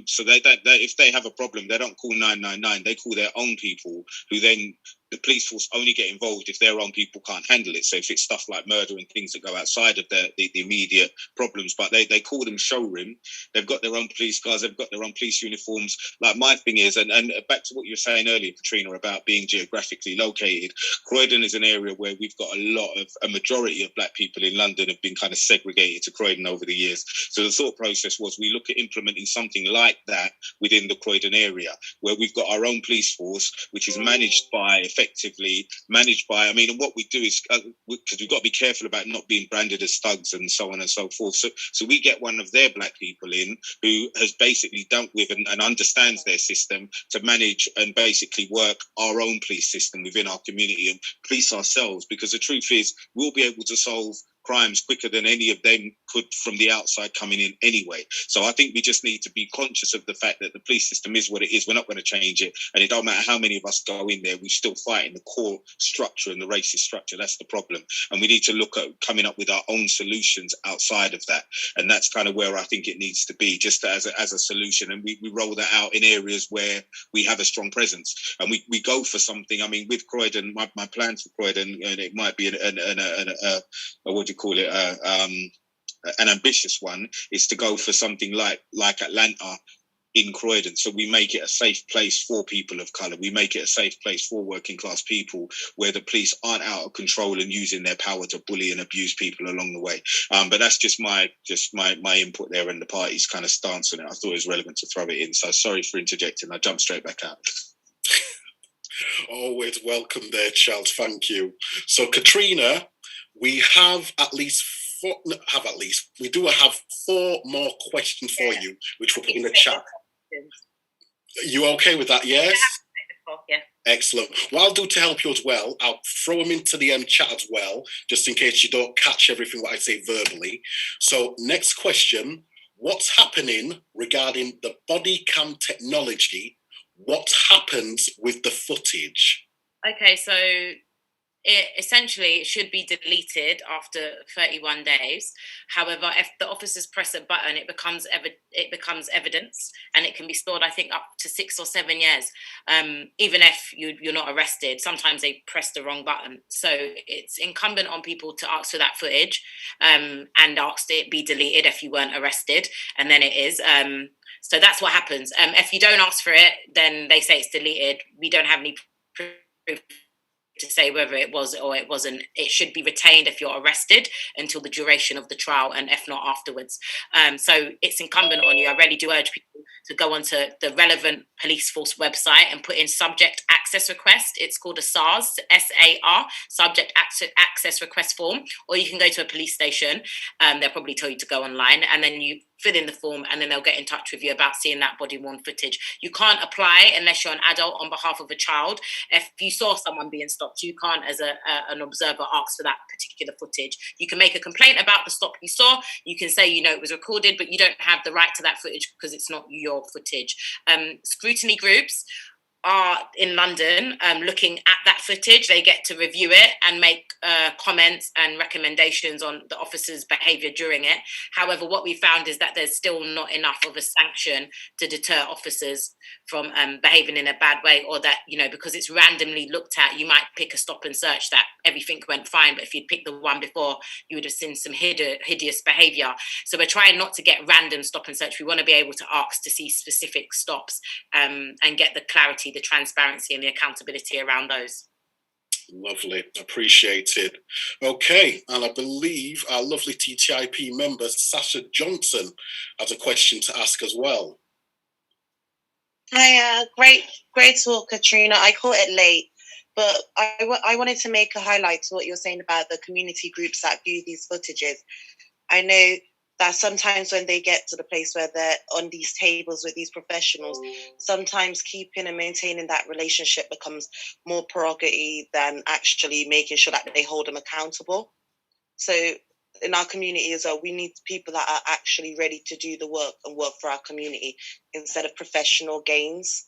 So they if they have a problem, they don't call 999. They call their own people, who then the police force only get involved if their own people can't handle it. So if it's stuff like murder and things that go outside of the immediate problems, but they call them showroom. They've got their own police cars. They've got their own police uniforms. Like, my thing is, and back to what you were saying earlier, Katrina, about being geographically located, Croydon is an area where we've got a majority of black people in London have been kind of segregated to Croydon over the years. So the thought process was we look at implementing something like that within the Croydon area, where we've got our own police force, which is managed by, I mean, and what we do is, because we've got to be careful about not being branded as thugs and so on and so forth. So we get one of their black people in who has basically dealt with and understands their system to manage and basically work our own police system within our community and police ourselves, because the truth is we'll be able to solve crimes quicker than any of them could from the outside coming in anyway. So I think we just need to be conscious of the fact that the police system is what it is. We're not going to change it. And it don't matter how many of us go in there, we still fight in the core structure and the racist structure. That's the problem. And we need to look at coming up with our own solutions outside of that. And that's kind of where I think it needs to be, just as a solution. And we roll that out in areas where we have a strong presence. And we go for something. I mean, with Croydon, my plan for Croydon, and it might be what do you call it? an ambitious one, is to go for something like Atlanta in Croydon. So we make it a safe place for people of colour. We make it a safe place for working class people, where the police aren't out of control and using their power to bully and abuse people along the way. But that's just my input there, and the party's kind of stance on it. I thought it was relevant to throw it in. So sorry for interjecting. I jumped straight back out. Always welcome there, Charles. Thank you. So Katrina, we have we do have 4 more questions for you, which we'll put in the chat. You okay with that? Yes? Yeah. Excellent. What I'll do to help you as well, I'll throw them into the chat as well, just in case you don't catch everything what I say verbally. So next question, what's happening regarding the body cam technology? What happens with the footage? Okay, so it should be deleted after 31 days. However, if the officers press a button, it becomes evidence, and it can be stored, I think, up to 6 or 7 years. Even if you're not arrested, sometimes they press the wrong button. So it's incumbent on people to ask for that footage and ask it be deleted if you weren't arrested, and then it is. So that's what happens. If you don't ask for it, then they say it's deleted. We don't have any proof to say whether it was or it wasn't. It should be retained if you're arrested until the duration of the trial, and if not, afterwards. So it's incumbent on you. I really do urge people to go onto the relevant police force website and put in subject access request. It's called a SARS, S-A-R, subject access request form, or you can go to a police station. They'll probably tell you to go online, and then you fill in the form, and then they'll get in touch with you about seeing that body-worn footage. You can't apply unless you're an adult on behalf of a child. If you saw someone being stopped, you can't, as an observer, ask for that particular footage. You can make a complaint about the stop you saw. You can say, it was recorded, but you don't have the right to that footage because it's not your footage. Scrutiny groups are in London looking at that footage. They get to review it and make comments and recommendations on the officer's behaviour during it. However, what we found is that there's still not enough of a sanction to deter officers from behaving in a bad way, or that, because it's randomly looked at, you might pick a stop and search that everything went fine, but if you'd picked the one before, you would have seen some hideous behaviour. So we're trying not to get random stop and search. We want to be able to ask to see specific stops and get the clarity, the transparency and the accountability around those. Lovely, appreciated. Okay, and I believe our lovely TTIP member Sasha Johnson has a question to ask as well. Hi, great talk, Katrina. I caught it late, but I wanted to make a highlight to what you're saying about the community groups that view these footages. I know that sometimes when they get to the place where they're on these tables with these professionals, sometimes keeping and maintaining that relationship becomes more prerogative than actually making sure that they hold them accountable. So in our community as well, we need people that are actually ready to do the work and work for our community instead of professional gains.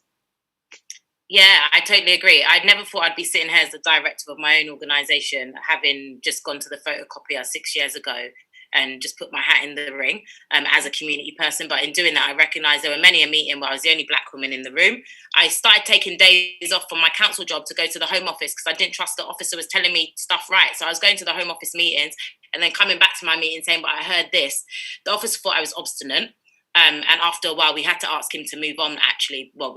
Yeah, I totally agree. I'd never thought I'd be sitting here as the director of my own organisation, having just gone to the photocopier 6 years ago and just put my hat in the ring as a community person. But in doing that, I recognised there were many a meeting where I was the only black woman in the room. I started taking days off from my council job to go to the Home Office because I didn't trust the officer was telling me stuff right. So I was going to the Home Office meetings and then coming back to my meeting saying, but I heard this. The officer thought I was obstinate. And after a while, we had to ask him to move on, actually. Well,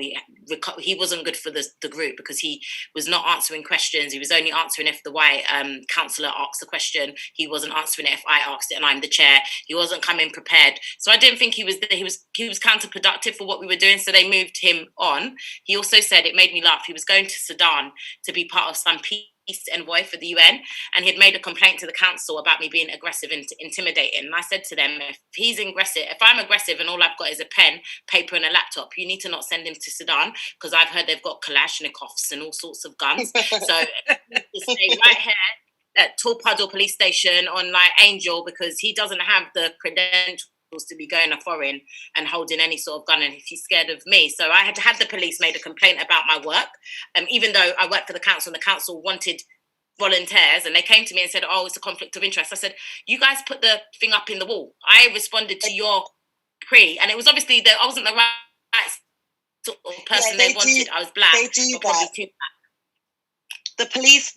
he wasn't good for the group because he was not answering questions. He was only answering if the white councillor asked the question. He wasn't answering it if I asked it and I'm the chair. He wasn't coming prepared. So I didn't think he was counterproductive for what we were doing. So they moved him on. He also said, it made me laugh, he was going to Sudan to be part of some peace envoy for the UN, and he'd made a complaint to the council about me being aggressive and intimidating. And I said to them, if I'm aggressive and all I've got is a pen, paper and a laptop, you need to not send him to Sudan because I've heard they've got Kalashnikovs and all sorts of guns. So to stay right here at Torpuddle police station on Angel, because he doesn't have the credentials to be going a foreign and holding any sort of gun, and if he's scared of me. So I had to have the police made a complaint about my work, even though I worked for the council and the council wanted volunteers, and they came to me and said, oh, it's a conflict of interest. I said, you guys put the thing up in the wall. I responded to your and it was obviously that I wasn't the right sort of person they wanted. I was black, They do but probably too black. The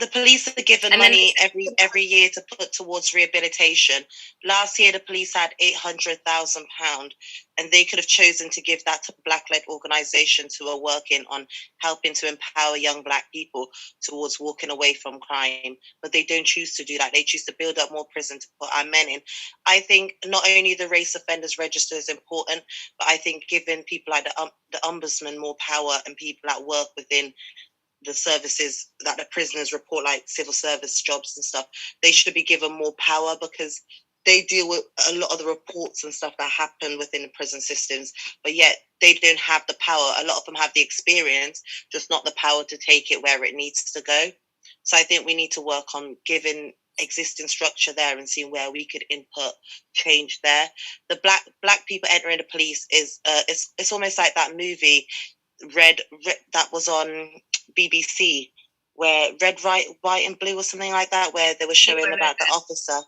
police are given money every year to put towards rehabilitation. Last year, the police had £800,000, and they could have chosen to give that to Black-led organisations who are working on helping to empower young Black people towards walking away from crime. But they don't choose to do that. They choose to build up more prison to put our men in. I think not only the race offenders register is important, but I think giving people like the ombudsman more power and people that work within the services that the prisoners report, like civil service jobs and stuff, they should be given more power, because they deal with a lot of the reports and stuff that happen within the prison systems, but yet they don't have the power. A lot of them have the experience, just not the power to take it where it needs to go. So I think we need to work on giving existing structure there and seeing where we could input change there. The black people entering the police is it's almost like that movie Red that was on BBC, where Red, White and Blue or something like that, where they were showing about the officer.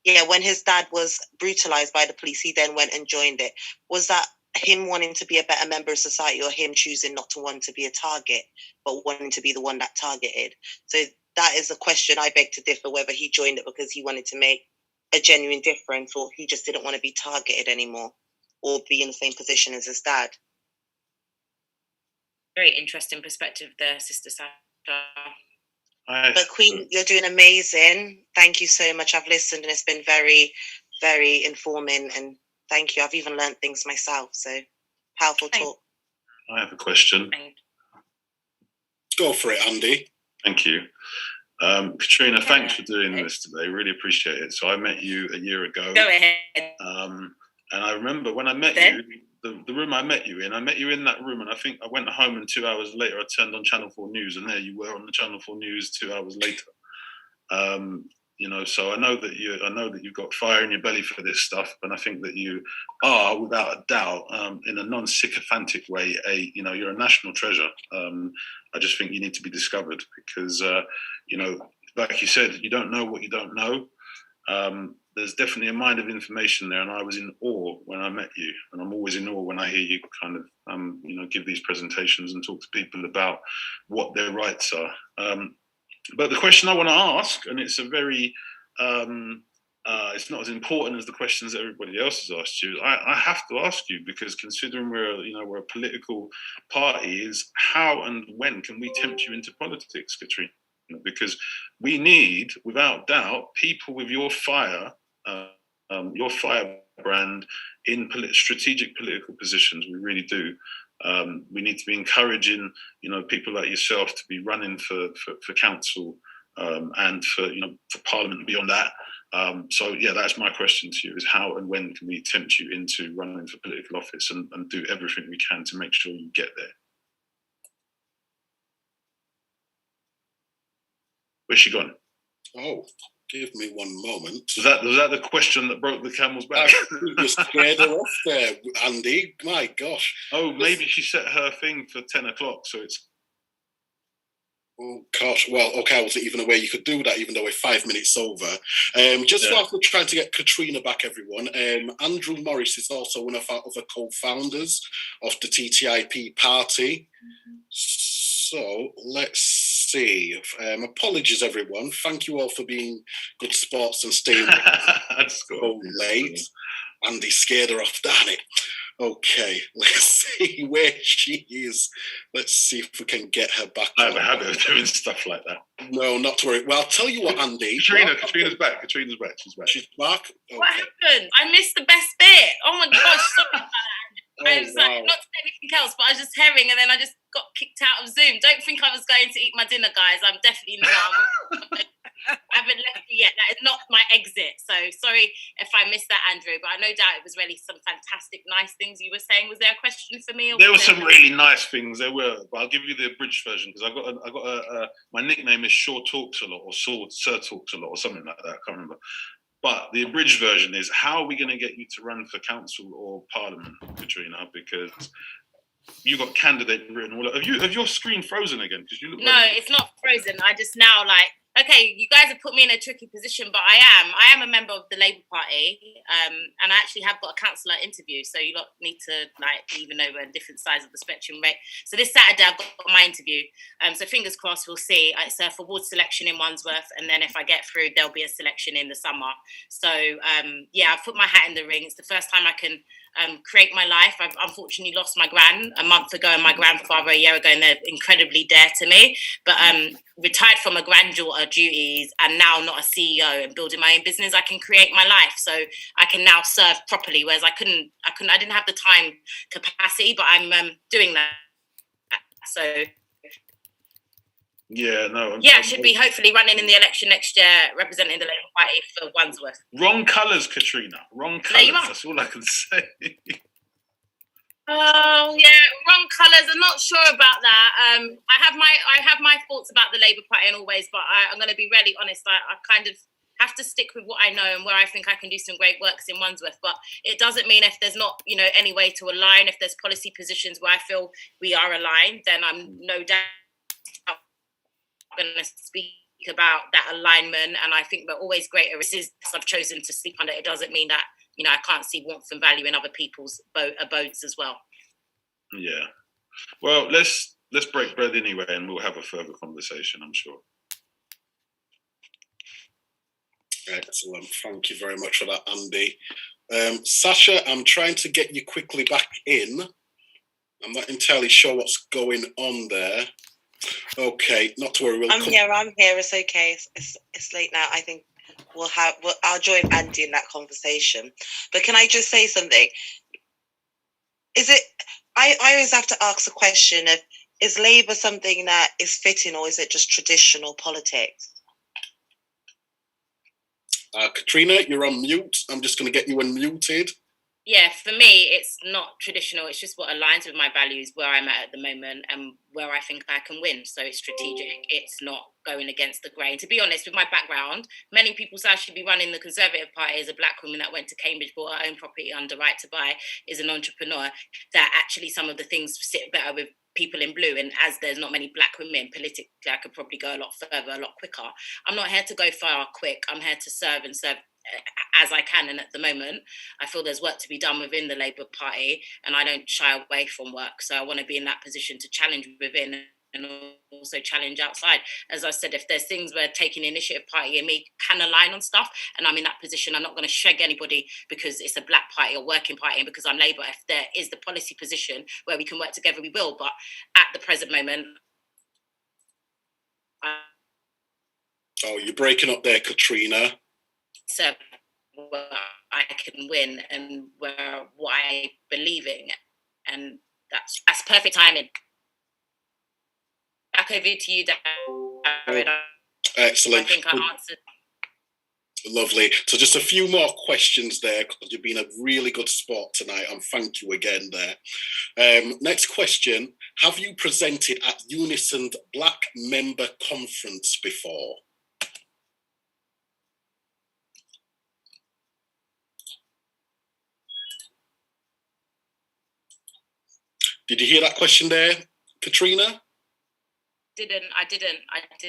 Yeah, when his dad was brutalized by the police, he then went and joined it. Was that him wanting to be a better member of society, or him choosing not to want to be a target, but wanting to be the one that targeted? So that is a question I beg to differ, whether he joined it because he wanted to make a genuine difference, or he just didn't want to be targeted anymore or be in the same position as his dad. Very interesting perspective there, Sister Sasha. But Queen, you're doing amazing. Thank you so much. I've listened and it's been very, very informing, and thank you. I've even learned things myself. So powerful talk. I have a question. Go for it, Andy. Thank you. Katrina, thanks for doing this today. Really appreciate it. So I met you a year ago. Go ahead. And I remember when I met you, the room I met you in that room, and I think I went home, and 2 hours later I turned on Channel 4 News, and there you were on the Channel 4 News 2 hours later. So I know that you've got fire in your belly for this stuff, and I think that you are, without a doubt, in a non-sycophantic way, you're a national treasure. I just think you need to be discovered, because like you said, you don't know what you don't know. There's definitely a mind of information there, and I was in awe when I met you, and I'm always in awe when I hear you kind of give these presentations and talk to people about what their rights are. But the question I want to ask, and it's a very it's not as important as the questions that everybody else has asked you. I have to ask you, because considering we're a political party, is how and when can we tempt you into politics, Katrina? Because we need, without doubt, people with your firebrand in strategic political positions. We really do. We need to be encouraging, people like yourself to be running for council and for Parliament and beyond that. So that's my question to you: is how and when can we tempt you into running for political office, and do everything we can to make sure you get there? Where's she gone? Oh, give me one moment. Was that the question that broke the camel's back? You scared her off there, Andy. My gosh. Oh, maybe she set her thing for 10 o'clock, so it's... Oh, gosh. Well, okay, I wasn't even aware you could do that, even though we're 5 minutes over. Whilst we're trying to get Katrina back, everyone, Andrew Morris is also one of our other co-founders of the TTIP party. So let's see. Apologies, everyone. Thank you all for being good sports and staying so late. Andy scared her off, darn it. Okay, let's see where she is. Let's see if we can get her back. I have a habit of doing stuff like that. No, not to worry. Well, I'll tell you what, Andy. Katrina's back. She's back. She's back. Okay. What happened? I missed the best bit. Oh my gosh, sorry about that. I was like, not to say anything else, but I was just herring, and then I just got kicked out of Zoom. Don't think I was going to eat my dinner, guys. I'm definitely not. I haven't left you yet. That is not my exit. So sorry if I missed that, Andrew, but I no doubt it was really some fantastic, nice things you were saying. Was there a question for me? There were some really nice things. There were, but I'll give you the abridged version, because I got my nickname is Shaw Talks a Lot, or Sir Talks a Lot, or something like that. I can't remember. But the abridged version is: how are we going to get you to run for council or parliament, Katrina? Because you got candidate written all over. Have your screen frozen again? Because you look. No, it's not frozen. I just now Okay, you guys have put me in a tricky position, but I am a member of the Labour Party, and I actually have got a councillor interview. So you lot need to, like, even though we're on different sides of the spectrum, right? So this Saturday I've got my interview. So fingers crossed, we'll see. It's a forward selection in Wandsworth, and then if I get through, there'll be a selection in the summer. So yeah, I've put my hat in the ring. It's the first time I can create my life. I've unfortunately lost my gran a month ago and my grandfather a year ago, and they're incredibly dear to me. But retired from a granddaughter duties and now not a CEO and building my own business, I can create my life. So I can now serve properly, whereas I didn't have the time capacity, but I'm doing that. So yeah, no. I should be hopefully running in the election next year, representing the Labour Party for Wandsworth. Wrong colours, Katrina. Wrong There you colours. are. That's all I can say. Oh yeah, wrong colours. I'm not sure about that. I have my thoughts about the Labour Party and always, but I'm going to be really honest. I kind of have to stick with what I know and where I think I can do some great works in Wandsworth. But it doesn't mean if there's not, any way to align. If there's policy positions where I feel we are aligned, then I'm no doubt going to speak about that alignment. And I think we're always greater. I've chosen to sleep under. It doesn't mean that I can't see warmth and value in other people's abodes as well. Yeah. Well, let's break bread anyway, and we'll have a further conversation, I'm sure. Excellent. Thank you very much for that, Andy. Sasha, I'm trying to get you quickly back in. I'm not entirely sure what's going on there. Okay, not to worry. I'm here. It's okay. It's late now. I think I'll join Andy in that conversation. But can I just say something? I always have to ask the question of, is Labour something that is fitting, or is it just traditional politics? Katrina, you're on mute. I'm just going to get you unmuted. Yeah, for me, it's not traditional. It's just what aligns with my values, where I'm at the moment, and where I think I can win. So it's strategic. It's not going against the grain. To be honest, with my background, many people say I should be running the Conservative Party as a black woman that went to Cambridge, bought her own property under right to buy, is an entrepreneur, that actually some of the things sit better with people in blue. And as there's not many black women politically, I could probably go a lot further, a lot quicker. I'm not here to go far quick. I'm here to serve and serve as I can. And at the moment, I feel there's work to be done within the Labour Party, and I don't shy away from work. So I want to be in that position to challenge within and also challenge outside. As I said, if there's things where taking initiative party and me can align on stuff, and I'm in that position, I'm not going to shag anybody because it's a black party or working party and because I'm Labour. If there is the policy position where we can work together, we will. But at the present moment, oh, you're breaking up there, Katrina. So where I can win and where what I believe in, and that's perfect timing. Back over to you, Darren. Excellent. I think I answered. Lovely. So just a few more questions there, because you've been a really good sport tonight, and thank you again there. Next question. Have you presented at Unison Black Member Conference before? Did you hear that question there, Katrina? I didn't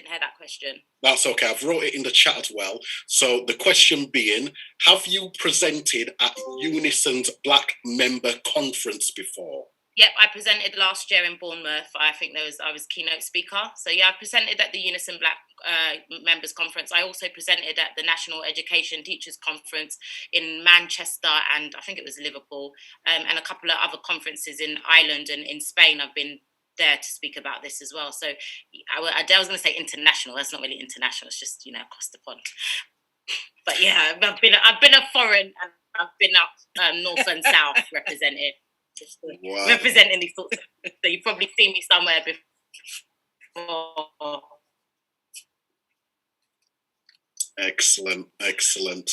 hear that question. That's okay. I've wrote it in the chat as well. So the question being, have you presented at Unison's Black Member Conference before? Yep, I presented last year in Bournemouth. I think I was keynote speaker. So yeah, I presented at the Unison Black Members Conference. I also presented at the National Education Teachers Conference in Manchester, and I think it was Liverpool, and a couple of other conferences in Ireland and in Spain. I've been there to speak about this as well. So I was going to say international. That's not really international. It's just across the pond. But yeah, I've been a foreign, and I've been up north and south representing. Wow. Representing these sorts of, so you've probably seen me somewhere before. Excellent.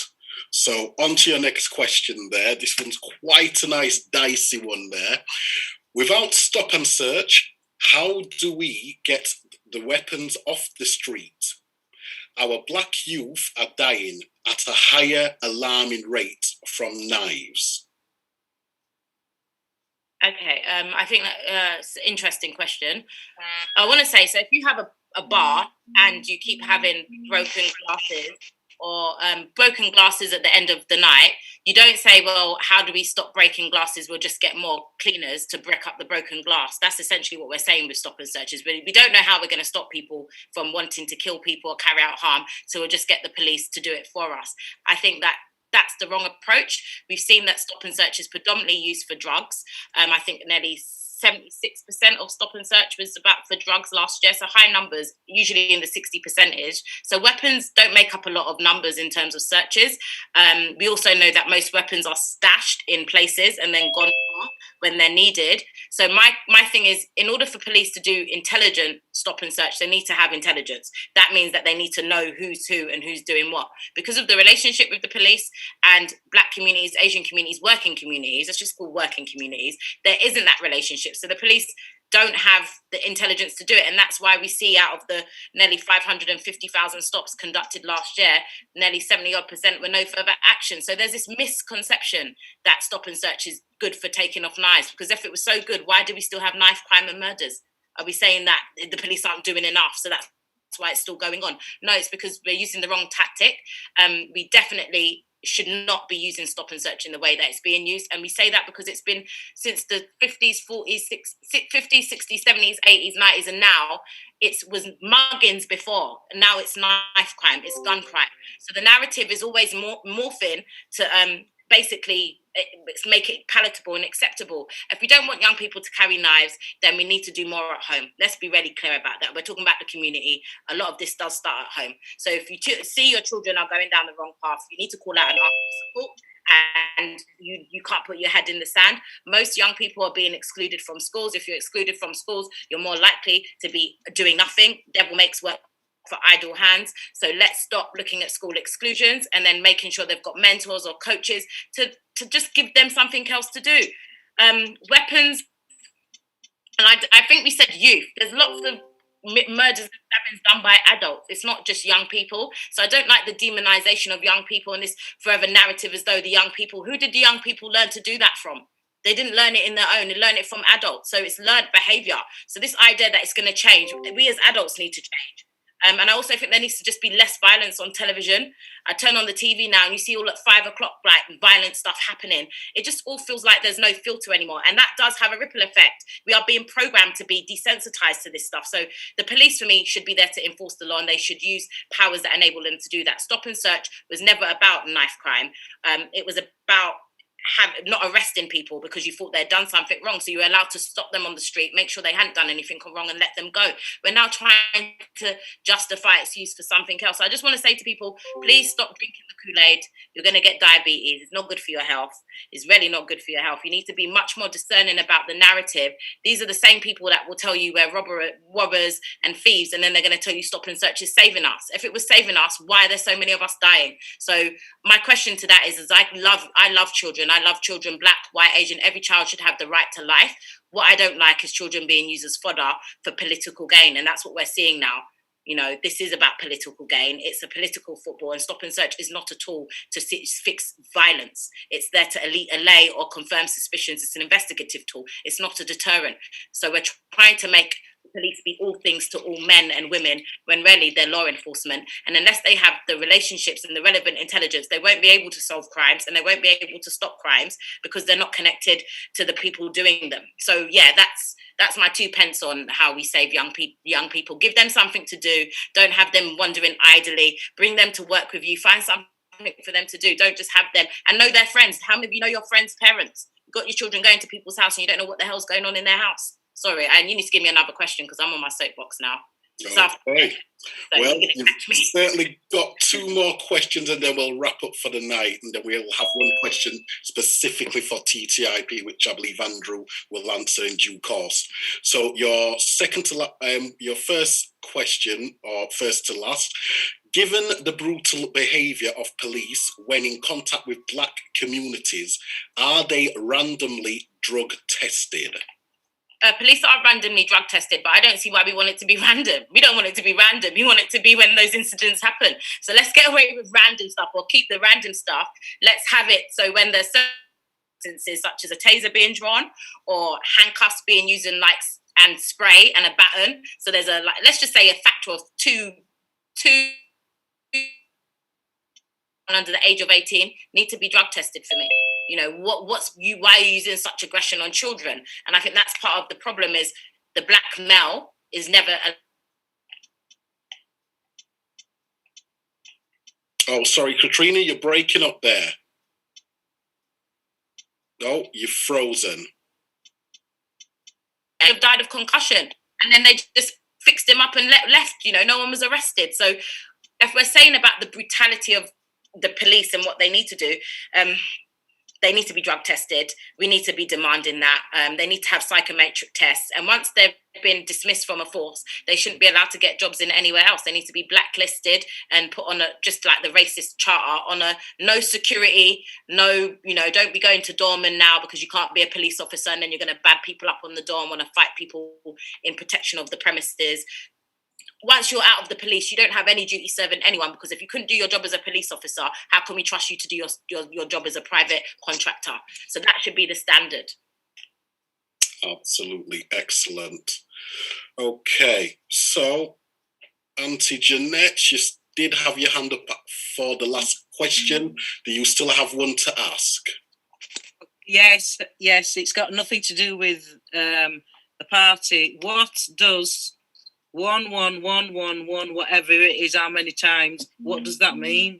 So on to your next question there. This one's quite a nice dicey one there. Without stop and search, how do we get the weapons off the street? Our black youth are dying at a higher alarming rate from knives. Okay, I think that's an interesting question. I want to say, so if you have a bar and you keep having broken glasses or broken glasses at the end of the night, you don't say, well, how do we stop breaking glasses? We'll just get more cleaners to break up the broken glass. That's essentially what we're saying with stop and searches. But we don't know how we're going to stop people from wanting to kill people or carry out harm, so we'll just get the police to do it for us. I think that that's the wrong approach. We've seen that stop and search is predominantly used for drugs. I think nearly 76% of stop and search was about for drugs last year, so high numbers, usually in the 60%. So weapons don't make up a lot of numbers in terms of searches. We also know that most weapons are stashed in places and then gone when they're needed. So my thing is, in order for police to do intelligent stop and search, they need to have intelligence. That means that they need to know who's who and who's doing what. Because of the relationship with the police and Black communities, Asian communities, working communities, let's just call working communities, there isn't that relationship. So the police don't have the intelligence to do it. And that's why we see out of the nearly 550,000 stops conducted last year, nearly 70% were no further action. So there's this misconception that stop and search is good for taking off knives, because if it was so good, why do we still have knife crime and murders? Are we saying that the police aren't doing enough, so that's why it's still going on? No, it's because we're using the wrong tactic. We definitely should not be using stop and search in the way that it's being used. And we say that because it's been since the 50s, 40s, 50s, 60s, 70s, 80s, 90s, and now it was muggings before, and now it's knife crime, it's gun crime. So the narrative is always morphing to basically make it palatable and acceptable. If we don't want young people to carry knives, then we need to do more at home. Let's be really clear about that. We're talking about the community. A lot of this does start at home. So if you see your children are going down the wrong path, you need to call out and ask for support. And you can't put your head in the sand. Most young people are being excluded from schools. If you're excluded from schools, you're more likely to be doing nothing. Devil makes work for idle hands. So let's stop looking at school exclusions and then making sure they've got mentors or coaches to just give them something else to do. Weapons, and I think we said youth. There's lots of murders and stabbings done by adults. It's not just young people. So I don't like the demonization of young people and this forever narrative as though the young people, who did the young people learn to do that from? They didn't learn it in their own, they learned it from adults. So it's learned behavior. So this idea that it's going to change, we as adults need to change. And I also think there needs to just be less violence on television. I turn on the TV now and you see all at 5 o'clock, like violent stuff happening. It just all feels like there's no filter anymore. And that does have a ripple effect. We are being programmed to be desensitized to this stuff. So the police, for me, should be there to enforce the law, and they should use powers that enable them to do that. Stop and search was never about knife crime. It was about not arresting people because you thought they'd done something wrong. So you were allowed to stop them on the street, make sure they hadn't done anything wrong and let them go. We're now trying to justify its use for something else. So I just want to say to people, please stop drinking the Kool-Aid. You're going to get diabetes. It's not good for your health. It's really not good for your health. You need to be much more discerning about the narrative. These are the same people that will tell you we're robbers and thieves, and then they're going to tell you stop and search is saving us. If it was saving us, why are there so many of us dying? So my question to that is I love children. I love children, Black, white, Asian. Every child should have the right to life. What I don't like is children being used as fodder for political gain. And that's what we're seeing now. You know, this is about political gain. It's a political football, and stop and search is not a tool to fix violence. It's there to allay or confirm suspicions. It's an investigative tool. It's not a deterrent. So we're trying to make police be all things to all men and women when really they're law enforcement. And unless they have the relationships and the relevant intelligence, they won't be able to solve crimes and they won't be able to stop crimes because they're not connected to the people doing them. So yeah, that's my 2 pence on how we save young people. Give them something to do. Don't have them wandering idly. Bring them to work with you. Find something for them to do. Don't just have them, and know their friends. How many of you know your friends' parents? You've got your children going to people's house and you don't know what the hell's going on in their house. Sorry, and you need to give me another question because I'm on my soapbox now. Okay. Well, you've certainly got 2 more questions and then we'll wrap up for the night, and then we'll have one question specifically for TTIP, which I believe Andrew will answer in due course. So your your first question, or first to last, given the brutal behaviour of police when in contact with Black communities, are they randomly drug tested? Police are randomly drug tested, but I don't see why we want it to be random. We don't want it to be random. We want it to be when those incidents happen. So let's get away with random stuff, or keep the random stuff. Let's have it so when there's instances such as a taser being drawn or handcuffs being used in like and spray and a baton. So there's a, like, let's just say a factor of two under the age of 18 need to be drug tested for me. You know, why are you using such aggression on children? And I think that's part of the problem, is the black male is never Oh, sorry, Katrina, you're breaking up there. Oh, you're frozen. have died of concussion, and then they just fixed him up and left. You know, no one was arrested. So if we're saying about the brutality of the police and what they need to do, they need to be drug tested. We need to be demanding that. They need to have psychometric tests. And once they've been dismissed from a force, they shouldn't be allowed to get jobs in anywhere else. They need to be blacklisted and put on a, just like the racist charter, on a no security, no, you know, don't be going to doorman now because you can't be a police officer and then you're going to bad people up on the door and want to fight people in protection of the premises. Once you're out of the police, you don't have any duty serving anyone, because if you couldn't do your job as a police officer, how can we trust you to do your job as a private contractor? So that should be the standard. Absolutely excellent. Okay, so Auntie Jeanette, you did have your hand up for the last question. Do you still have one to ask? Yes, it's got nothing to do with the party. What does 1111, whatever it is, how many times, what does that mean?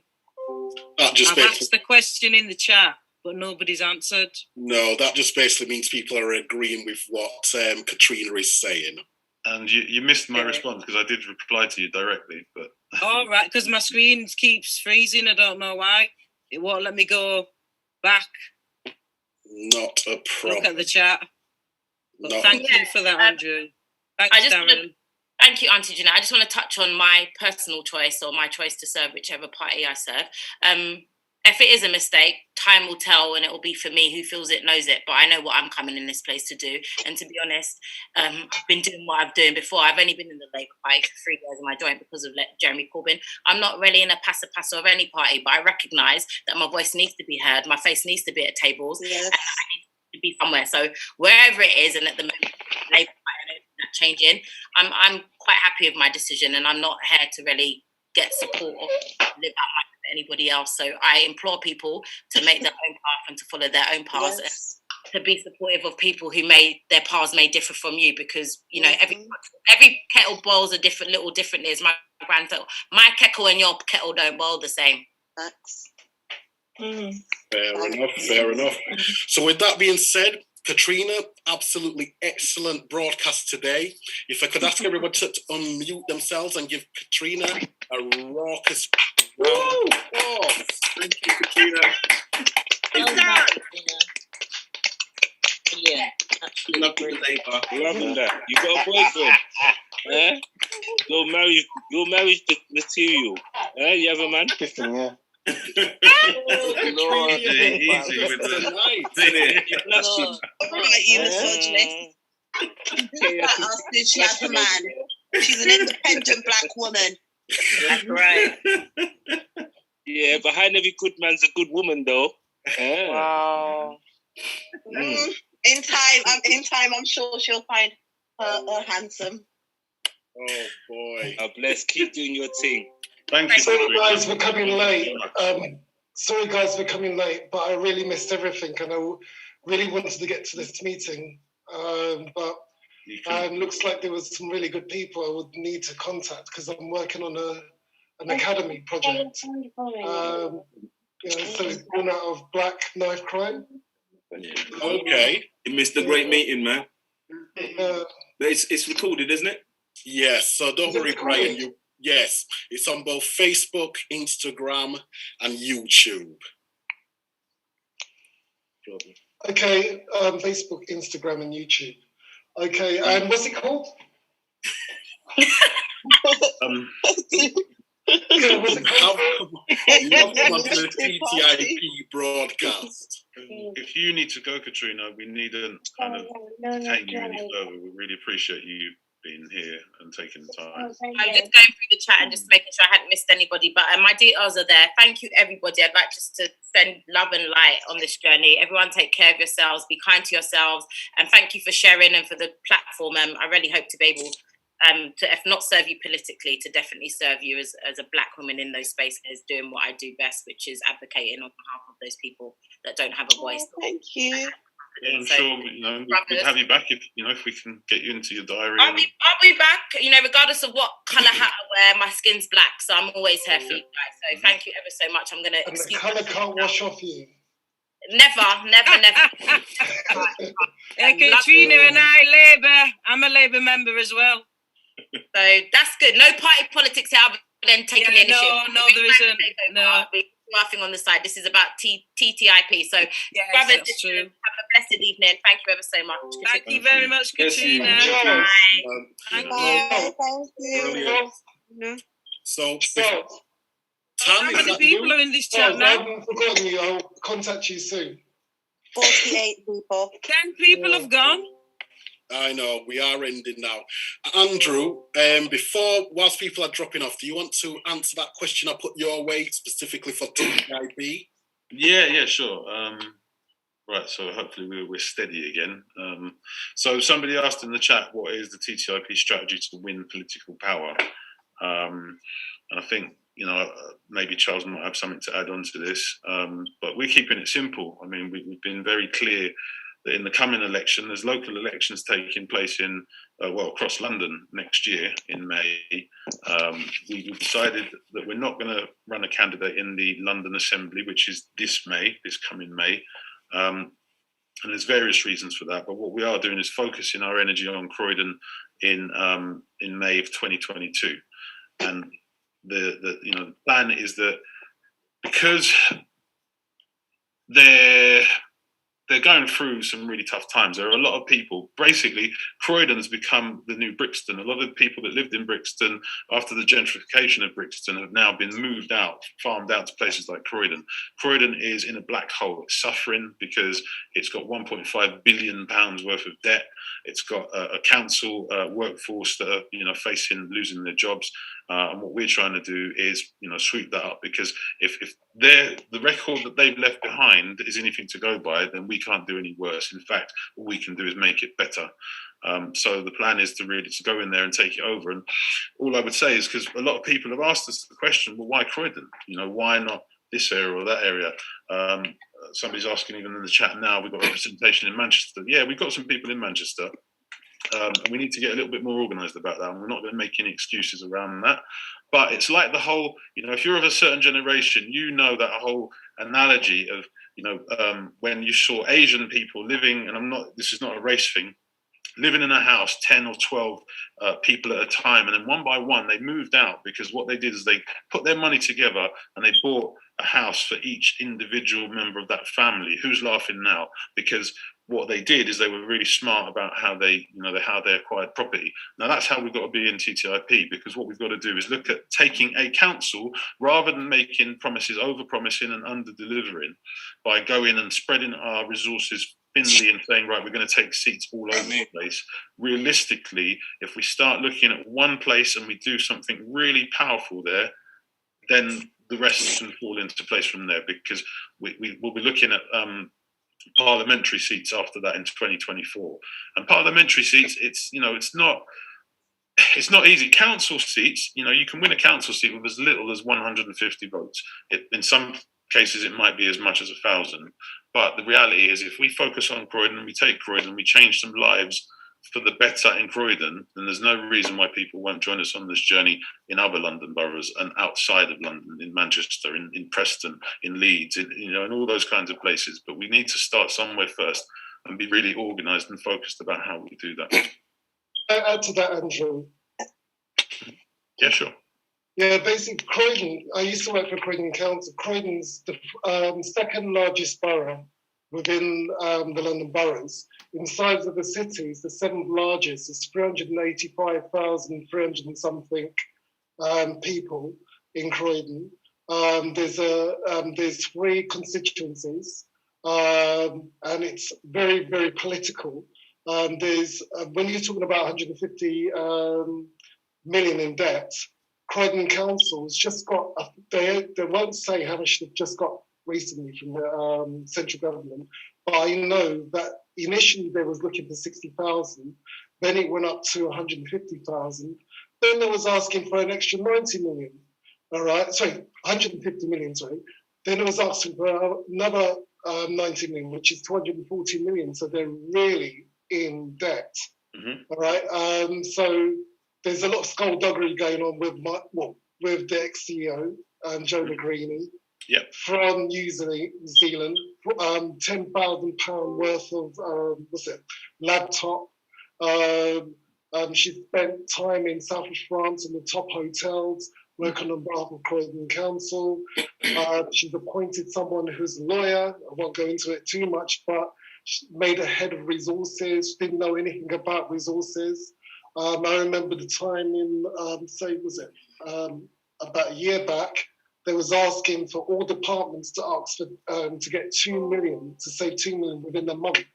That just I've asked the question in the chat, but nobody's answered. No, that just basically means people are agreeing with what Katrina is saying. And you missed my response, because I did reply to you directly, but... All right, because my screen keeps freezing. I don't know why. It won't let me go back. Not a problem. Look at the chat. But thank you for that, Andrew. Thanks, Darren. Thank you, Auntie Jeanette. I just want to touch on my personal choice, or my choice to serve whichever party I serve. If it is a mistake, time will tell, and it will be for me. Who feels it knows it. But I know what I'm coming in this place to do. And to be honest, I've been doing what I've done before. I've only been in the Labour Party for 3 years and I joined because of Jeremy Corbyn. I'm not really in a passer of any party, but I recognise that my voice needs to be heard. My face needs to be at tables. Yes. And I need to be somewhere. So wherever it is, and at the moment, Labour Party, I know that changing. I'm quite happy with my decision, and I'm not here to really get support or live out my life for anybody else. So I implore people to make their own path and to follow their own paths, yes, and to be supportive of people who their paths may differ from you, because you know every kettle boils little differently. As my grandfather, my kettle and your kettle don't boil the same. Thanks. Fair enough. So with that being said, Katrina, absolutely excellent broadcast today. If I could ask everyone to unmute themselves and give Katrina a raucous round of applause. Thank you, Katrina. Well done. Yeah, absolutely. Loving that. You got a boyfriend? Eh? Your marriage material. Eh? You have a man? Listen, yeah. Lord, easy with the all right, you misogynist. She has a man. She's an independent black woman. That's right. Yeah, behind every good man's a good woman, though. Wow. In time, I'm sure she'll find her handsome. Oh boy! Bless. Keep doing your thing. Thank you. Sorry guys for coming late. But I really missed everything, and I really wanted to get to this meeting. But looks like there was some really good people I would need to contact, because I'm working on an academy project. So it's born out of black knife crime. Okay. You missed a great meeting, man. It's recorded, isn't it? Yes, so don't worry, Brian. Yes, it's on both Facebook, Instagram, and YouTube. Okay, Facebook, Instagram, and YouTube. Okay, and what's it called? What's it called? You have come onto the TTIP broadcast. If you need to go, Katrina, we needn't kind of detain you any further. We really appreciate you being here and taking the time. I'm just going through the chat and just making sure I hadn't missed anybody. But my details are there. Thank you, everybody. I'd like just to send love and light on this journey. Everyone take care of yourselves, be kind to yourselves, and thank you for sharing and for the platform. I really hope to be able to, if not serve you politically, to definitely serve you as a Black woman in those spaces, doing what I do best, which is advocating on behalf of those people that don't have a voice. Thank you. Yeah, I'm sure we'd have you back if we can get you into your diary. I'll be back. Regardless of what colour hat I wear, my skin's black, so I'm always here for you guys. So thank you ever so much. I'm gonna. And the colour can't wash off you. Never. Katrina and I Labour. I'm a Labour member as well. So that's good. No party politics here, other than taking the initiative. No, there isn't. No. Laughing on the side. This is about TTIP. So, brothers, have a blessed evening. Thank you ever so much. Thank you very much, Katrina. Bye. Thank you. So, how many people are in this chat now? I haven't forgotten you. I'll contact you soon. 48 people. 10 people have gone. I know, we are ending now. Andrew, whilst people are dropping off, do you want to answer that question I put your way specifically for TTIP? Yeah, sure. Right, so hopefully we're steady again. So somebody asked in the chat, what is the TTIP strategy to win political power? And I think, maybe Charles might have something to add on to this, but we're keeping it simple. I mean, we've been very clear that in the coming election, there's local elections taking place in, across London next year in May. We've decided that we're not going to run a candidate in the London Assembly, which is this coming May. And there's various reasons for that. But what we are doing is focusing our energy on Croydon in May of 2022. And the plan is that because they're going through some really tough times. There are a lot of people. Basically, Croydon's become the new Brixton. A lot of the people that lived in Brixton after the gentrification of Brixton have now been moved out, farmed out to places like Croydon. Croydon is in a black hole. It's suffering because it's got £1.5 billion worth of debt. It's got a council workforce that are losing their jobs. And what we're trying to do is, sweep that up, because if the record that they've left behind is anything to go by, then we can't do any worse. In fact, what we can do is make it better. So the plan is to go in there and take it over. And all I would say is, because a lot of people have asked us the question, well, why Croydon? Why not this area or that area? Somebody's asking even in the chat now, we've got representation in Manchester. Yeah, we've got some people in Manchester. And we need to get a little bit more organised about that, and we're not going to make any excuses around that. But it's like the whole, if you're of a certain generation, that whole analogy of, when you saw Asian people living, and this is not a race thing, living in a house, 10 or 12 people at a time, and then one by one they moved out, because what they did is they put their money together and they bought a house for each individual member of that family. Who's laughing now? Because what they did is they were really smart about how they acquired property. Now that's how we've got to be in TTIP, because what we've got to do is look at taking a council, rather than making promises, over-promising and under-delivering, by going and spreading our resources thinly and saying, right, we're going to take seats all over the place. Realistically, if we start looking at one place and we do something really powerful there, then the rest can fall into place from there, because we will be looking at parliamentary seats after that in 2024. And parliamentary seats, it's not easy. Council seats, you can win a council seat with as little as 150 votes. In some cases, it might be as much as 1,000. But the reality is, if we focus on Croydon, we take Croydon, we change some lives for the better in Croydon, then there's no reason why people won't join us on this journey in other London boroughs and outside of London, in Manchester, in Preston, in Leeds, in all those kinds of places. But we need to start somewhere first and be really organised and focused about how we do that. Add to that, Andrew. Yeah, sure. Yeah, basically, Croydon, I used to work for Croydon Council. Croydon's the second largest borough within the London boroughs. In size of the city, it's the seventh largest. It's 385,300 and something people in Croydon. There's 3 constituencies, and it's very, very political. When you're talking about 150 million in debt, Croydon Council has just got, they won't say how much they've just got recently from the central government, but I know that initially they was looking for 60,000, then it went up to 150,000, then they was asking for an extra 90 million, all right, sorry, 150 million, sorry, then it was asking for another 90 million, which is 240 million, so they're really in debt, all right, so there's a lot of skullduggery going on with the ex-CEO, Joe Negrini, from New Zealand, £10,000 worth of laptop. She spent time in south of France in the top hotels, working on behalf of Croydon Council. She's appointed someone who's a lawyer. I won't go into it too much, but she made a head of resources, didn't know anything about resources. I remember the time in, about a year back, they was asking for all departments to ask for to get 2 million, to save 2 million within a month.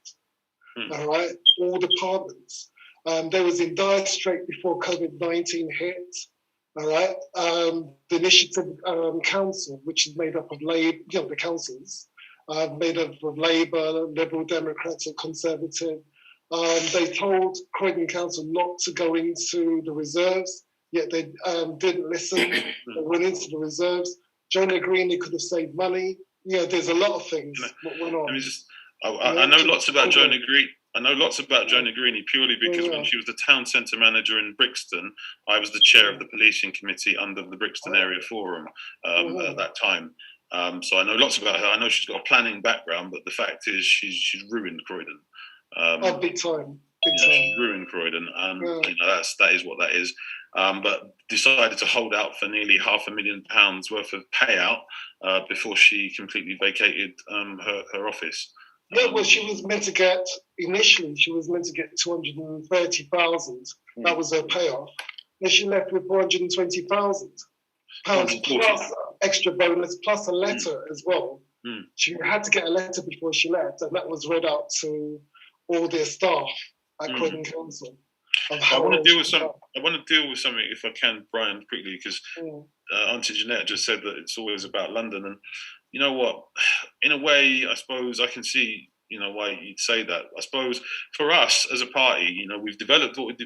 All right, all departments. They was in dire strait before COVID-19 hit. All right, the Initiative Council, which is made up of Labour, the councils, made up of Labour, Liberal, Democratic, Conservative. They told Croydon Council not to go into the reserves, yet they didn't listen. They went into the reserves. Joe Negrini could have saved money. There's a lot of things that went on. I know lots about Joe Negrini. I know lots about Joe Negrini purely because when she was the town centre manager in Brixton, I was the chair of the policing committee under the Brixton Area Forum at that time. So I know lots about her. I know she's got a planning background, but the fact is she's ruined Croydon. Big time. She ruined Croydon, and that is what that is. But decided to hold out for nearly £500,000 worth of payout before she completely vacated her office. Yeah, well, she was meant to get, initially, she was meant to get 230,000. That was her payoff. Then she left with 420,000 pounds plus extra bonus, plus a letter as well. She had to get a letter before she left, and that was read out to all their staff at Croydon Council. I want to deal with something, if I can, Brian, quickly, because Auntie Jeanette just said that it's always about London, and you know what? In a way, I suppose I can see, why you'd say that. I suppose for us as a party, we've developed what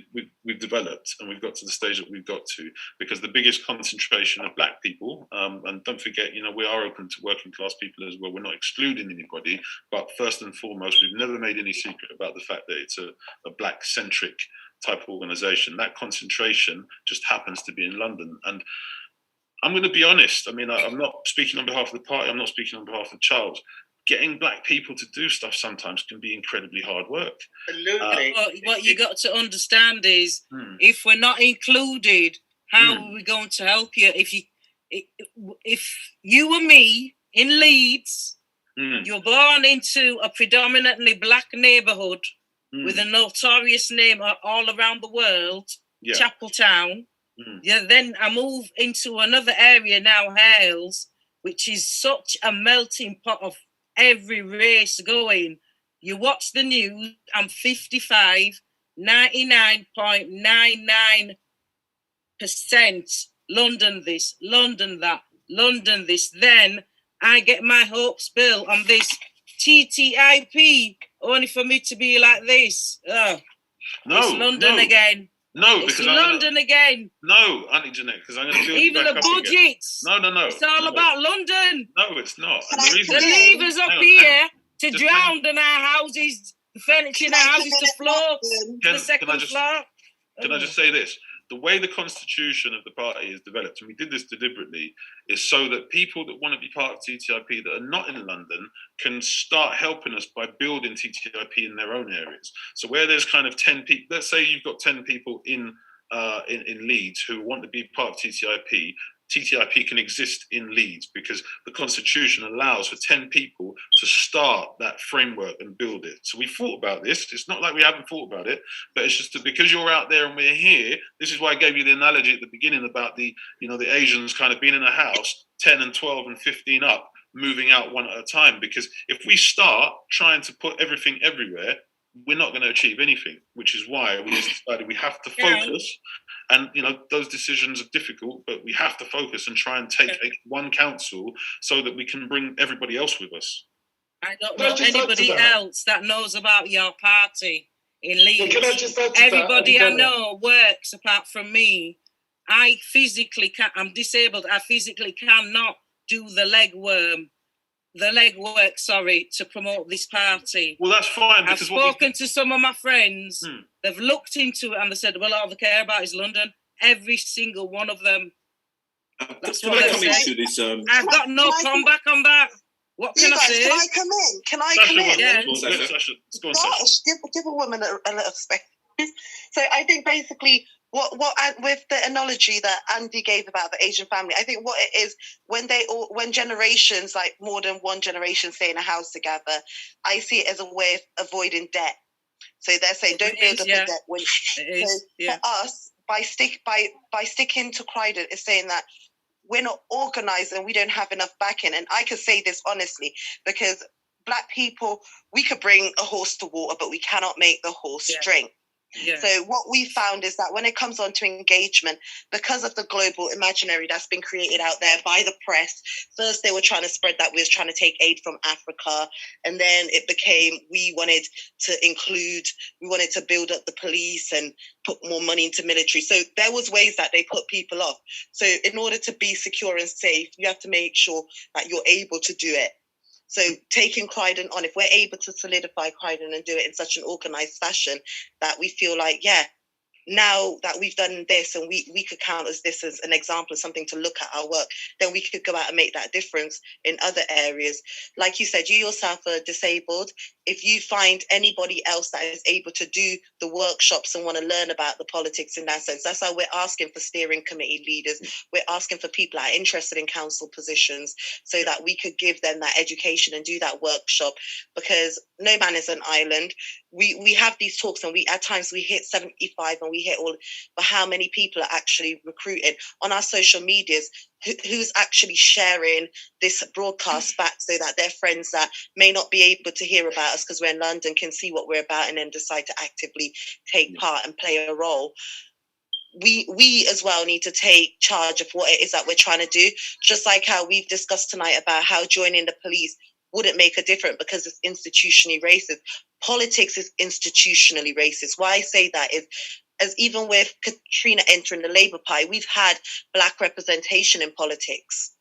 we've developed, and we've got to the stage that we've got to because the biggest concentration of Black people, and don't forget, we are open to working class people as well. We're not excluding anybody, but first and foremost, we've never made any secret about the fact that it's a Black centric type of organisation. That concentration just happens to be in London, and I'm going to be honest. I mean, I'm not speaking on behalf of the party. I'm not speaking on behalf of Charles. Getting Black people to do stuff sometimes can be incredibly hard work. Absolutely. What you got to understand is, if we're not included, how are we going to help you? If you and me in Leeds, you're born into a predominantly Black neighbourhood with a notorious name all around the world, Chapel Town. Then I move into another area now, Hales, which is such a melting pot of every race going. You watch the news, I'm 55, 99.99% London this, London that, London this. Then I get my hopes built on this TTIP, only for me to be like this. It's London again. No, it's because London again. No, Auntie Jeanette, because I'm going to build even you back the up budgets. Again. No. It's all about London. No, it's not. And the levers up here to drown in our houses, the furniture in our houses to float to the second floor. Can I just say this? The way the constitution of the party is developed, and we did this deliberately, is so that people that want to be part of TTIP that are not in London can start helping us by building TTIP in their own areas. So where there's kind of 10 people, let's say you've got 10 people in Leeds who want to be part of TTIP, TTIP can exist in Leeds because the constitution allows for 10 people to start that framework and build it. So we thought about this. It's not like we haven't thought about it, but it's just that because you're out there and we're here, this is why I gave you the analogy at the beginning about the Asians kind of being in a house, 10 and 12 and 15 up, moving out one at a time. Because if we start trying to put everything everywhere, we're not going to achieve anything, which is why we just decided we have to focus. And, you know, those decisions are difficult, but we have to focus and try and take one council so that we can bring everybody else with us. I don't know anybody else that knows about your party in Leeds. Can I just add to Everybody that? I know works apart from me. I physically can't, I'm disabled. I physically cannot do the legwork, to promote this party. Well, that's fine. I've spoken to some of my friends. They've looked into it and they said, well, all they care about is London. Every single one of them. That's what they said. I've got no comeback on that. What can I say? Can I come in? Can I come in? Yeah. Gosh, give a woman a little space. So I think basically what with the analogy that Andy gave about the Asian family, I think what it is when generations, like more than one generation, stay in a house together, I see it as a way of avoiding debt. So they're saying don't build up a debt. For us, by sticking to Croydon, is saying that we're not organised and we don't have enough backing. And I can say this honestly, because Black people, we could bring a horse to water, but we cannot make the horse drink. Yeah. So what we found is that when it comes on to engagement, because of the global imaginary that's been created out there by the press, first they were trying to spread that we was trying to take aid from Africa, and then it became we wanted to build up the police and put more money into military. So there was ways that they put people off. So in order to be secure and safe, you have to make sure that you're able to do it. So taking Croydon on, if we're able to solidify Croydon and do it in such an organised fashion that we feel like, now that we've done this and we could count as this as an example of something to look at our work, then we could go out and make that difference in other areas. Like you said, you yourself are disabled. If you find anybody else that is able to do the workshops and want to learn about the politics in that sense, that's why we're asking for steering committee leaders. We're asking for people that are interested in council positions so that we could give them that education and do that workshop, because no man is an island. We have these talks and at times we hit 75 and we hit all, but how many people are actually recruited on our social medias? Who's actually sharing this broadcast back so that their friends that may not be able to hear about us because we're in London can see what we're about and then decide to actively take part and play a role. We as well need to take charge of what it is that we're trying to do, just like how we've discussed tonight about how joining the police wouldn't make a difference because it's institutionally racist. Politics is institutionally racist. Why I say that is, as even with Katrina entering the Labour Party, we've had Black representation in politics.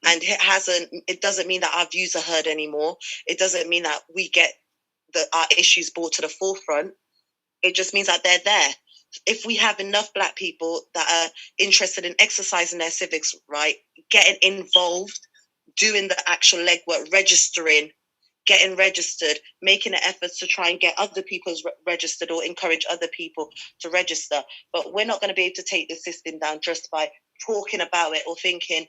And it doesn't mean that our views are heard anymore. It doesn't mean that we get our issues brought to the forefront. It just means that they're there. If we have enough Black people that are interested in exercising their civics right, getting involved, doing the actual legwork, registering, getting registered, making an effort to try and get other people registered or encourage other people to register. But we're not going to be able to take the system down just by talking about it or thinking,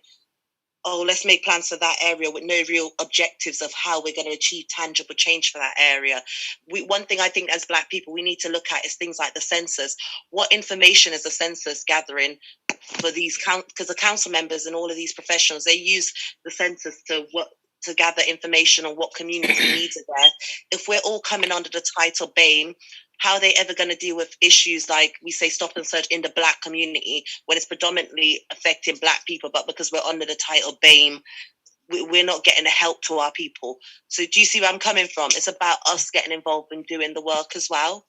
oh, let's make plans for that area with no real objectives of how we're going to achieve tangible change for that area. One thing I think as Black people we need to look at is things like the census. What information is the census gathering for these because the council members and all of these professionals, they use the census to gather information on what community needs are there. If we're all coming under the title BAME, how are they ever going to deal with issues like we say stop and search in the Black community when it's predominantly affecting Black people, but because we're under the title BAME, we're not getting the help to our people. So do you see where I'm coming from? It's about us getting involved and doing the work as well.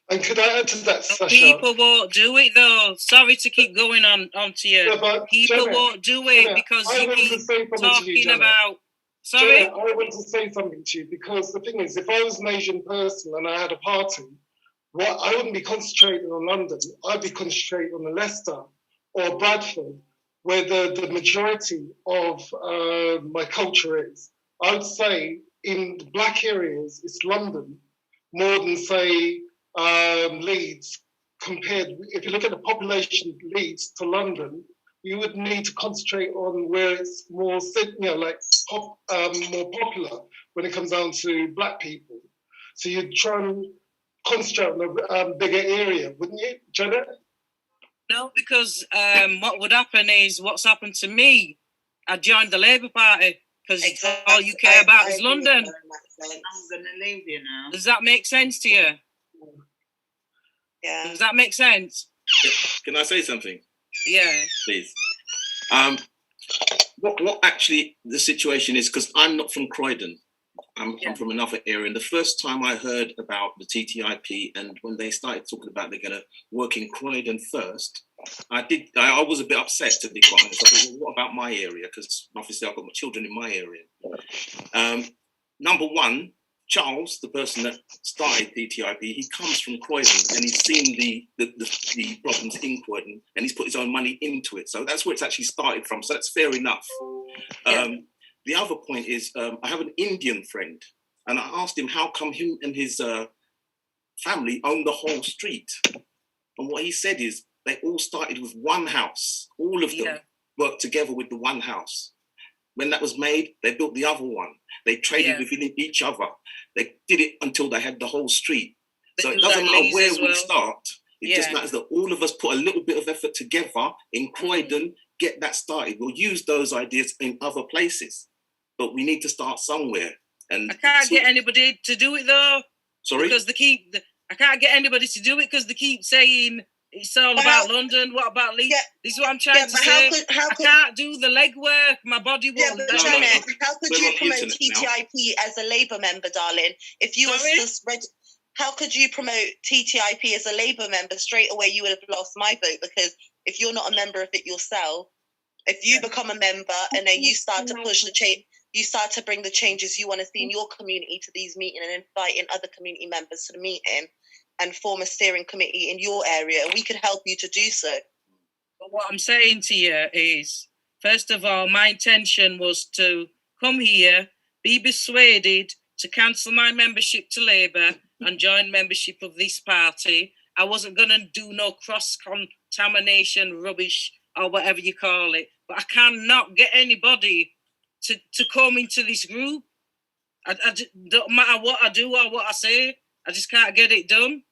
And could I add to that, Sasha? People won't do it though. Sorry to keep going on to you. People won't do it because you keep talking about... Sorry? Jenna, I want to say something to you because the thing is, if I was an Asian person and I had a party, I wouldn't be concentrating on London. I'd be concentrating on Leicester or Bradford, where the majority of my culture is. I would say in the Black areas, it's London more than, say, Leeds. Compared, if you look at the population of Leeds to London, you would need to concentrate on where it's more, more popular when it comes down to Black people. So you'd try and concentrate on a bigger area, wouldn't you, Janet? No, because what would happen is what's happened to me. I joined the Labour Party because all you care about is London. I'm going to leave you now. Does that make sense to you? Yeah. Does that make sense? Can I say something? Yeah. Please. What actually the situation is, because I'm not from Croydon. I'm from another area. And the first time I heard about the TTIP and when they started talking about they're going to work in Croydon first, I was a bit upset, to be quite honest. I thought, well, what about my area? Because obviously I've got my children in my area. Number one, Charles, the person that started TTIP, he comes from Croydon and he's seen the problems in Croydon and he's put his own money into it. So that's where it's actually started from. So that's fair enough. The other point is I have an Indian friend and I asked him how come him and his family own the whole street. And what he said is they all started with one house. All of them worked together with the one house. When that was made, they built the other one. They traded within each other. They did it until they had the whole street. So it doesn't matter where we start. It just matters that all of us put a little bit of effort together in Croydon, get that started. We'll use those ideas in other places, but we need to start somewhere. And I can't get anybody to do it though. Sorry? Because I can't get anybody to do it because they keep saying it's all about London. What about Leeds? This is what I'm trying to say. I can't do the legwork. My body won't. How could you promote TTIP as a Labour member, darling? If you were how could you promote TTIP as a Labour member? Straight away, you would have lost my vote because if you're not a member of it yourself, if you become a member and then you start to push the change, you start to bring the changes you want to see in your community to these meetings and inviting other community members to the meeting and form a steering committee in your area, we could help you to do so. But what I'm saying to you is, first of all, my intention was to come here, be persuaded to cancel my membership to Labour and join membership of this party. I wasn't going to do no cross-contamination rubbish or whatever you call it, but I cannot get anybody to come into this group. I don't matter what I do or what I say, I just can't get it done.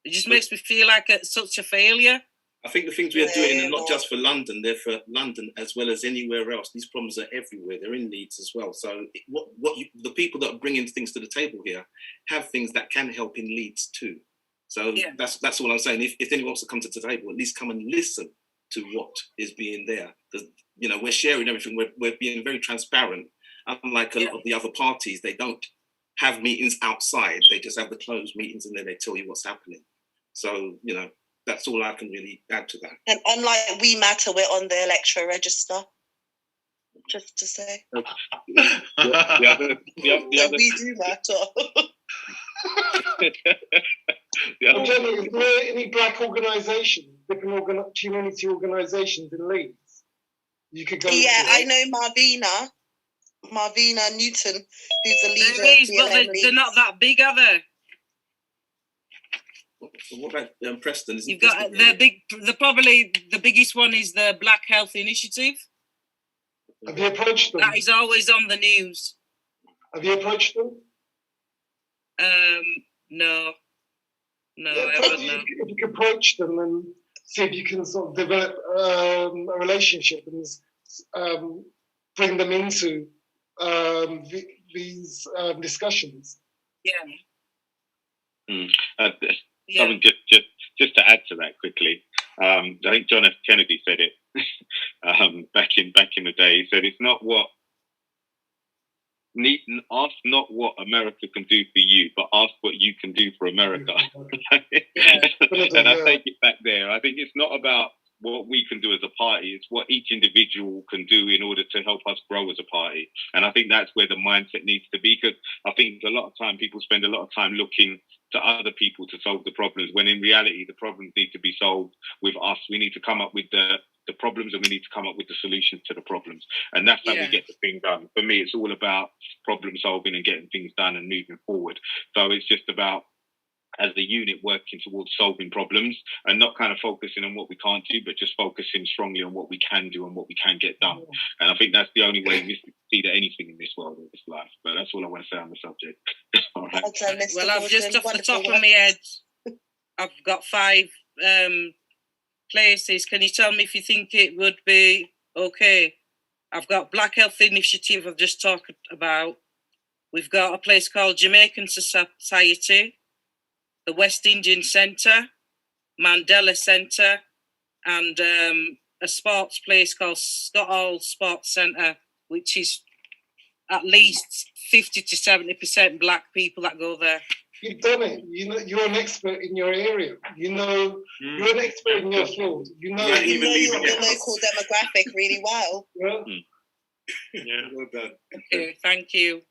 It just makes me feel like such a failure. I think the things we are doing are not just for London, they're for London as well as anywhere else. These problems are everywhere. They're in Leeds as well. So the people that are bringing things to the table here have things that can help in Leeds too. So that's all I'm saying. If anyone wants to come to the table, at least come and listen to what is being there. Because, we're sharing everything. We're being very transparent. Unlike a lot of the other parties, they don't have meetings outside. They just have the closed meetings and then they tell you what's happening. So, that's all I can really add to that. And unlike We Matter, we're on the electoral register. Just to say. We do matter. Is there any black organisations, different community organisations in Leeds? You could go. Yeah, I know Marvina Newton, who's the leader. But they're not that big, are they? What about Preston? You've got probably the biggest one is the Black Health Initiative. Have you approached them? That is always on the news. Have you approached them? No. I haven't. If you could approach them and see if you can sort of develop a relationship and bring them into these discussions. Something just to add to that quickly. I think John F. Kennedy said it back in the day. He said, "It's not ask not what America can do for you, but ask what you can do for America." And I take it back there. I think it's not about what we can do as a party, it's what each individual can do in order to help us grow as a party. And I think that's where the mindset needs to be, because I think a lot of time people spend a lot of time looking to other people to solve the problems, when in reality the problems need to be solved with us. We need to come up with the problems and we need to come up with the solutions to the problems. And that's how we get the thing done. For me, it's all about problem solving and getting things done and moving forward. So it's just about, as a unit, working towards solving problems and not kind of focusing on what we can't do, but just focusing strongly on what we can do and what we can get done. And I think that's the only way we see that anything in this world, in this life. But that's all I want to say on the subject. All right. Well, I've just off the top of my head, I've got 5 places. Can you tell me if you think it would be okay? I've got Black Health Initiative I've just talked about. We've got a place called Jamaican Society, the West Indian Centre, Mandela Centre, and a sports place called Scott Hall Sports Centre, which is at least 50 to 70% Black people that go there. You've done it. You know, you're an expert in your area. You know, you're an expert in your field. You know, you know your local demographic really well. Yeah. Yeah. Well done. Okay, thank you.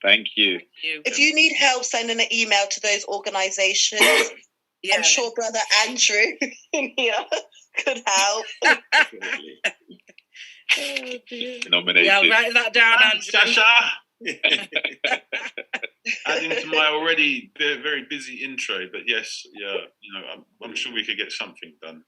Thank you. If you need help sending an email to those organisations, I'm sure Brother Andrew in here could help. Nominated. Yeah, I'll write that down, Andrew. Sasha. Adding to my already very, very busy intro, but yes, yeah, you know, I'm sure we could get something done.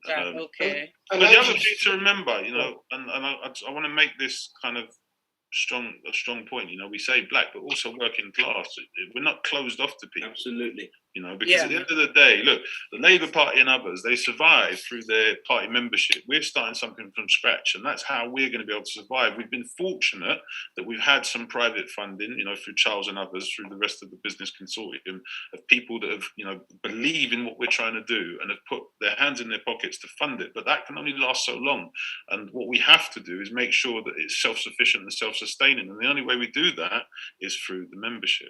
Okay. But the other thing to remember, you know, and I want to make this kind of a strong point. You know, we say Black, but also working class. We're not closed off to people. Absolutely. You know, because at the end of the day, look, the Labour Party and others, they survive through their party membership. We're starting something from scratch, and that's how we're going to be able to survive. We've been fortunate that we've had some private funding, you know, through Charles and others, through the rest of the business consortium of people that have, you know, believe in what we're trying to do and have put their hands in their pockets to fund it. But that can only last so long. And what we have to do is make sure that it's self-sufficient and self-sustaining. And the only way we do that is through the membership.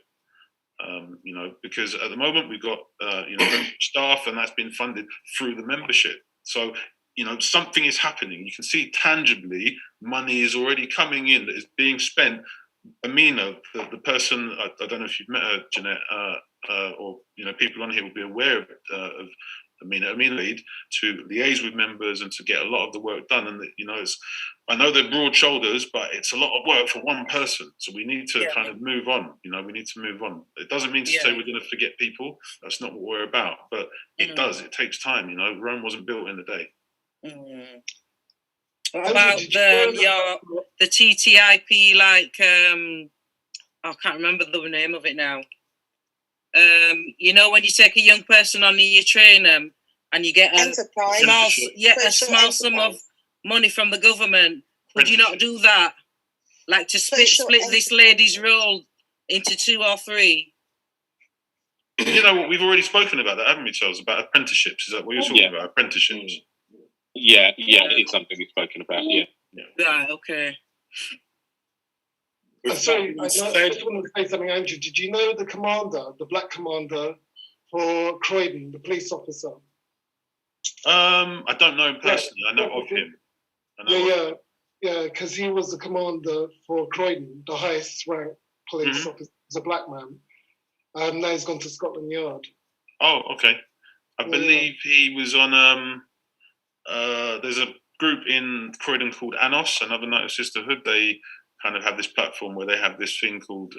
You know, because at the moment we've got, you know, staff, and that's been funded through the membership. So, you know, something is happening. You can see tangibly money is already coming in that is being spent. Amina, the person, I don't know if you've met her, Jeanette, or, you know, people on here will be aware of Amina lead to liaise with members and to get a lot of the work done. And, you know, I know they're broad shoulders, but it's a lot of work for one person. So we need to kind of move on. You know, we need to move on. It doesn't mean to say we're going to forget people. That's not what we're about. But it does. It takes time. You know, Rome wasn't built in a day. What about the TTIP? Like, I can't remember the name of it now. You know, when you take a young person on and you train them, and you get a small sum of money from the government, would you not do that? Like to split this lady's role into 2 or 3? You know what? We've already spoken about that, haven't we, Charles? About apprenticeships. Is that what you're talking about? Apprenticeships. Yeah, it's something we've spoken about. Yeah. Right. Okay. Sorry, I just want to say something, Andrew. Did you know the commander, the Black commander for Croydon, the police officer? I don't know him personally. I know of him. Yeah, because he was the commander for Croydon, the highest ranked police officer, a black man. Now he's gone to Scotland Yard. Oh, okay. I believe he was on. There's a group in Croydon called ANOS, Another Night of Sisterhood. They kind of have this platform where they have this thing called,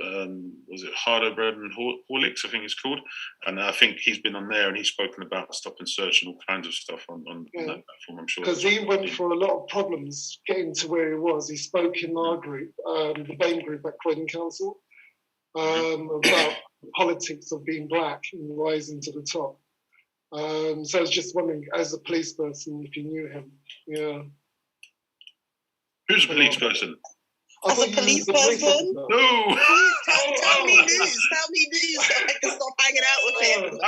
was it Harder Bread and Horlicks, I think it's called. And I think he's been on there and he's spoken about stop and search and all kinds of stuff on that platform, I'm sure. Because he went through a lot of problems getting to where he was. He spoke in our group, the BAME group at Croydon Council, about the politics of being black and rising to the top. So I was just wondering, as a police person, if you knew him. Yeah. Who's a police person? As a police person? No! Tell me news. Tell me news so I can stop hanging out with him.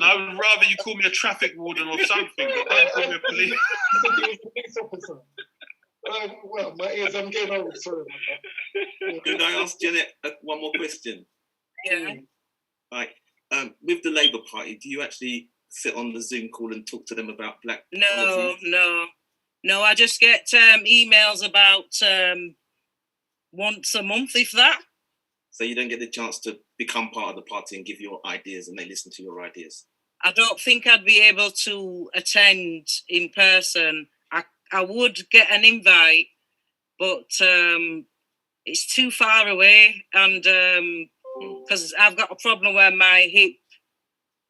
I would rather you call me a traffic warden or something, but don't call me a police officer. Well, my ears, I'm getting old, sorry about that. Could I ask Janet one more question? Yeah. Like, with the Labour Party, do you actually sit on the Zoom call and talk to them about black policies? No. I just get emails about once a month, if that. So you don't get the chance to become part of the party and give your ideas, and they listen to your ideas? I don't think I'd be able to attend in person. I would get an invite, but it's too far away, and because I've got a problem where my hip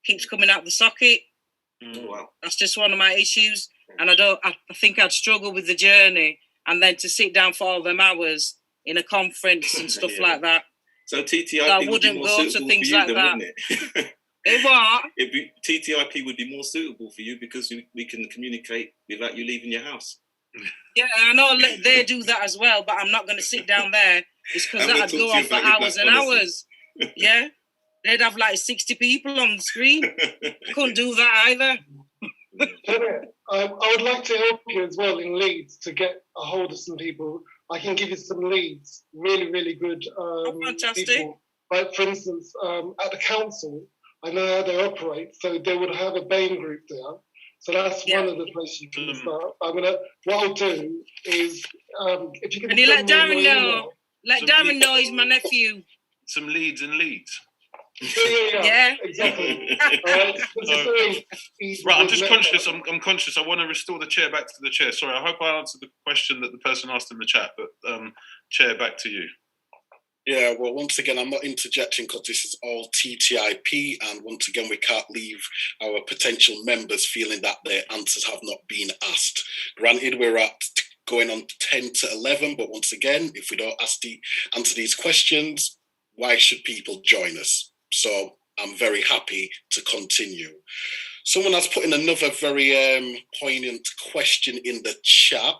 keeps coming out the socket. Wow. That's just one of my issues, and I think I'd struggle with the journey, and then to sit down for all them hours in a conference and stuff like that. So TTIP I would be wouldn't more go suitable to things for you like then, that. wouldn't it? What? TTIP would be more suitable for you because we can communicate without you leaving your house. Yeah, I know they do that as well, but I'm not going to sit down there. It's because And we'll that'd talk go to you on for about your hours black and policy. hours. Yeah, they'd have like 60 people on the screen. Couldn't do that either. I would like to help you as well in Leeds to get a hold of some people. I can give you some leads, really, really good fantastic. people. Like, for instance, at the council, I know how they operate, so they would have a BAME group there. So that's one of the places you can start. What I'll do is, if you can And you let send me Darren your know. email. Let Darren know he's my nephew. Some leads in Leeds. Yeah, exactly. Right, I'm just conscious. I'm conscious. I want to restore the chair back to the chair. Sorry, I hope I answered the question that the person asked in the chat. But chair, back to you. Yeah, well, once again, I'm not interjecting because this is all TTIP, and once again, we can't leave our potential members feeling that their answers have not been asked. Granted, we're at going on 10 to 11, but once again, if we don't answer these questions, why should people join us? So I'm very happy to continue. Someone has put in another very poignant question in the chat.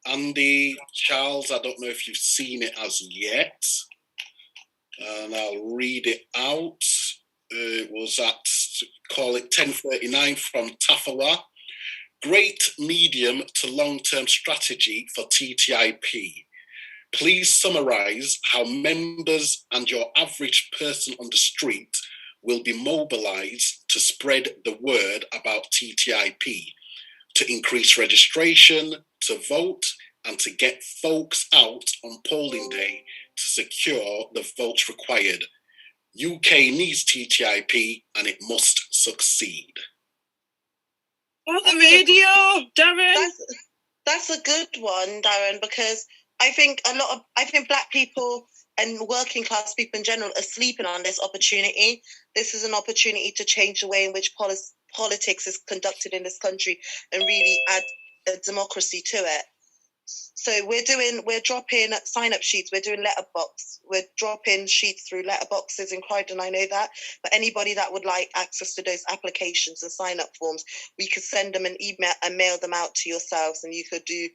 Andy, Charles, I don't know if you've seen it as yet, and I'll read it out. It was at, call it 10:39 from Tafawa. Great medium to long-term strategy for TTIP. Please summarize how members and your average person on the street will be mobilized to spread the word about TTIP, to increase registration, to vote, and to get folks out on polling day to secure the votes required. UK needs TTIP and it must succeed. On the radio, Darren. That's a good one, Darren, because I think Black people and working class people in general are sleeping on this opportunity. This is an opportunity to change the way in which politics is conducted in this country and really add a democracy to it. So we're dropping sign-up sheets, we're doing letterbox, we're dropping sheets through letterboxes in Croydon, I know that. But anybody that would like access to those applications and sign-up forms, we could send them an email and mail them out to yourselves, and you could do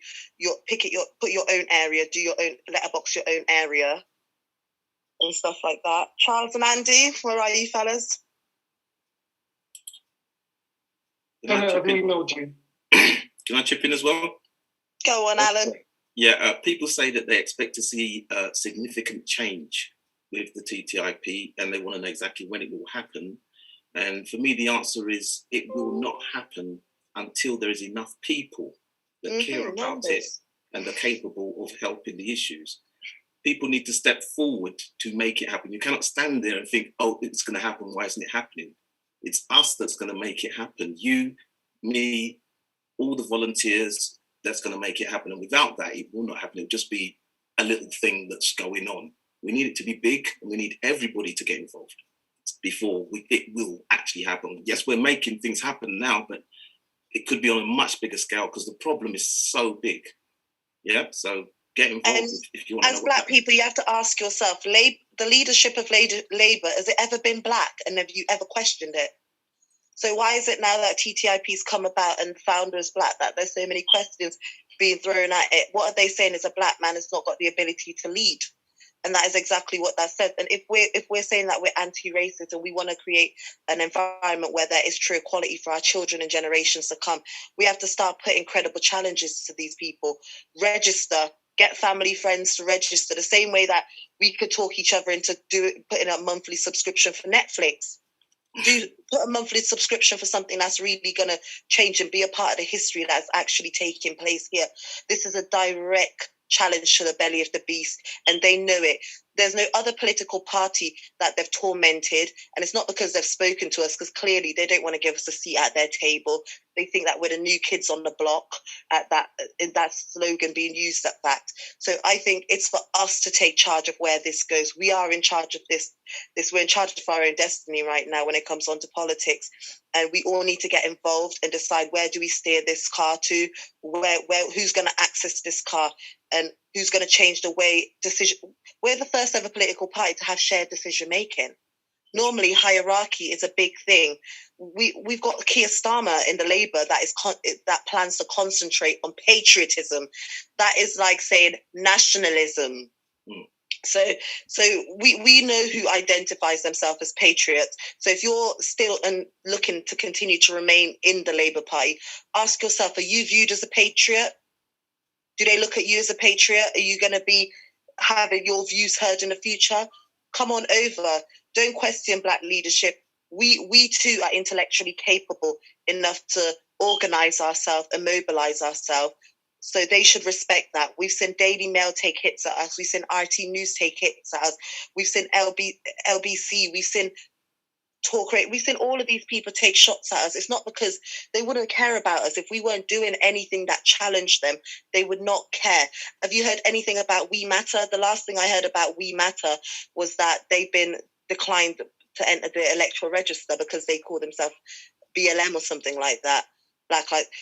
put your own area, do your own letterbox, your own area, and stuff like that. Charles and Andy, where are you fellas? Can I chip in as well? Go on, Alan. Yeah, people say that they expect to see significant change with the TTIP, and they want to know exactly when it will happen. And for me, the answer is it will not happen until there is enough people that care about it and are capable of helping the issues. People need to step forward to make it happen. You cannot stand there and think, oh, it's going to happen. Why isn't it happening? It's us that's going to make it happen. You, me, all the volunteers, that's going to make it happen. And without that, it will not happen. It'll just be a little thing that's going on. We need it to be big, and we need everybody to get involved before it will actually happen. Yes, we're making things happen now, but it could be on a much bigger scale because the problem is so big. Yeah, so get involved if you want to know. As Black people, you have to ask yourself, the leadership of Labour, has it ever been Black, and have you ever questioned it? So why is it now that TTIP's come about and founder is Black that there's so many questions being thrown at it? What are they saying is a Black man has not got the ability to lead? And that is exactly what that says. And if we're saying that we're anti-racist and we want to create an environment where there is true equality for our children and generations to come, we have to start putting credible challenges to these people. Register, get family, friends to register, the same way that we could talk each other into putting a monthly subscription for Netflix. Put a monthly subscription for something that's really going to change and be a part of the history that's actually taking place here. This is a direct challenge to the belly of the beast, and they know it. There's no other political party that they've tormented, and it's not because they've spoken to us, because clearly they don't want to give us a seat at their table. They think that we're the new kids on the block, at that slogan being used at that. So I think it's for us to take charge of where this goes. We are in charge of this. We're in charge of our own destiny right now when it comes on to politics, and we all need to get involved and decide where do we steer this car to, who's going to access this car, and who's going to change the way decision. We're the first ever political party to have shared decision making. normally hierarchy is a big thing. We've got Keir Starmer in the Labour that plans to concentrate on patriotism. That is like saying nationalism. So we know who identifies themselves as patriots. So if you're still looking to continue to remain in the Labour Party, ask yourself, are you viewed as a patriot? Do they look at you as a patriot? Are you going to be having your views heard in the future? Come on over. Don't question Black leadership. We too are intellectually capable enough to organise ourselves and mobilise ourselves. So they should respect that. We've seen Daily Mail take hits at us. We've seen RT News take hits at us. We've seen LBC. We've seen Talk Radio. We've seen all of these people take shots at us. It's not because they wouldn't care about us. If we weren't doing anything that challenged them, they would not care. Have you heard anything about We Matter? The last thing I heard about We Matter was that they've been declined to enter the electoral register because they call themselves BLM or something like that.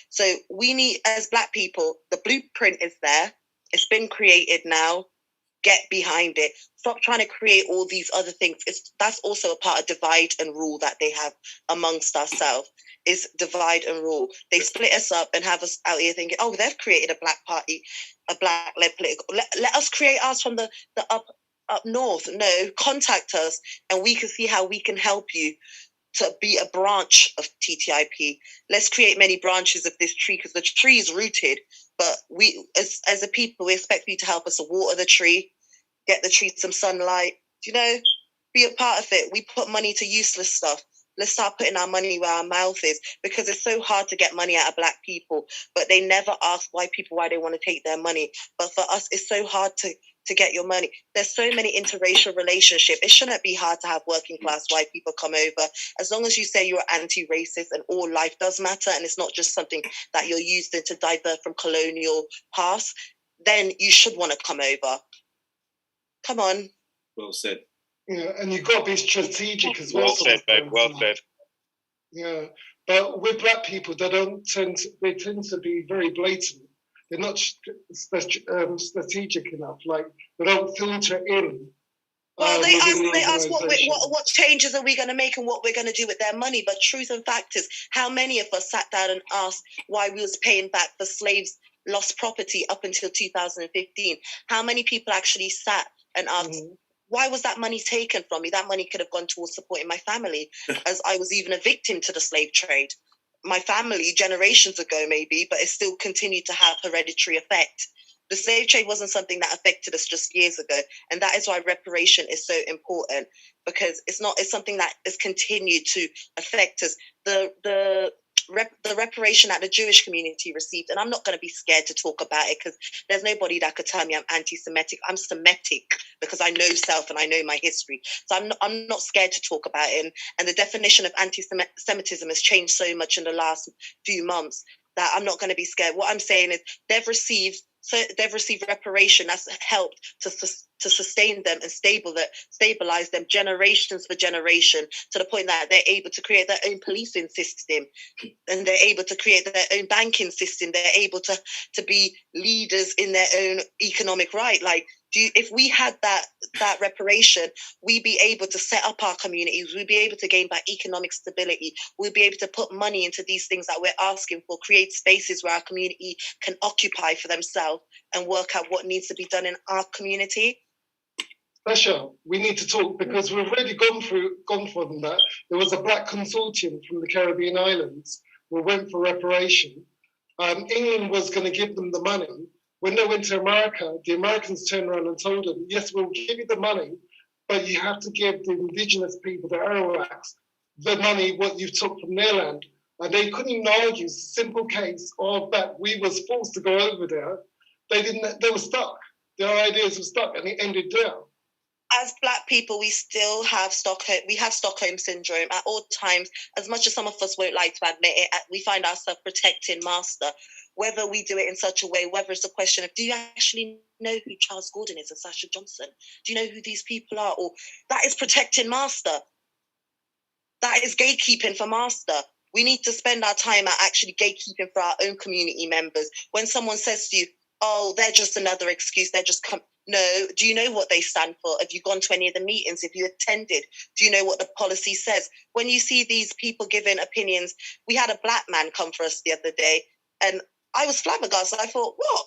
So we need, as Black people, the blueprint is there. It's been created now. Get behind it. Stop trying to create all these other things. That's also a part of divide and rule that they have amongst ourselves, is divide and rule. They split us up and have us out here thinking, oh, they've created a Black party, a Black-led political. Let us create ours from the up north. No, contact us and we can see how we can help you to be a branch of TTIP. Let's create many branches of this tree, because the tree is rooted, but we, as a people, we expect you to help us to water the tree, get the tree some sunlight, be a part of it. We put money to useless stuff. Let's start putting our money where our mouth is, because it's so hard to get money out of Black people, but they never ask why they want to take their money. But for us, it's so hard to get your money. There's so many interracial relationships. It shouldn't be hard to have working class white people come over. As long as you say you're anti-racist and all life does matter, and it's not just something that you're using to divert from colonial past, then you should want to come over. Come on. Well said. Yeah, and you've got to be strategic as well. Well said, babe. Well said. Yeah, but with Black people, they tend to be very blatant. They're not strategic enough. Like, they don't filter in. Well, they ask what changes are we going to make and what we're going to do with their money. But truth and fact is, how many of us sat down and asked why we was paying back for slaves' lost property up until 2015? How many people actually sat and asked, why was that money taken from me? That money could have gone towards supporting my family, as I was even a victim to the slave trade. My family, generations ago maybe, but it still continued to have hereditary effect. The slave trade wasn't something that affected us just years ago. And that is why reparation is so important, because it's something that has continued to affect us. The reparation that the Jewish community received, and I'm not going to be scared to talk about it, because there's nobody that could tell me I'm anti-Semitic. I'm Semitic because I know self and I know my history. So I'm not scared to talk about it. And the definition of anti-Semitism has changed so much in the last few months that I'm not going to be scared. What I'm saying is they've received reparation that's helped to sustain them and stabilize them generations for generation, to the point that they're able to create their own policing system, and they're able to create their own banking system. They're able to be leaders in their own economic right. Like, if we had that reparation, we'd be able to set up our communities. We'd be able to gain back economic stability. We'd be able to put money into these things that we're asking for, create spaces where our community can occupy for themselves and work out what needs to be done in our community. Sasha, we need to talk, because we've already gone from that. There was a Black consortium from the Caribbean islands who went for reparation. England was going to give them the money. When they went to America, the Americans turned around and told them, yes, we'll give you the money, but you have to give the indigenous people, the Arawaks, the money, what you took from their land. And they couldn't even argue, simple case of that we was forced to go over there. They were stuck. Their ideas were stuck, and it ended there. As Black people, we still have Stockholm syndrome at all times. As much as some of us won't like to admit it, we find ourselves protecting master. Whether we do it in such a way, whether it's a question of, do you actually know who Charles Gordon is and Sasha Johnson? Do you know who these people are? Or that is protecting master. That is gatekeeping for master. We need to spend our time at actually gatekeeping for our own community members. When someone says to you, oh, they're just another excuse, they're just No. Do you know what they stand for? Have you gone to any of the meetings? Have you attended? Do you know what the policy says? When you see these people giving opinions, we had a black man come for us the other day, and I was flabbergasted. I thought, what?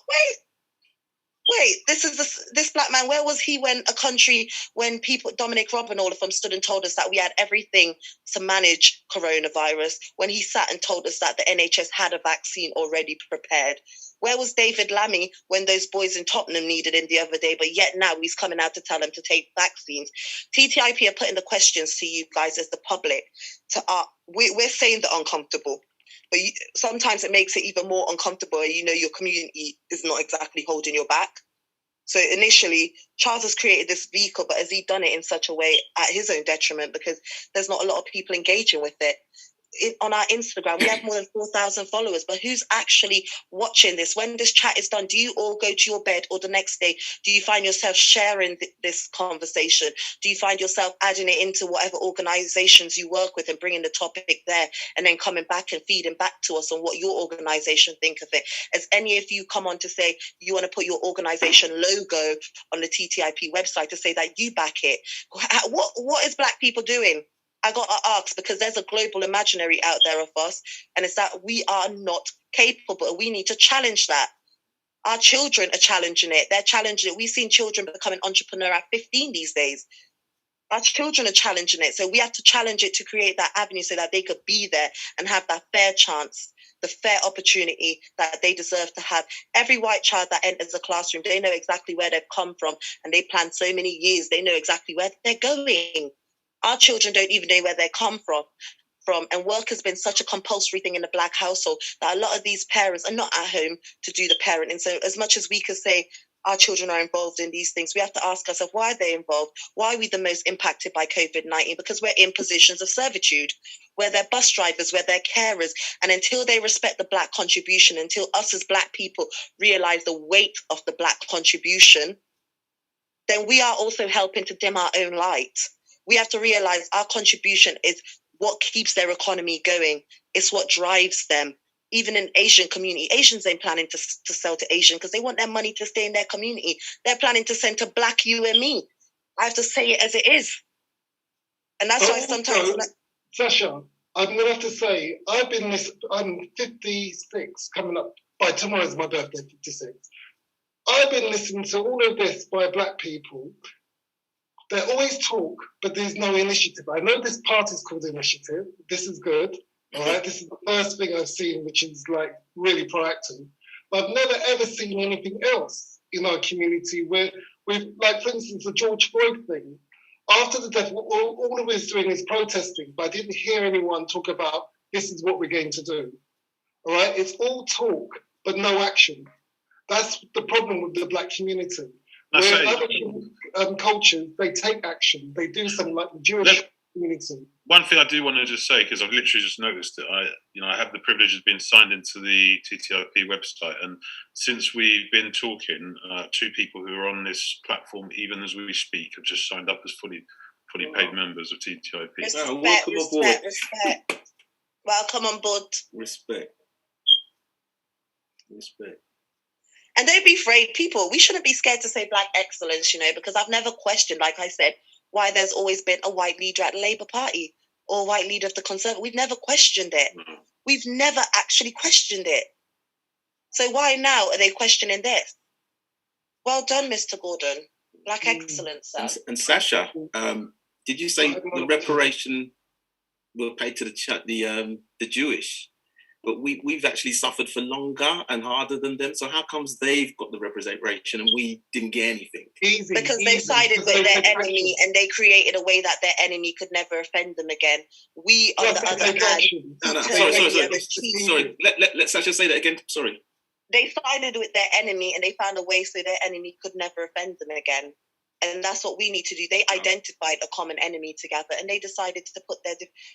Wait, this black man, where was he when people, Dominic Robb and all of them stood and told us that we had everything to manage coronavirus, when he sat and told us that the NHS had a vaccine already prepared? Where was David Lammy when those boys in Tottenham needed him the other day, but yet now he's coming out to tell them to take vaccines? TTIP are putting the questions to you guys as the public. We're saying the uncomfortable. But sometimes it makes it even more uncomfortable. You know, your community is not exactly holding your back. So initially, Charles has created this vehicle, but has he done it in such a way at his own detriment? Because there's not a lot of people engaging with it. On our Instagram, we have more than 4,000 followers, but who's actually watching this? When this chat is done, do you all go to your bed, or the next day, do you find yourself sharing this conversation? Do you find yourself adding it into whatever organizations you work with and bringing the topic there, and then coming back and feeding back to us on what your organization think of it? Has any of you come on to say you want to put your organization logo on the TTIP website to say that you back it? What is Black people doing? I got to ask, because there's a global imaginary out there of us, and it's that we are not capable. We need to challenge that. Our children are challenging it. They're challenging it. We've seen children become an entrepreneur at 15 these days. Our children are challenging it. So we have to challenge it to create that avenue so that they could be there and have that fair chance, the fair opportunity that they deserve to have. Every white child that enters a classroom, they know exactly where they've come from, and they plan so many years. They know exactly where they're going. Our children don't even know where they come from. And work has been such a compulsory thing in the Black household that a lot of these parents are not at home to do the parenting. So as much as we could say our children are involved in these things, we have to ask ourselves, why are they involved? Why are we the most impacted by COVID-19? Because we're in positions of servitude, where they're bus drivers, where they're carers. And until they respect the Black contribution, until us as Black people realize the weight of the Black contribution, then we are also helping to dim our own light. We have to realize our contribution is what keeps their economy going. It's what drives them. Even in Asian community, Asians ain't planning to sell to Asian because they want their money to stay in their community. They're planning to send to Black you and me. I have to say it as it is. And that's why sometimes... Sasha, I'm going to have to say, I'm 56, coming up, by tomorrow's my birthday, 56. I've been listening to all of this by Black people. They always talk, but there's no initiative. I know this party's called Initiative. This is good. All right, this is the first thing I've seen, which is like really proactive. But I've never ever seen anything else in our community where we've, like, for instance, the George Floyd thing. After the death, all of us doing is protesting, but I didn't hear anyone talk about this is what we're going to do. All right, it's all talk, but no action. That's the problem with the Black community. Where other cultures, they take action. They do something like the Jewish community. One thing I do want to just say, because I've literally just noticed that I have the privilege of being signed into the TTIP website, and since we've been talking, 2 people who are on this platform, even as we speak, have just signed up as fully paid members of TTIP. Welcome aboard. Welcome on board. Respect. And don't be afraid, people. We shouldn't be scared to say Black excellence, because I've never questioned, like I said, why there's always been a white leader at the Labour Party or a white leader of the Conservative. We've never questioned it. We've never actually questioned it. So why now are they questioning this? Well done, Mr. Gordon. Black excellence, sir. And Sasha, did you say the reparation will pay to the Jewish? But we've actually suffered for longer and harder than them. So how comes they've got the representation and we didn't get anything? Because they sided with their enemy and they created a way that their enemy could never offend them again. We, on the other hand... Sorry. Let Sasha say that again. Sorry. They sided with their enemy and they found a way so their enemy could never offend them again. And that's what we need to do. They identified a common enemy together and they decided to put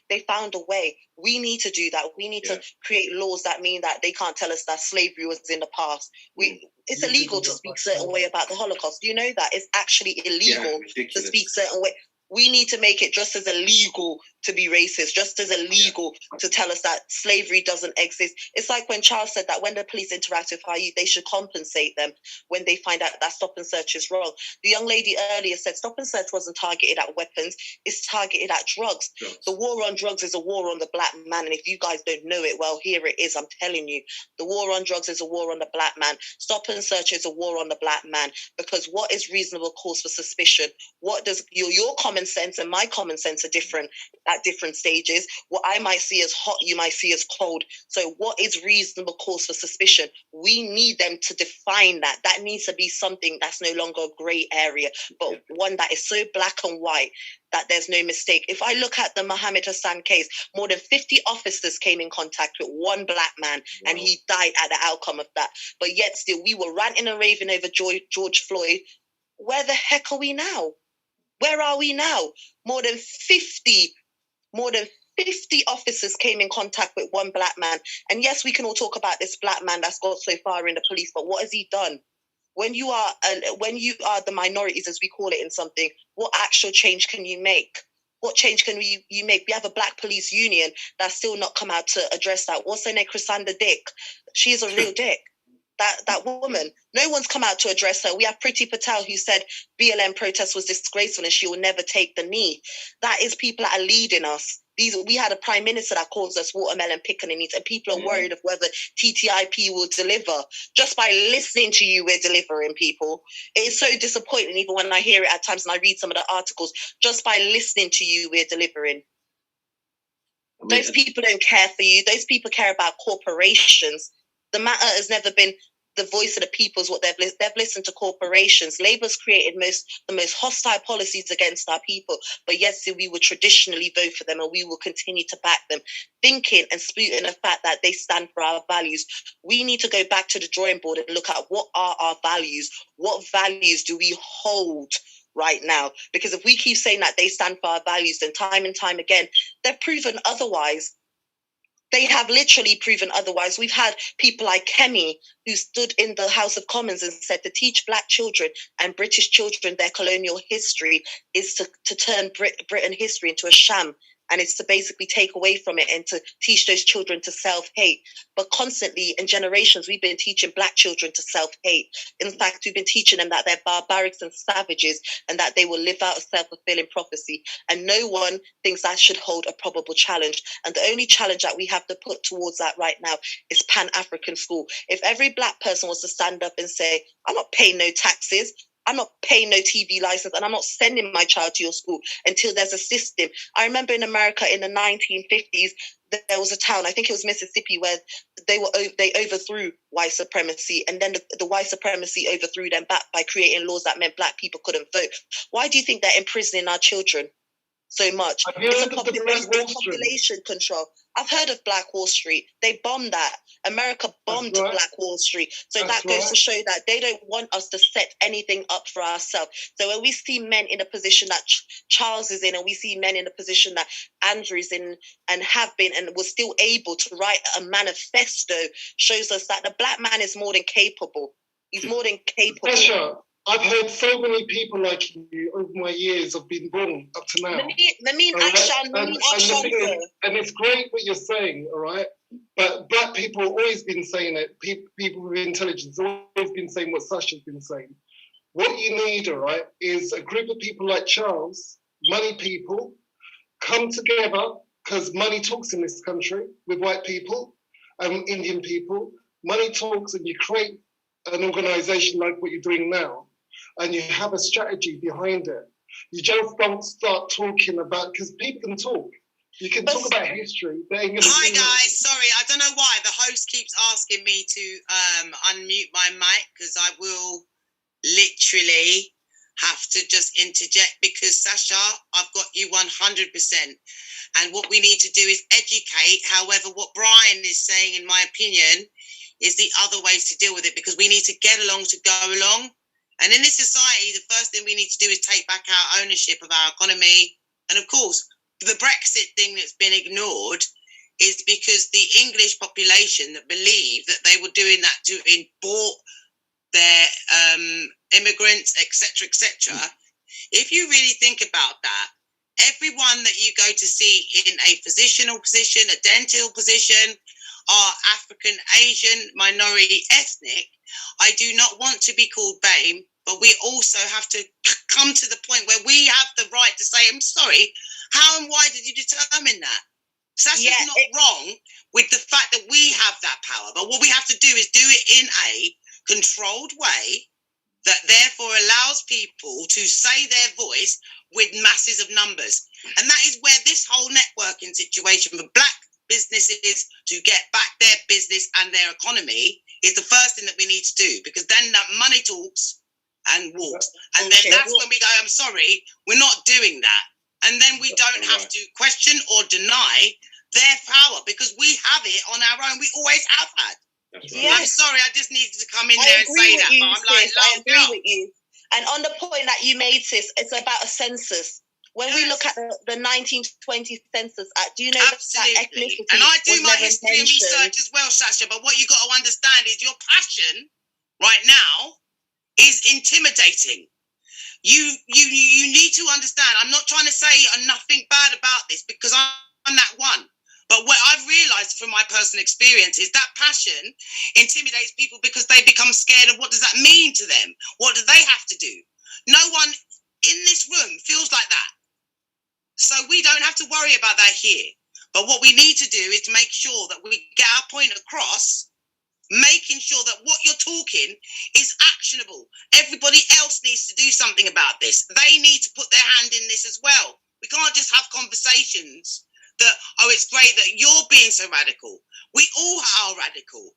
they found a way. We need to do that. We need to create laws that mean that they can't tell us that slavery was in the past. It's illegal to speak a certain way about the Holocaust. Do you know that? It's actually illegal to speak a certain way. We need to make it just as illegal to be racist, just as illegal to tell us that slavery doesn't exist. It's like when Charles said that when the police interact with our youth, they should compensate them when they find out that stop and search is wrong. The young lady earlier said stop and search wasn't targeted at weapons, it's targeted at drugs. The war on drugs is a war on the black man, and if you guys don't know it, well, here it is, I'm telling you. The war on drugs is a war on the black man. Stop and search is a war on the black man, because what is reasonable cause for suspicion? What does your common sense and my common sense are different at different stages. What I might see as hot, you might see as cold. So what is reasonable cause for suspicion? We need them to define that. That needs to be something that's no longer a grey area, but one that is so black and white that there's no mistake. If I look at the Mohammed Hassan case, more than 50 officers came in contact with one black man, and he died at the outcome of that. But yet still, we were ranting and raving over George Floyd. Where the heck are we now? Where are we now? More than 50 officers came in contact with one black man. And yes, we can all talk about this black man that's got so far in the police, but what has he done? When you are the minorities, as we call it in something, what actual change can you make? What change can you make? We have a black police union that's still not come out to address that. What's her name? Chrysanda Dick. She is a real dick. That woman. No one's come out to address her. We have Priti Patel, who said BLM protest was disgraceful and she will never take the knee. That is people that are leading us. We had a prime minister that calls us watermelon pickaninnies, and people are worried of whether TTIP will deliver. Just by listening to you, we're delivering, people. It is so disappointing, even when I hear it at times and I read some of the articles. Just by listening to you, we're delivering. Those people don't care for you. Those people care about corporations. The matter has never been the voice of the people is what they've listened to corporations. Labour's created the most hostile policies against our people, but yes, we will traditionally vote for them and we will continue to back them, thinking and splitting the fact that they stand for our values. We need to go back to the drawing board and look at what are our values. What values do we hold right now? Because if we keep saying that they stand for our values, then time and time again, they've proven otherwise. They have literally proven otherwise. We've had people like Kemi, who stood in the House of Commons and said to teach black children and British children their colonial history is to turn Britain history into a sham. And it's to basically take away from it and to teach those children to self-hate. But constantly, in generations, we've been teaching black children to self-hate. In fact, we've been teaching them that they're barbarics and savages and that they will live out a self-fulfilling prophecy. And no one thinks that should hold a probable challenge. And the only challenge that we have to put towards that right now is Pan-African school. If every black person was to stand up and say, I'm not paying no taxes, I'm not paying no TV license, and I'm not sending my child to your school until there's a system. I remember in America in the 1950s, there was a town, I think it was Mississippi, where they overthrew white supremacy, and then the white supremacy overthrew them back by creating laws that meant black people couldn't vote. Why do you think they're imprisoning our children so much? It's population control. I've heard of Black Wall Street. They bombed that. America bombed Black Wall Street. So that goes to show that they don't want us to set anything up for ourselves. So when we see men in a position that Charles is in, and we see men in a position that Andrew's in and have been and was still able to write a manifesto, shows us that the black man is more than capable. He's more than capable. Esha, I've heard so many people like you over my years have been wrong up to now. And it's great what you're saying, all right? But black people have always been saying it. People with intelligence have always been saying what Sasha's been saying. What you need, all right, is a group of people like Charles, money people, come together, because money talks in this country with white people and Indian people. Money talks, and you create an organisation like what you're doing now, and you have a strategy behind it. You just don't start talking about, because people can talk. You can talk about history. Hi guys, sorry, I don't know why the host keeps asking me to unmute my mic, because I will literally have to just interject, because Sasha, I've got you 100%. And what we need to do is educate. However, what Brian is saying, in my opinion, is the other ways to deal with it, because we need to get along to go along. And in this society, the first thing we need to do is take back our ownership of our economy. And of course, the Brexit thing that's been ignored is because the English population that believe that they were doing that to import their immigrants, etc., etc. If you really think about that, everyone that you go to see in a physicianal position, a dental position, are African, Asian, minority, ethnic. I do not want to be called BAME, but we also have to come to the point where we have the right to say, I'm sorry, how and why did you determine that? Sasha's not wrong with the fact that we have that power, but what we have to do is do it in a controlled way that therefore allows people to say their voice with masses of numbers. And that is where this whole networking situation for Black businesses to get back their business and their economy is the first thing that we need to do, because then that money talks and walks. And then that's when we go, I'm sorry, we're not doing that. And then we don't have to question or deny their power, because we have it on our own. We always have had. Yes. I'm sorry, I just needed to come in there and say that. But I'm like, I agree with you. And on the point that you made, sis, it's about a census. When we look at the 1920 census, do you know that ethnicity and I do was my never history and mentioned? research as well, Sasha, but what you got to understand is your passion right now is intimidating. You need to understand, I'm not trying to say nothing bad about this, because I'm that one. But what I've realised from my personal experience is that passion intimidates people because they become scared of what does that mean to them? What do they have to do? No one in this room feels like that. So we don't have to worry about that here. But what we need to do is to make sure that we get our point across, making sure that what you're talking is actionable. Everybody else needs to do something about this. They need to put their hand in this as well. We can't just have conversations that, oh, it's great that you're being so radical. We all are radical.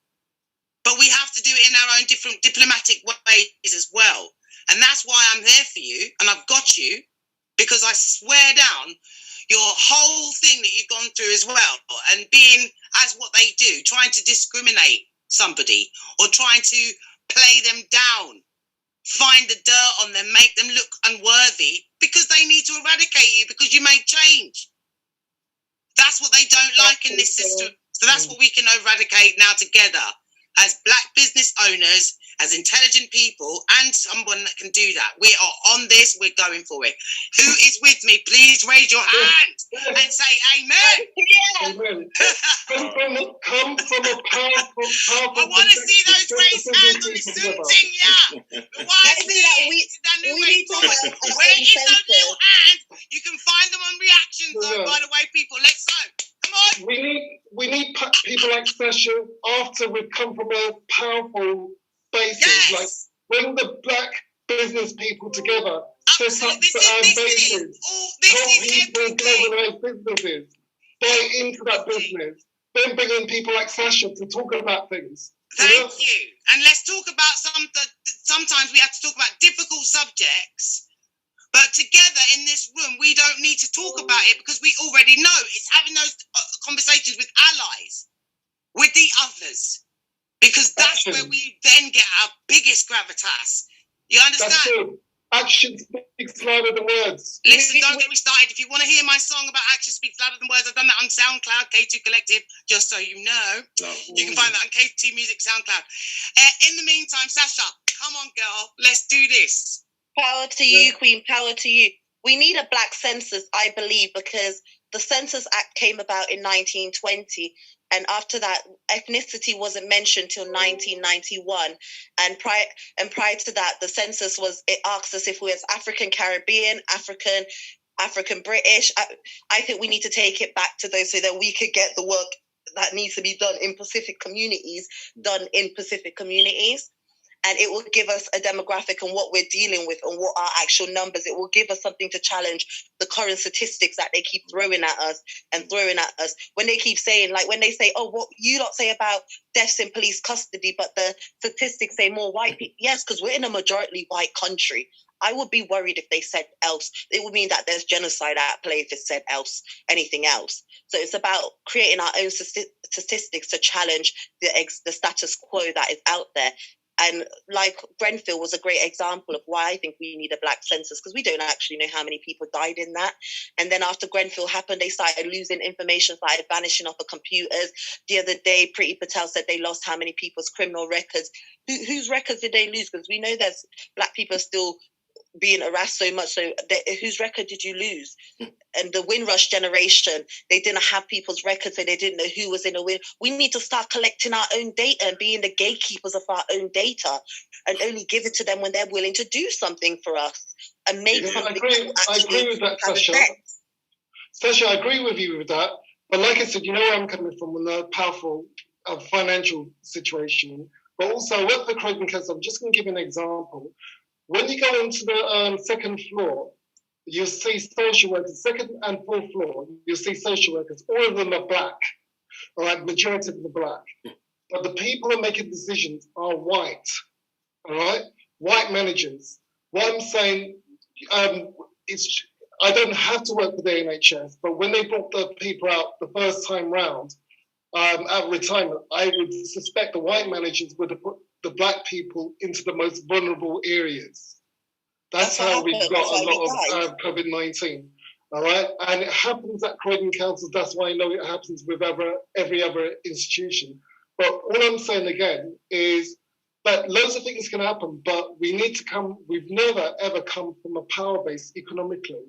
But we have to do it in our own different diplomatic ways as well. And that's why I'm there for you, and I've got you, because I swear down your whole thing that you've gone through as well, and being as what they do, trying to discriminate somebody or trying to play them down, find the dirt on them, make them look unworthy because they need to eradicate you because you made change. That's what they don't like in this system. So that's what we can eradicate now together as Black business owners, as intelligent people, and someone that can do that. We are on this. We're going for it. Who is with me? Please raise your hand and say amen. Amen. Come from a powerful I want to see those raised hands on this Zoom thing, yeah. Why is it? Where is those little hands? You can find them on reactions, though, by the way, people. Let's go. Come on. We need people like Sasha after we've come from a powerful basis. Like when the Black business people together set up bases, help people globalize businesses, buy into that business, then bring in people like Sasha to talk about things. Thank you. And let's talk about sometimes we have to talk about difficult subjects. But together in this room, we don't need to talk about it because we already know. It's having those conversations with allies, with the others, because that's where we then get our biggest gravitas. You understand? That's true. Action speaks louder than words. Listen, don't get me started. If you want to hear my song about action speaks louder than words, I've done that on SoundCloud, K2 Collective, just so you know. You can find that on K2 Music SoundCloud. In the meantime, Sasha, come on, girl. Let's do this. Power to you, Queen. Power to you. We need a Black census, I believe, because the Census Act came about in 1920. And after that, ethnicity wasn't mentioned till 1991. And prior to that, the census it asked us if we was African Caribbean, African British. I think we need to take it back to those so that we could get the work that needs to be done in Pacific communities, done in Pacific communities. And it will give us a demographic on what we're dealing with and what our actual numbers. It will give us something to challenge the current statistics that they keep throwing at us. When they keep saying, like when they say, oh, what you lot say about deaths in police custody, but the statistics say more white people. Yes, because we're in a majority white country. I would be worried if they said else. It would mean that there's genocide at play if it said anything else. So it's about creating our own statistics to challenge the status quo that is out there. And like Grenfell was a great example of why I think we need a Black census, because we don't actually know how many people died in that. And then after Grenfell happened, they started losing information, started vanishing off of computers. The other day, Priti Patel said they lost how many people's criminal records. Whose records did they lose? Because we know there's Black people still being harassed so much. So whose record did you lose? And the Windrush generation, they didn't have people's records, so they didn't know who was in a win. We need to start collecting our own data and being the gatekeepers of our own data, and only give it to them when they're willing to do something for us and make something. I agree with that, Sasha. Sasha, I agree with you with that. But like I said, you know where I'm coming from, with a powerful financial situation. But also, I work for Croydon Council. I'm just going to give you an example. When you go onto the second floor, you'll see social workers, second and fourth floor, you'll see social workers. All of them are black, all right, majority of them are black. But the people who are making decisions are white, all right? White managers. What I'm saying, it's I don't have to work for the NHS, but when they brought the people out the first time round at retirement, I would suspect the white managers would have put the black people into the most vulnerable areas. That's how we've got a lot of COVID-19, all right? And it happens at Croydon Council. That's why I know it happens with every other institution. But all I'm saying again is that loads of things can happen, but we need to we've never, ever come from a power base economically,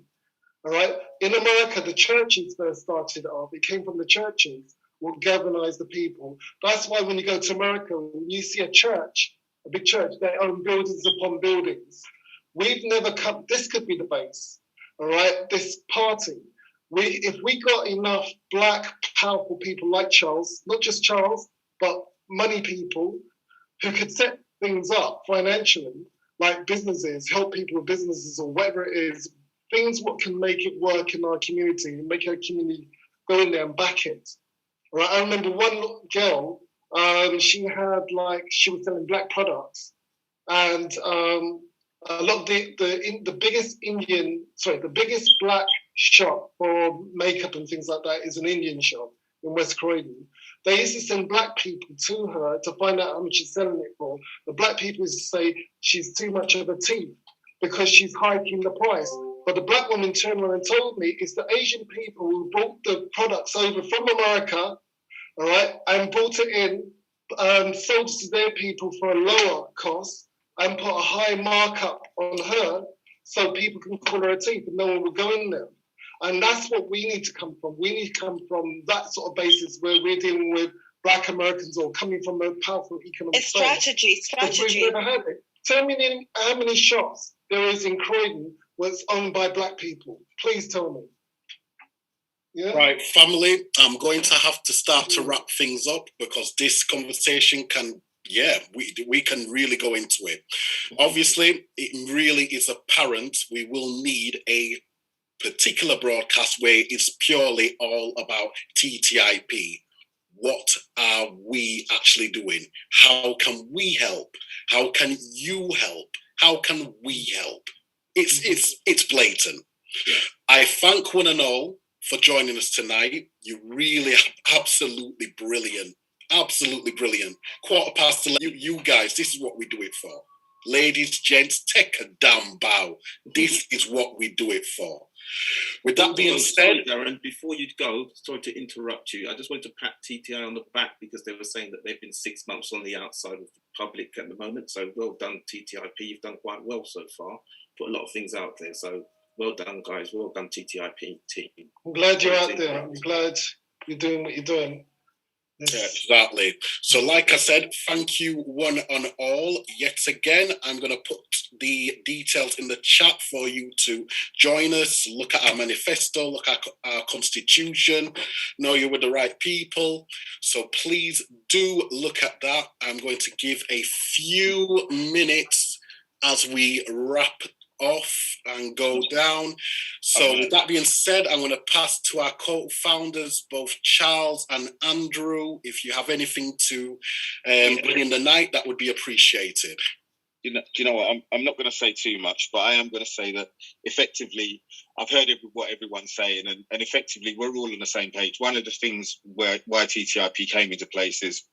all right? In America, the churches first started off. It came from the churches, what galvanized the people. That's why when you go to America, when you see a church, a big church, they own buildings upon buildings. We've never come, this could be the base, all right? This party. If we got enough black, powerful people like Charles, not just Charles, but money people who could set things up financially, like businesses, help people with businesses or whatever it is, things what can make it work in our community and make our community go in there and back it. All right? I remember one girl, she was selling black products, and a lot of the biggest black shop for makeup and things like that is an Indian shop in West Croydon. They used to send black people to her to find out how much she's selling it for. The black people used to say she's too much of a thief because she's hiking the price. But the black woman turned around and told me it's the Asian people who brought the products over from America, all right, and brought it in, sold it to their people for a lower cost, and put a high markup on her so people can call her a thief and no one will go in there. And that's what we need to come from. We need to come from that sort of basis where we're dealing with black Americans or coming from a powerful economic strategy. We've never had it. Tell me how many shops there is in Croydon where it's owned by black people. Please tell me. Yeah? Right, family, I'm going to have to start to wrap things up because this conversation can, we can really go into it. Obviously, it really is apparent we will need a particular broadcast where it's purely all about TTIP. What are we actually doing? How can we help? How can you help? How can we help? It's blatant. I thank one and all for joining us tonight. You really absolutely brilliant. Absolutely brilliant. 11:15. You guys, this is what we do it for. Ladies, gents, take a damn bow. This is what we do it for. With that being said, Darren, before you go, sorry to interrupt you. I just wanted to pat TTI on the back because they were saying that they've been 6 months on the outside of the public at the moment. So well done, TTIP. You've done quite well so far. Put a lot of things out there. So well done, guys. Well done, TTIP team. I'm glad you're out there. I'm glad you're doing what you're doing. Yeah, exactly. So like I said, thank you one and all. Yet again, I'm going to put the details in the chat for you to join us, look at our manifesto, look at our constitution, know you're with the right people. So please do look at that. I'm going to give a few minutes as we wrap off and go down. So with that being said, I'm going to pass to our co-founders, both Charles and Andrew. If you have anything to bring in the night, that would be appreciated. Do you know what? I'm not going to say too much, but I am going to say that effectively, I've heard what everyone's saying, and effectively, we're all on the same page. One of the things why TTIP came into place is,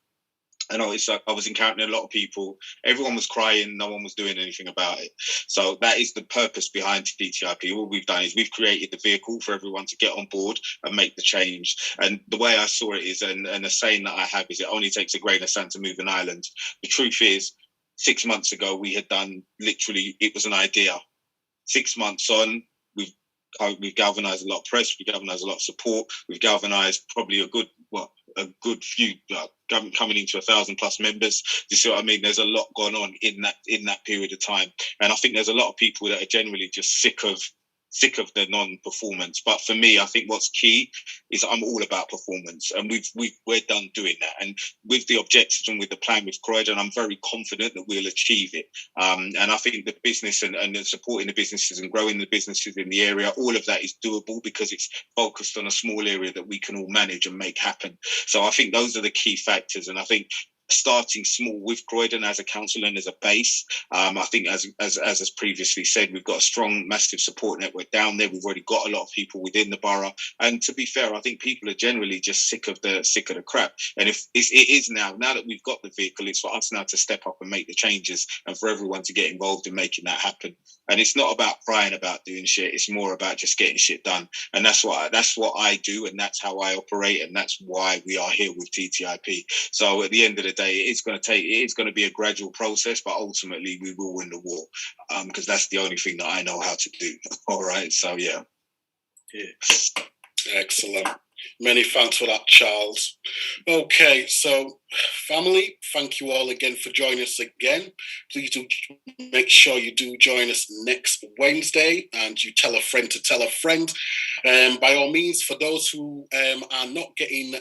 and I was encountering a lot of people. Everyone was crying. No one was doing anything about it. So that is the purpose behind TTIP. All we've done is we've created the vehicle for everyone to get on board and make the change. And the way I saw it is, and a saying that I have is, it only takes a grain of sand to move an island. The truth is, 6 months ago, we had done literally, it was an idea. 6 months on, we've galvanised a lot of press, we've galvanised a lot of support, we've galvanised probably a good few, coming into 1,000+ members. Do you see what I mean? There's a lot gone on in that period of time, and I think there's a lot of people that are generally just sick of the non-performance. But for me, I think what's key is I'm all about performance, and we're done doing that. And with the objectives and with the plan with Croydon, I'm very confident that we'll achieve it. And I think the business and supporting the businesses and growing the businesses in the area, all of that is doable because it's focused on a small area that we can all manage and make happen. So I think those are the key factors. And I think starting small with Croydon as a council and as a base, I think as previously said, we've got a strong, massive support network down there. We've already got a lot of people within the borough, and to be fair, I think people are generally just sick of the crap. And if it is now that we've got the vehicle, it's for us now to step up and make the changes, and for everyone to get involved in making that happen. And it's not about crying about doing shit; it's more about just getting shit done. And that's what I do, and that's how I operate, and that's why we are here with TTIP. So at the end of the day, it's going to be a gradual process, but ultimately we will win the war, because that's the only thing that I know how to do. All right, so yeah. Excellent. Many thanks for that, Charles. Okay, so family, thank you all again for joining us again. Please do make sure you do join us next Wednesday, and you tell a friend to tell a friend. By all means, for those who are not getting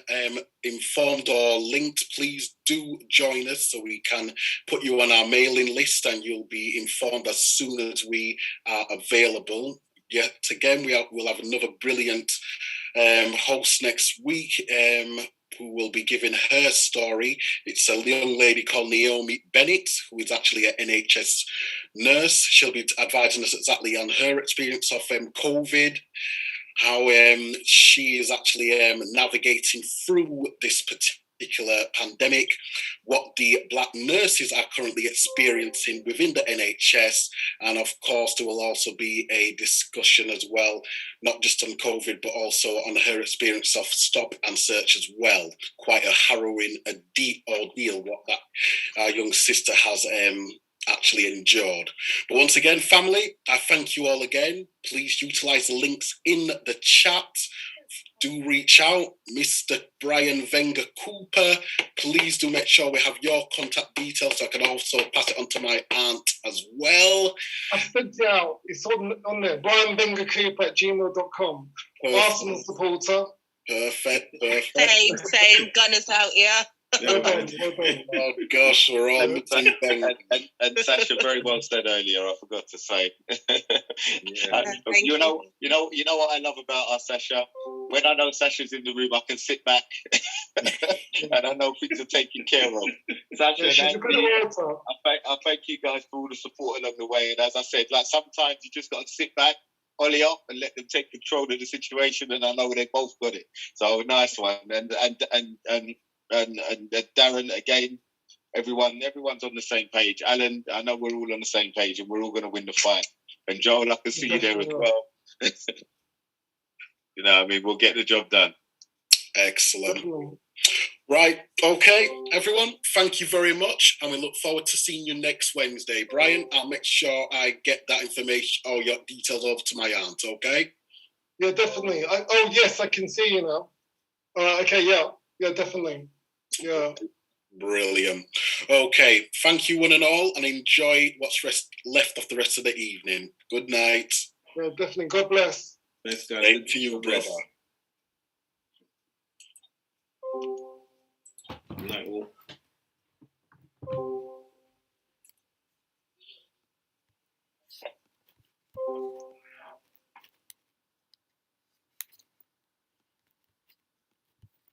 informed or linked, please do join us so we can put you on our mailing list, and you'll be informed as soon as we are available. Yet again, we'll have another brilliant host next week, who will be giving her story. It's a young lady called Naomi Bennett, who is actually an NHS nurse. She'll be advising us exactly on her experience of COVID, how she is actually navigating through this particular pandemic, what the Black nurses are currently experiencing within the NHS, and of course there will also be a discussion as well, not just on COVID but also on her experience of stop and search as well. Quite a harrowing, a deep ordeal what that our young sister has actually endured. But once again, family, I thank you all again. Please utilise the links in the chat. Do reach out, Mr. Brian Wenger Cooper. Please do make sure we have your contact details so I can also pass it on to my aunt as well. I sent it out. It's on there. BrianWengerCooper@gmail.com. Arsenal supporter. Perfect. Same. Gunners out here. Well done. Oh gosh, we're all missing things. And Sasha very well said earlier, I forgot to say. You know what I love about our Sasha? When I know Sasha's in the room, I can sit back and I know things are taken care of. Sasha, I thank you guys for all the support along the way. And as I said, like sometimes you just got to sit back, ollie up, and let them take control of the situation. And I know they both got it. So nice one. And Darren, again, everyone's on the same page. Alan, I know we're all on the same page, and we're all going to win the fight. And Joel, I can see you there as well. You know, I mean, we'll get the job done. Excellent. Right, okay, everyone, thank you very much, and we look forward to seeing you next Wednesday. Brian, I'll make sure I get that information or your details over to my aunt, okay? Yeah, definitely. Yes, I can see you now. Okay, yeah, definitely. Yeah. Brilliant. Okay, thank you one and all, and enjoy what's left of the rest of the evening. Good night. Yeah, definitely. God bless. Thanks, guys. Thank you, brother. Good night, all.